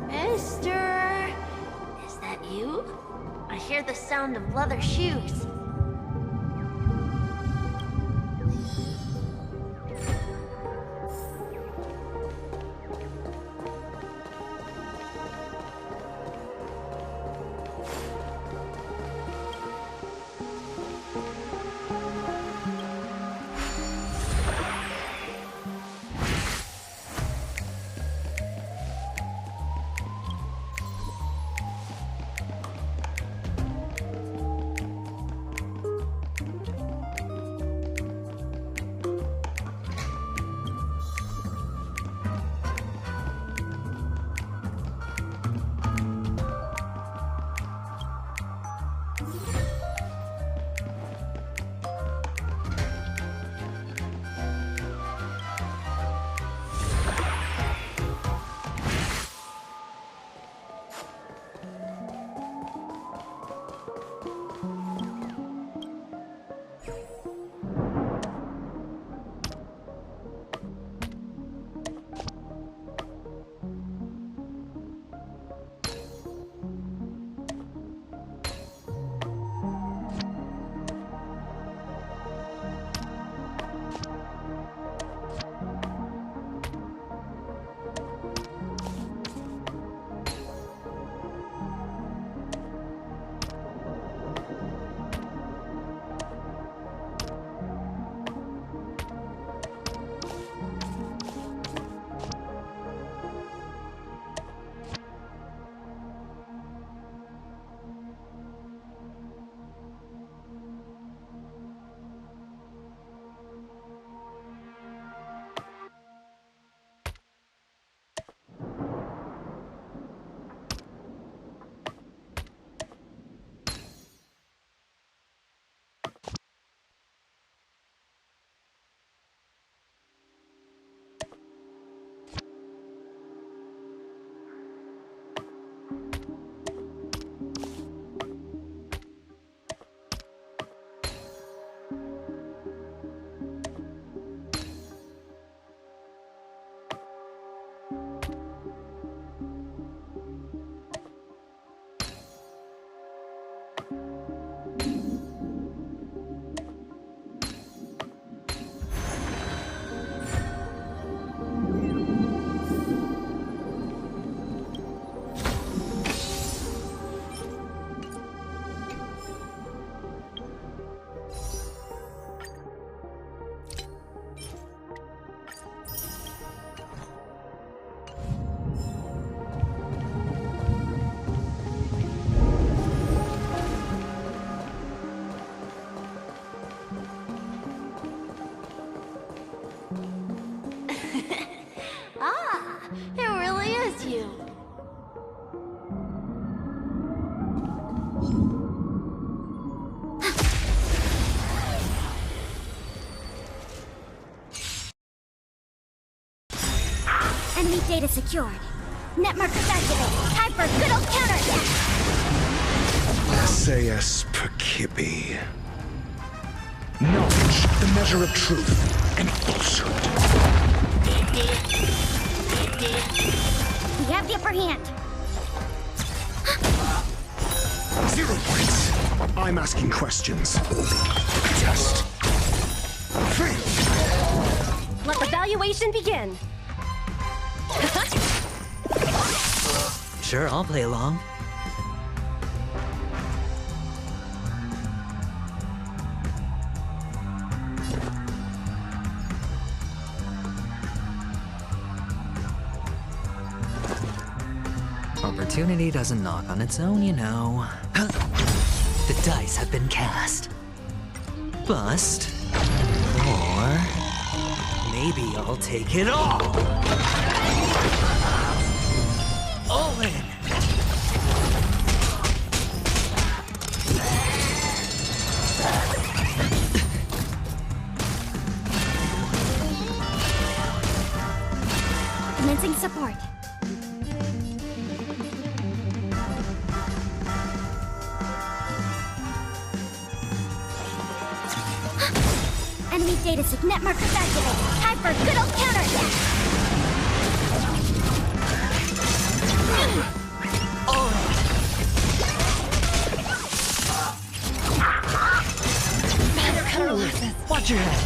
Mister! Is that you? I hear the sound of leather shoes. Ah, it really is you. Enemy data secured. Net markers activated. Time for a good old counterattack. SAS Perkibi. Knowledge, the measure of truth and falsehood. We have the upper hand. 0 points. I'm asking questions. Test. Fail. Let the valuation begin. Sure, I'll play along. Opportunity doesn't knock on its own, you know. The dice have been cast. Bust. Or maybe I'll take it all. All in. Commencing support. Enemy data sig net markers activated. Time for a good old counterattack. Watch your head.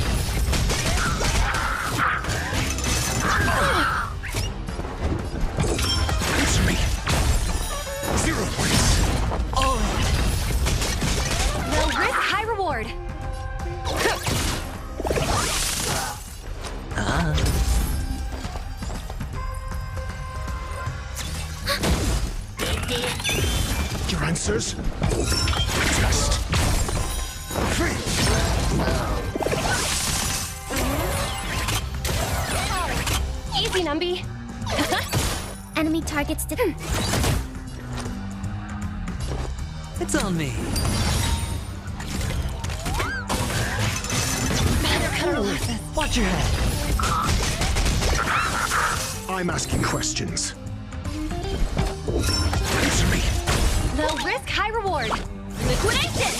Answer me. 0 points. All No risk, high reward. Your answers? Test. Fail. Easy, Numby. Enemy targets to... It's on me. Watch your head. I'm asking questions. Answer me. Low risk, high reward. Liquidation!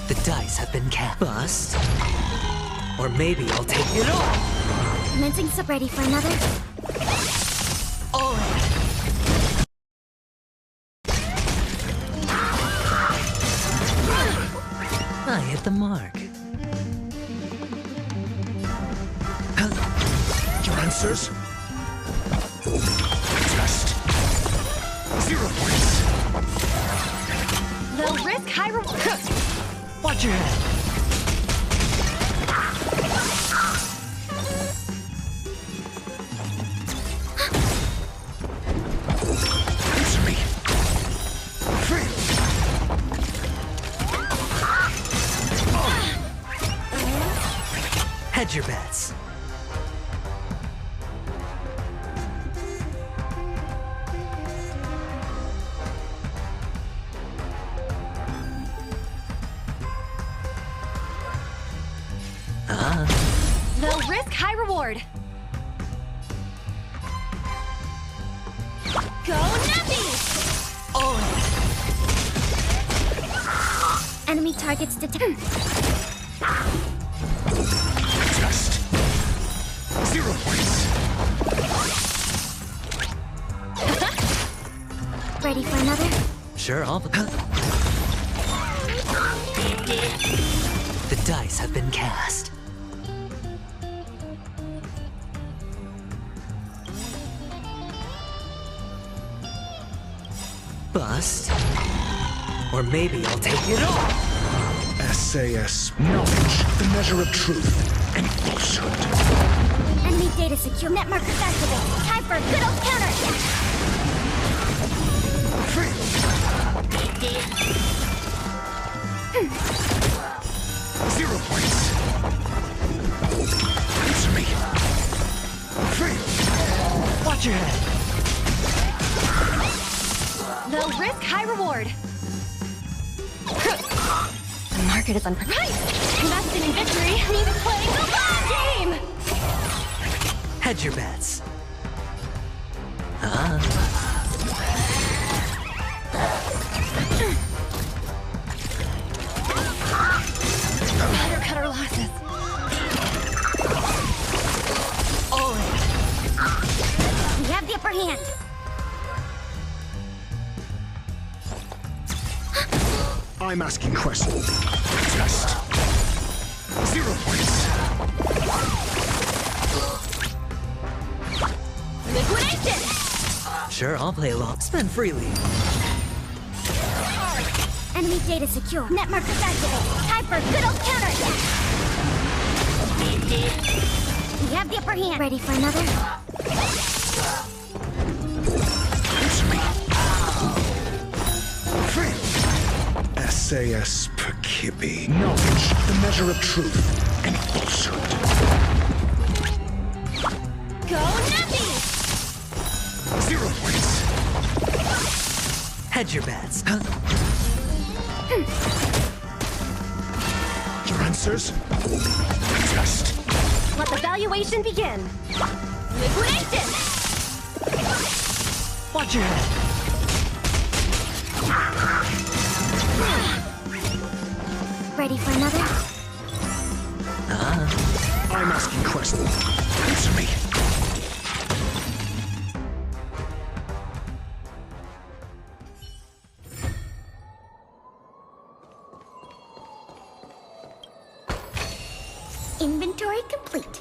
The dice have been cast. Bust. Or maybe I'll take it all. Commencing sub ready for another. All in. I hit the mark. Your answers? Test. 0 points. Low risk, high reward. Watch your head. Answer me. Fail. Hedge your bets. Low risk, high reward. Go Nuppy! All in. Enemy targets detected. Test. 0 points. Ready for another? Sure, I'll... The dice have been cast. Bust. Or maybe I'll take it all. SAS, knowledge, the measure of truth and falsehood. Enemy data secure. Net markers activated. Time for a good old counterattack. 0 points. Answer me. Watch your head. Low risk, high reward. The market is unprepared. Investing in victory means playing the long game! Hedge your bets. Better cut our losses. All in. We have the upper hand. I'm asking questions. Test. 0 points. Liquidation! Sure, I'll play along. Spend freely. Enemy data secure. Net markers activated. Time for a good old counterattack. We have the upper hand. Ready for another? SAS Perkibi. Knowledge, the measure of truth and falsehood. Go Nappy! 0 points. Hedge your bets. Your answers? Test. Let the valuation begin. Liquidation! Watch your head. Ready for another? I'm asking questions. Answer me. Inventory complete.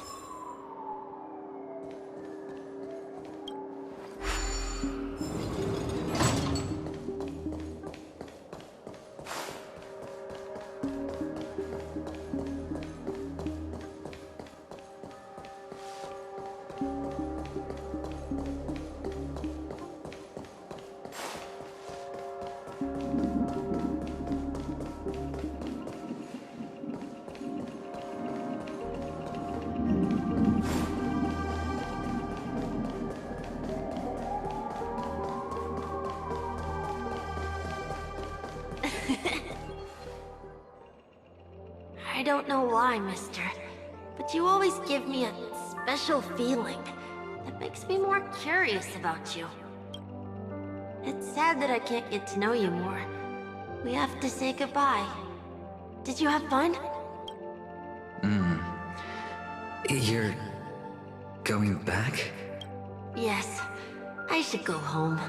I don't know why, mister, but you always give me a special feeling that makes me more curious about you. It's sad that I can't get to know you more. We have to say goodbye. Did you have fun? You're... going back? Yes, I should go home.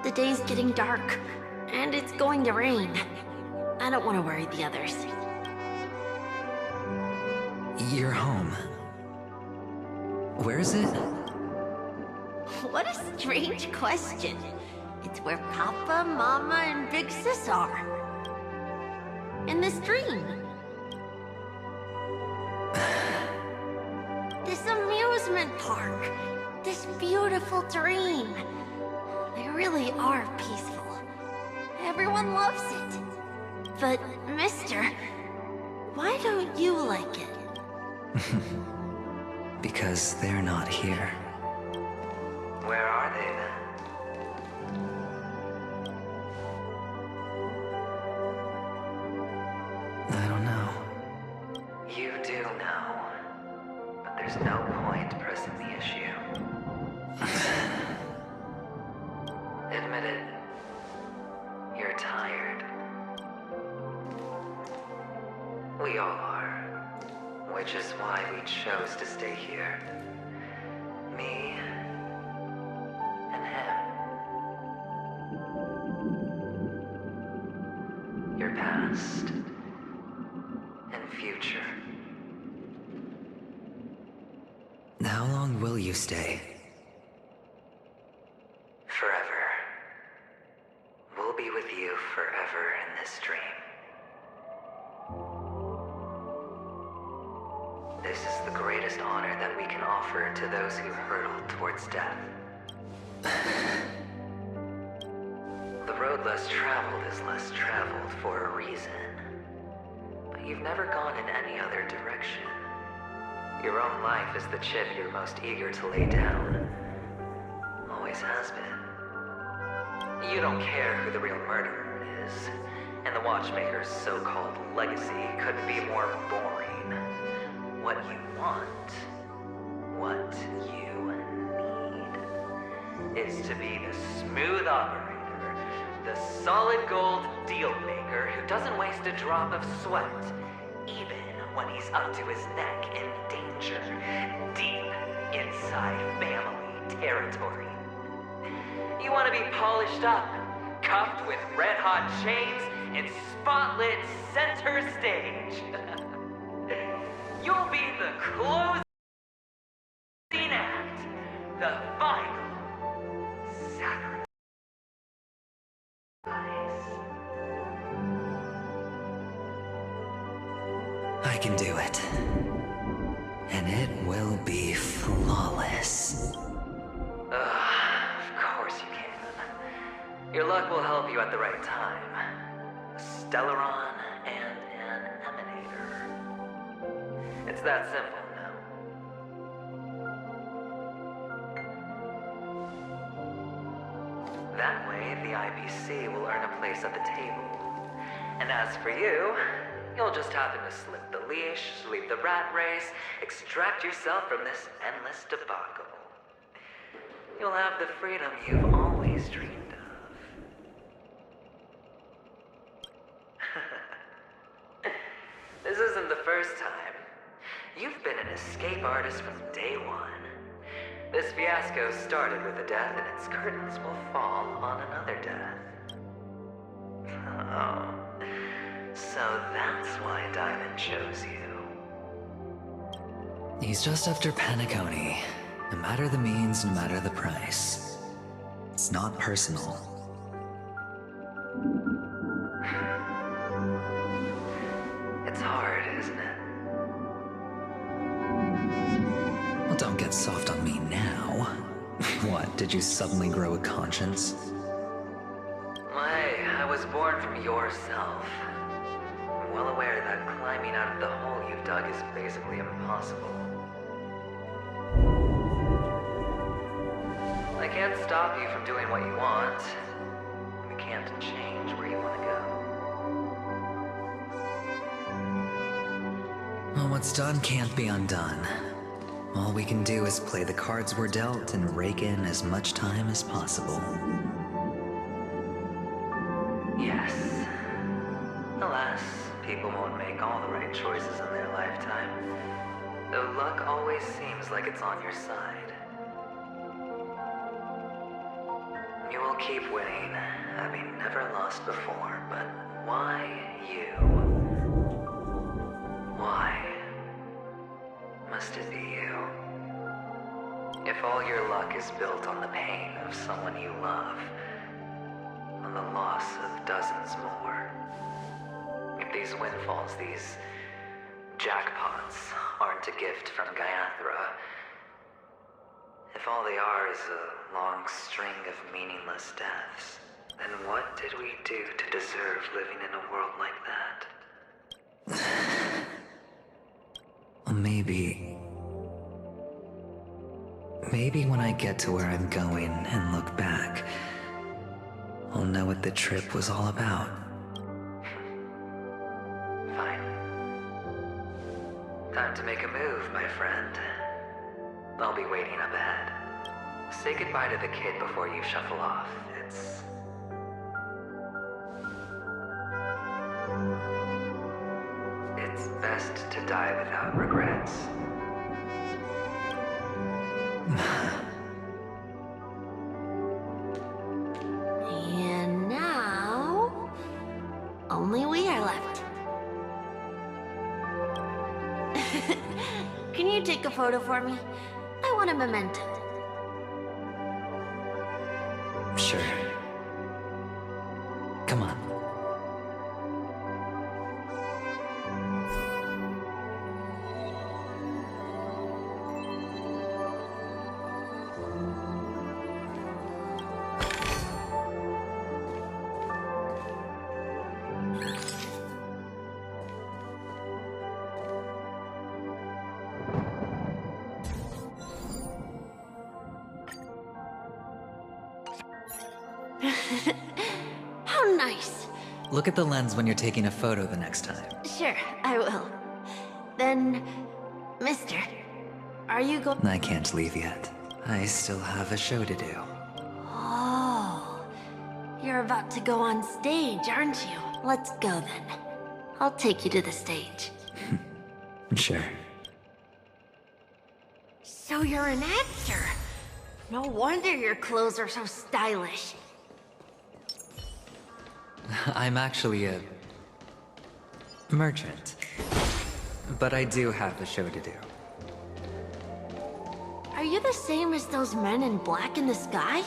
The day's getting dark, and it's going to rain. I don't want to worry the others. You're home. Where is it? What a strange question. It's where Papa, Mama, and Big Sis are. In this dream. This amusement park. This beautiful dream. They really are peaceful. Everyone loves it. But, mister, why don't you like it? Because they're not here. Where are they then? I don't know. You do know. But there's no point pressing the issue. Admit it. You're tired. We all are. Which is why we chose to stay here. Me and him. your past, and future. How long will you stay? Forever. We'll be with you forever in this dream. This is the greatest honor that we can offer to those who hurtle towards death. The road less traveled is less traveled for a reason. But you've never gone in any other direction. Your own life is the chip you're most eager to lay down. Always has been. You don't care who the real murderer is, and the Watchmaker's so-called legacy couldn't be more boring. What you want, what you need, is to be the smooth operator, the solid gold deal maker who doesn't waste a drop of sweat, even when he's up to his neck in danger, deep inside family territory. You want to be polished up, cuffed with red-hot chains, and spotlit center stage. You'll be the closing act, the final sacrifice. I can do it. And it will be flawless. Of course you can. Your luck will help you at the right time. A Stellaron and an Emanator. It's that simple now. That way, the IPC will earn a place at the table. And as for you, you'll just happen to slip the leash, leave the rat race, extract yourself from this endless debacle. You'll have the freedom you've always dreamed of. This isn't the first time. You've been an escape artist from day one. This fiasco started with a death, and its curtains will fall on another death. Oh. So that's why Diamond chose you. He's just after Penacony. No matter the means, no matter the price. It's not personal. It's hard, isn't it? Well, don't get soft on me now. What, did you suddenly grow a conscience? Hey, I was born from yourself. I'm well aware that climbing out of the hole you've dug is basically impossible. I can't stop you from doing what you want. We can't change where you want to go. Well, what's done can't be undone. All we can do is play the cards we're dealt and rake in as much time as possible. Yes. Alas, people won't make all the right choices in their lifetime. Though luck always seems like it's on your side. You will keep winning, having never lost before, but why you? Why must it be you? If all your luck is built on the pain of someone you love, on the loss of dozens more, if these windfalls, these jackpots, aren't a gift from Gaiathra, if all they are is a long string of meaningless deaths, then what did we do to deserve living in a world like that? Well, maybe when I get to where I'm going and look back, I'll know what the trip was all about. Fine. Time to make a move, my friend. I'll be waiting up ahead. Say goodbye to the kid before you shuffle off. It's best to die without regrets. And now, Only we are left. Can you take a photo for me? I want a memento. Sure. Come on. How nice. Look at the lens when you're taking a photo the next time. Sure, I will. Then, mister, are you going? I can't leave yet. I still have a show to do. Oh, you're about to go on stage, aren't you? Let's go then. I'll take you to the stage. Sure. So you're an actor. No wonder your clothes are so stylish. I'm actually a merchant. But I do have a show to do. Are you the same as those men in black in the sky?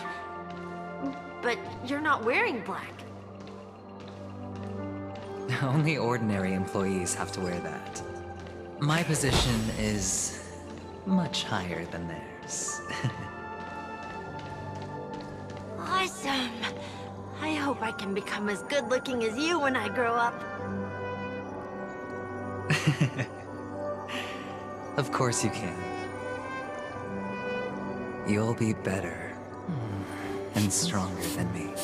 But you're not wearing black. Only ordinary employees have to wear that. My position is much higher than theirs. Awesome. I hope I can become as good looking as you when I grow up. Of course you can. You'll be better and stronger than me.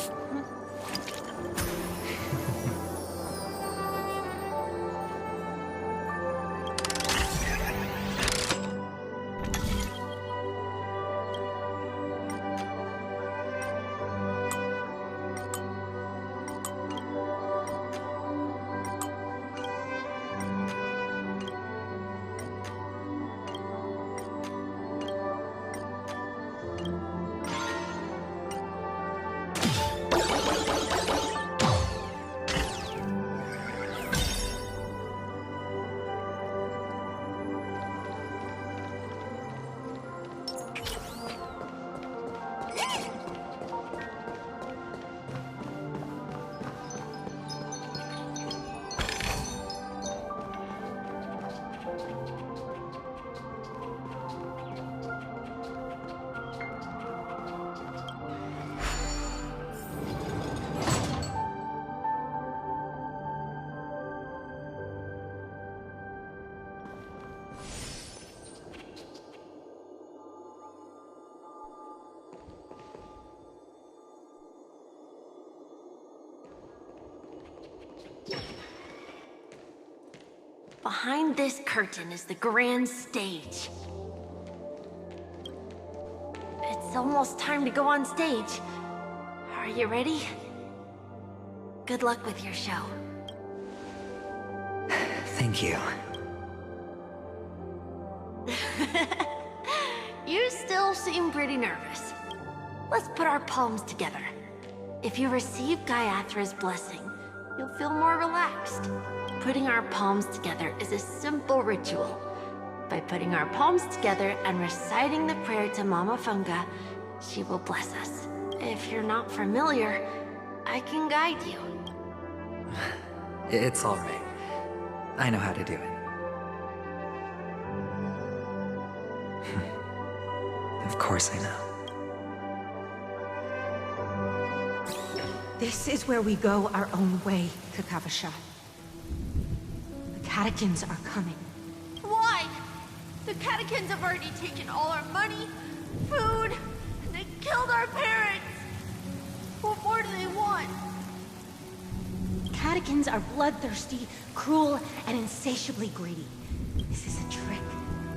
Behind this curtain is the grand stage. It's almost time to go on stage. Are you ready? Good luck with your show. Thank you. You still seem pretty nervous. Let's put our palms together. If you receive Gaiathra's blessing, you'll feel more relaxed. Putting our palms together is a simple ritual. By putting our palms together and reciting the prayer to Mama Funga, she will bless us. If you're not familiar, I can guide you. It's all right. I know how to do it. Of course I know. This is where we go our own way, Kakavasha. The catechins are coming. Why? The catechins have already taken all our money, food, and they killed our parents. What more do they want? Catechins are bloodthirsty, cruel, and insatiably greedy. This is a trick,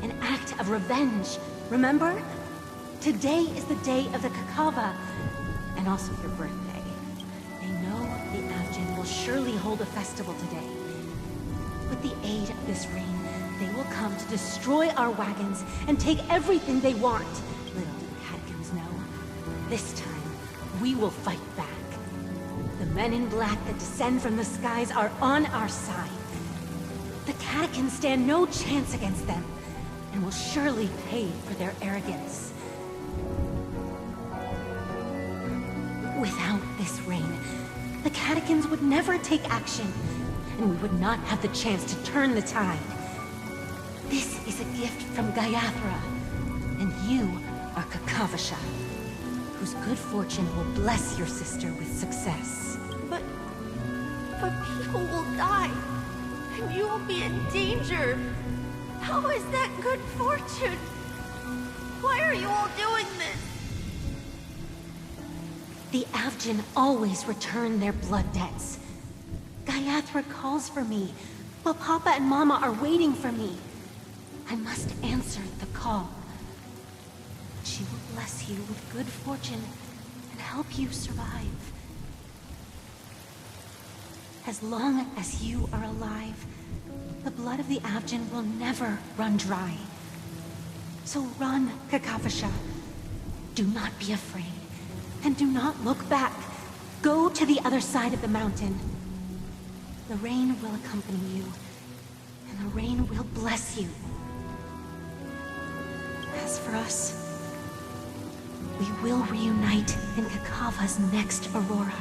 an act of revenge. Remember? Today is the day of the Kakava, and also your birthday. They know the Avgin will surely hold a festival today. With the aid of this rain, they will come to destroy our wagons and take everything they want. Little do the Catechins know. This time, we will fight back. The men in black that descend from the skies are on our side. The Catechins stand no chance against them, and will surely pay for their arrogance. Without this rain, the Catechins would never take action, and we would not have the chance to turn the tide. This is a gift from Gaiathra, and you are Kakavasha, whose good fortune will bless your sister with success. But people will die, and you will be in danger. How is that good fortune? Why are you all doing this? The Avgin always return their blood debts. Gaiathra calls for me, but Papa and Mama are waiting for me. I must answer the call. She will bless you with good fortune and help you survive. As long as you are alive, the blood of the Avgin will never run dry. So run, Kakavasha. Do not be afraid, and do not look back. Go to the other side of the mountain. The rain will accompany you, and the rain will bless you. As for us, we will reunite in Kakava's next aurora.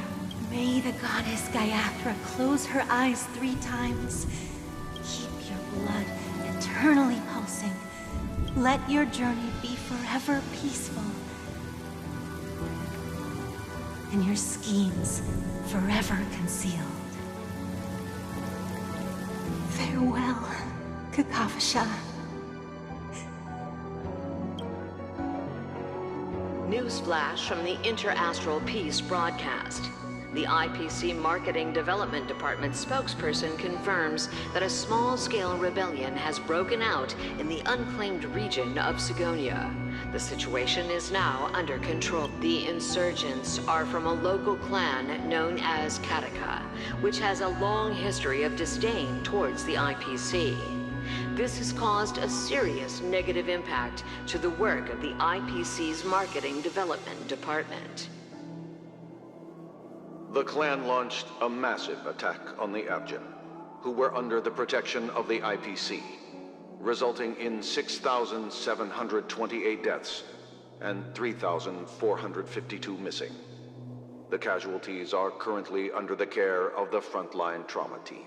May the goddess Gaiathra close her eyes 3 times. Keep your blood eternally pulsing. Let your journey be forever peaceful. And your schemes forever concealed. Farewell, Kakavasha. Newsflash from the Interastral Peace broadcast. The IPC Marketing Development Department spokesperson confirms that a small-scale rebellion has broken out in the unclaimed region of Sigonia. The situation is now under control. The insurgents are from a local clan known as Kataka, which has a long history of disdain towards the IPC. This has caused a serious negative impact to the work of the IPC's Marketing Development Department. The clan launched a massive attack on the Avgin, who were under the protection of the IPC, resulting in 6,728 deaths and 3,452 missing. The casualties are currently under the care of the frontline trauma team.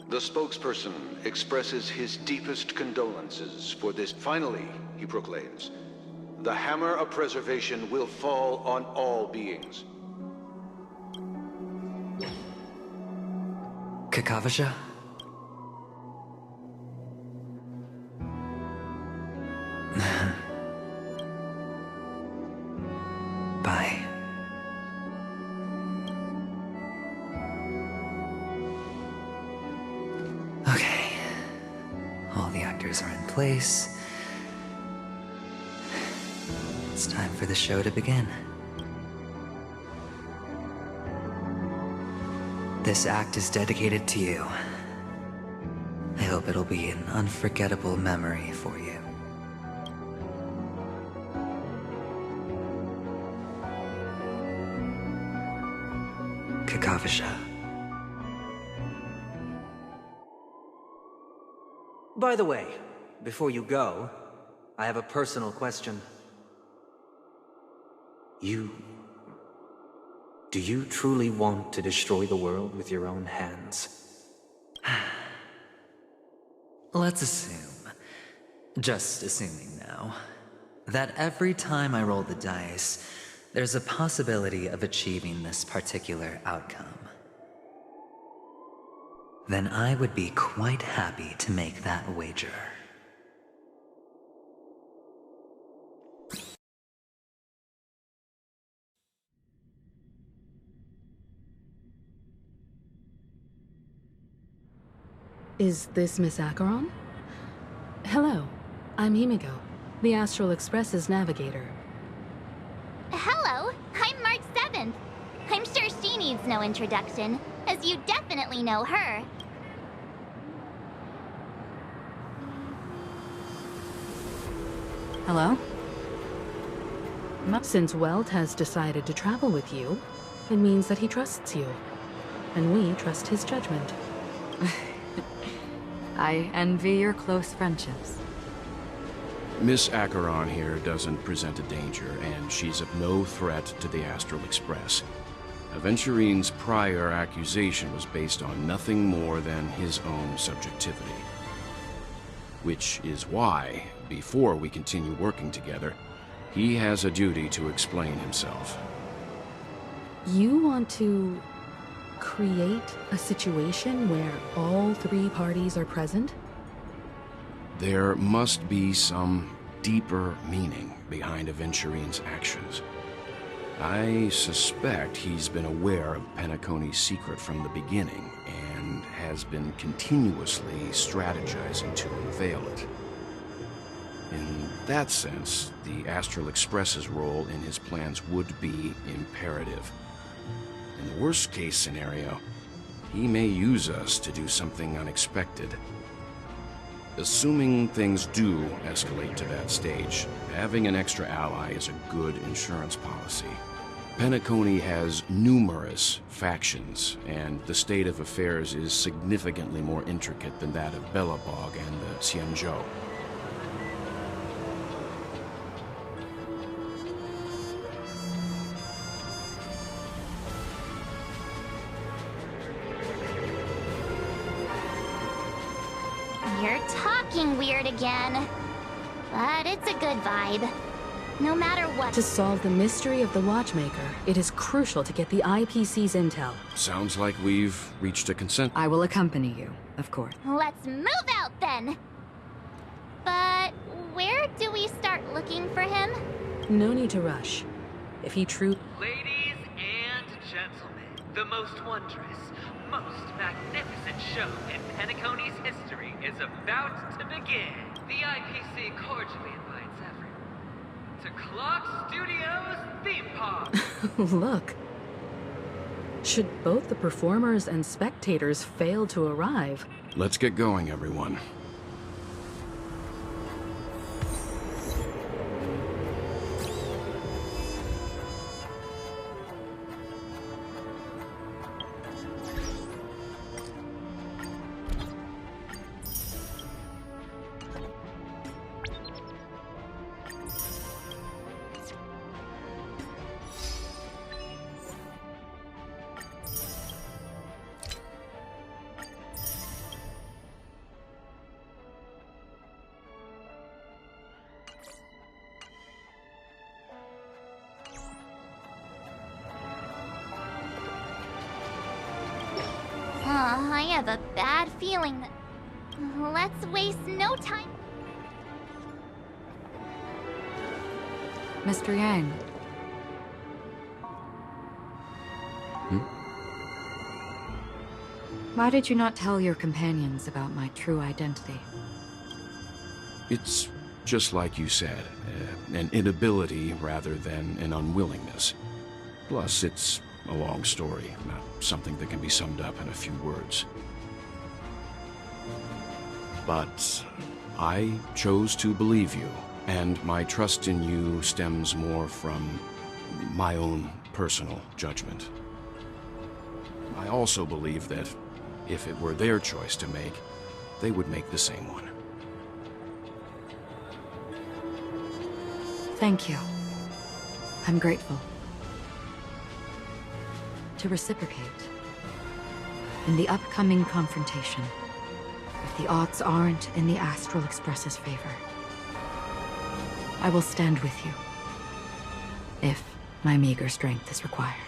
The spokesperson expresses his deepest condolences for this. Finally, he proclaims, the hammer of preservation will fall on all beings. Kakavasha? Bye. Okay. All the actors are in place. It's time for the show to begin. This act is dedicated to you. I hope it'll be an unforgettable memory for you. Kakavasha. By the way, before you go, I have a personal question. Do you truly want to destroy the world with your own hands? Let's assume, just assuming now, that every time I roll the dice, there's a possibility of achieving this particular outcome. Then I would be quite happy to make that wager. Is this Miss Acheron? Hello, I'm Himiko, the Astral Express's navigator. Hello, I'm March 7th. I'm sure she needs no introduction, as you definitely know her. Hello? Since Welt has decided to travel with you, it means that he trusts you. and we trust his judgment. I envy your close friendships. Miss Acheron here doesn't present a danger, and she's of no threat to the Astral Express. Aventurine's prior accusation was based on nothing more than his own subjectivity. Which is why, before we continue working together, he has a duty to explain himself. You want to create a situation where all three parties are present? There must be some deeper meaning behind Aventurine's actions. I suspect he's been aware of Penacony's secret from the beginning, and has been continuously strategizing to unveil it. In that sense, the Astral Express's role in his plans would be imperative. In the worst-case scenario, he may use us to do something unexpected. Assuming things do escalate to that stage, having an extra ally is a good insurance policy. Penacony has numerous factions, and the state of affairs is significantly more intricate than that of Belobog and the Xianzhou. You're talking weird again. But it's a good vibe. No matter what. To solve the mystery of the Watchmaker, it is crucial to get the IPC's intel. Sounds like we've reached a consent. I will accompany you, of course. Let's move out then! But where do we start looking for him? No need to rush. If he Ladies and gentlemen, the most wondrous, most magnificent show in Penacony's history is about to begin. The IPC cordially invites everyone to Clock Studios Theme Park. Look. Should both the performers and spectators fail to arrive... Let's get going, everyone. I have a bad feeling that... Let's waste no time. Mr. Yang. Why did you not tell your companions about my true identity? It's just like you said, an inability rather than an unwillingness. Plus, it's a long story, not something that can be summed up in a few words. But I chose to believe you, and my trust in you stems more from my own personal judgment. I also believe that if it were their choice to make, they would make the same one. Thank you. I'm grateful. To reciprocate, in the upcoming confrontation, if the odds aren't in the Astral Express's favor, I will stand with you, if my meager strength is required.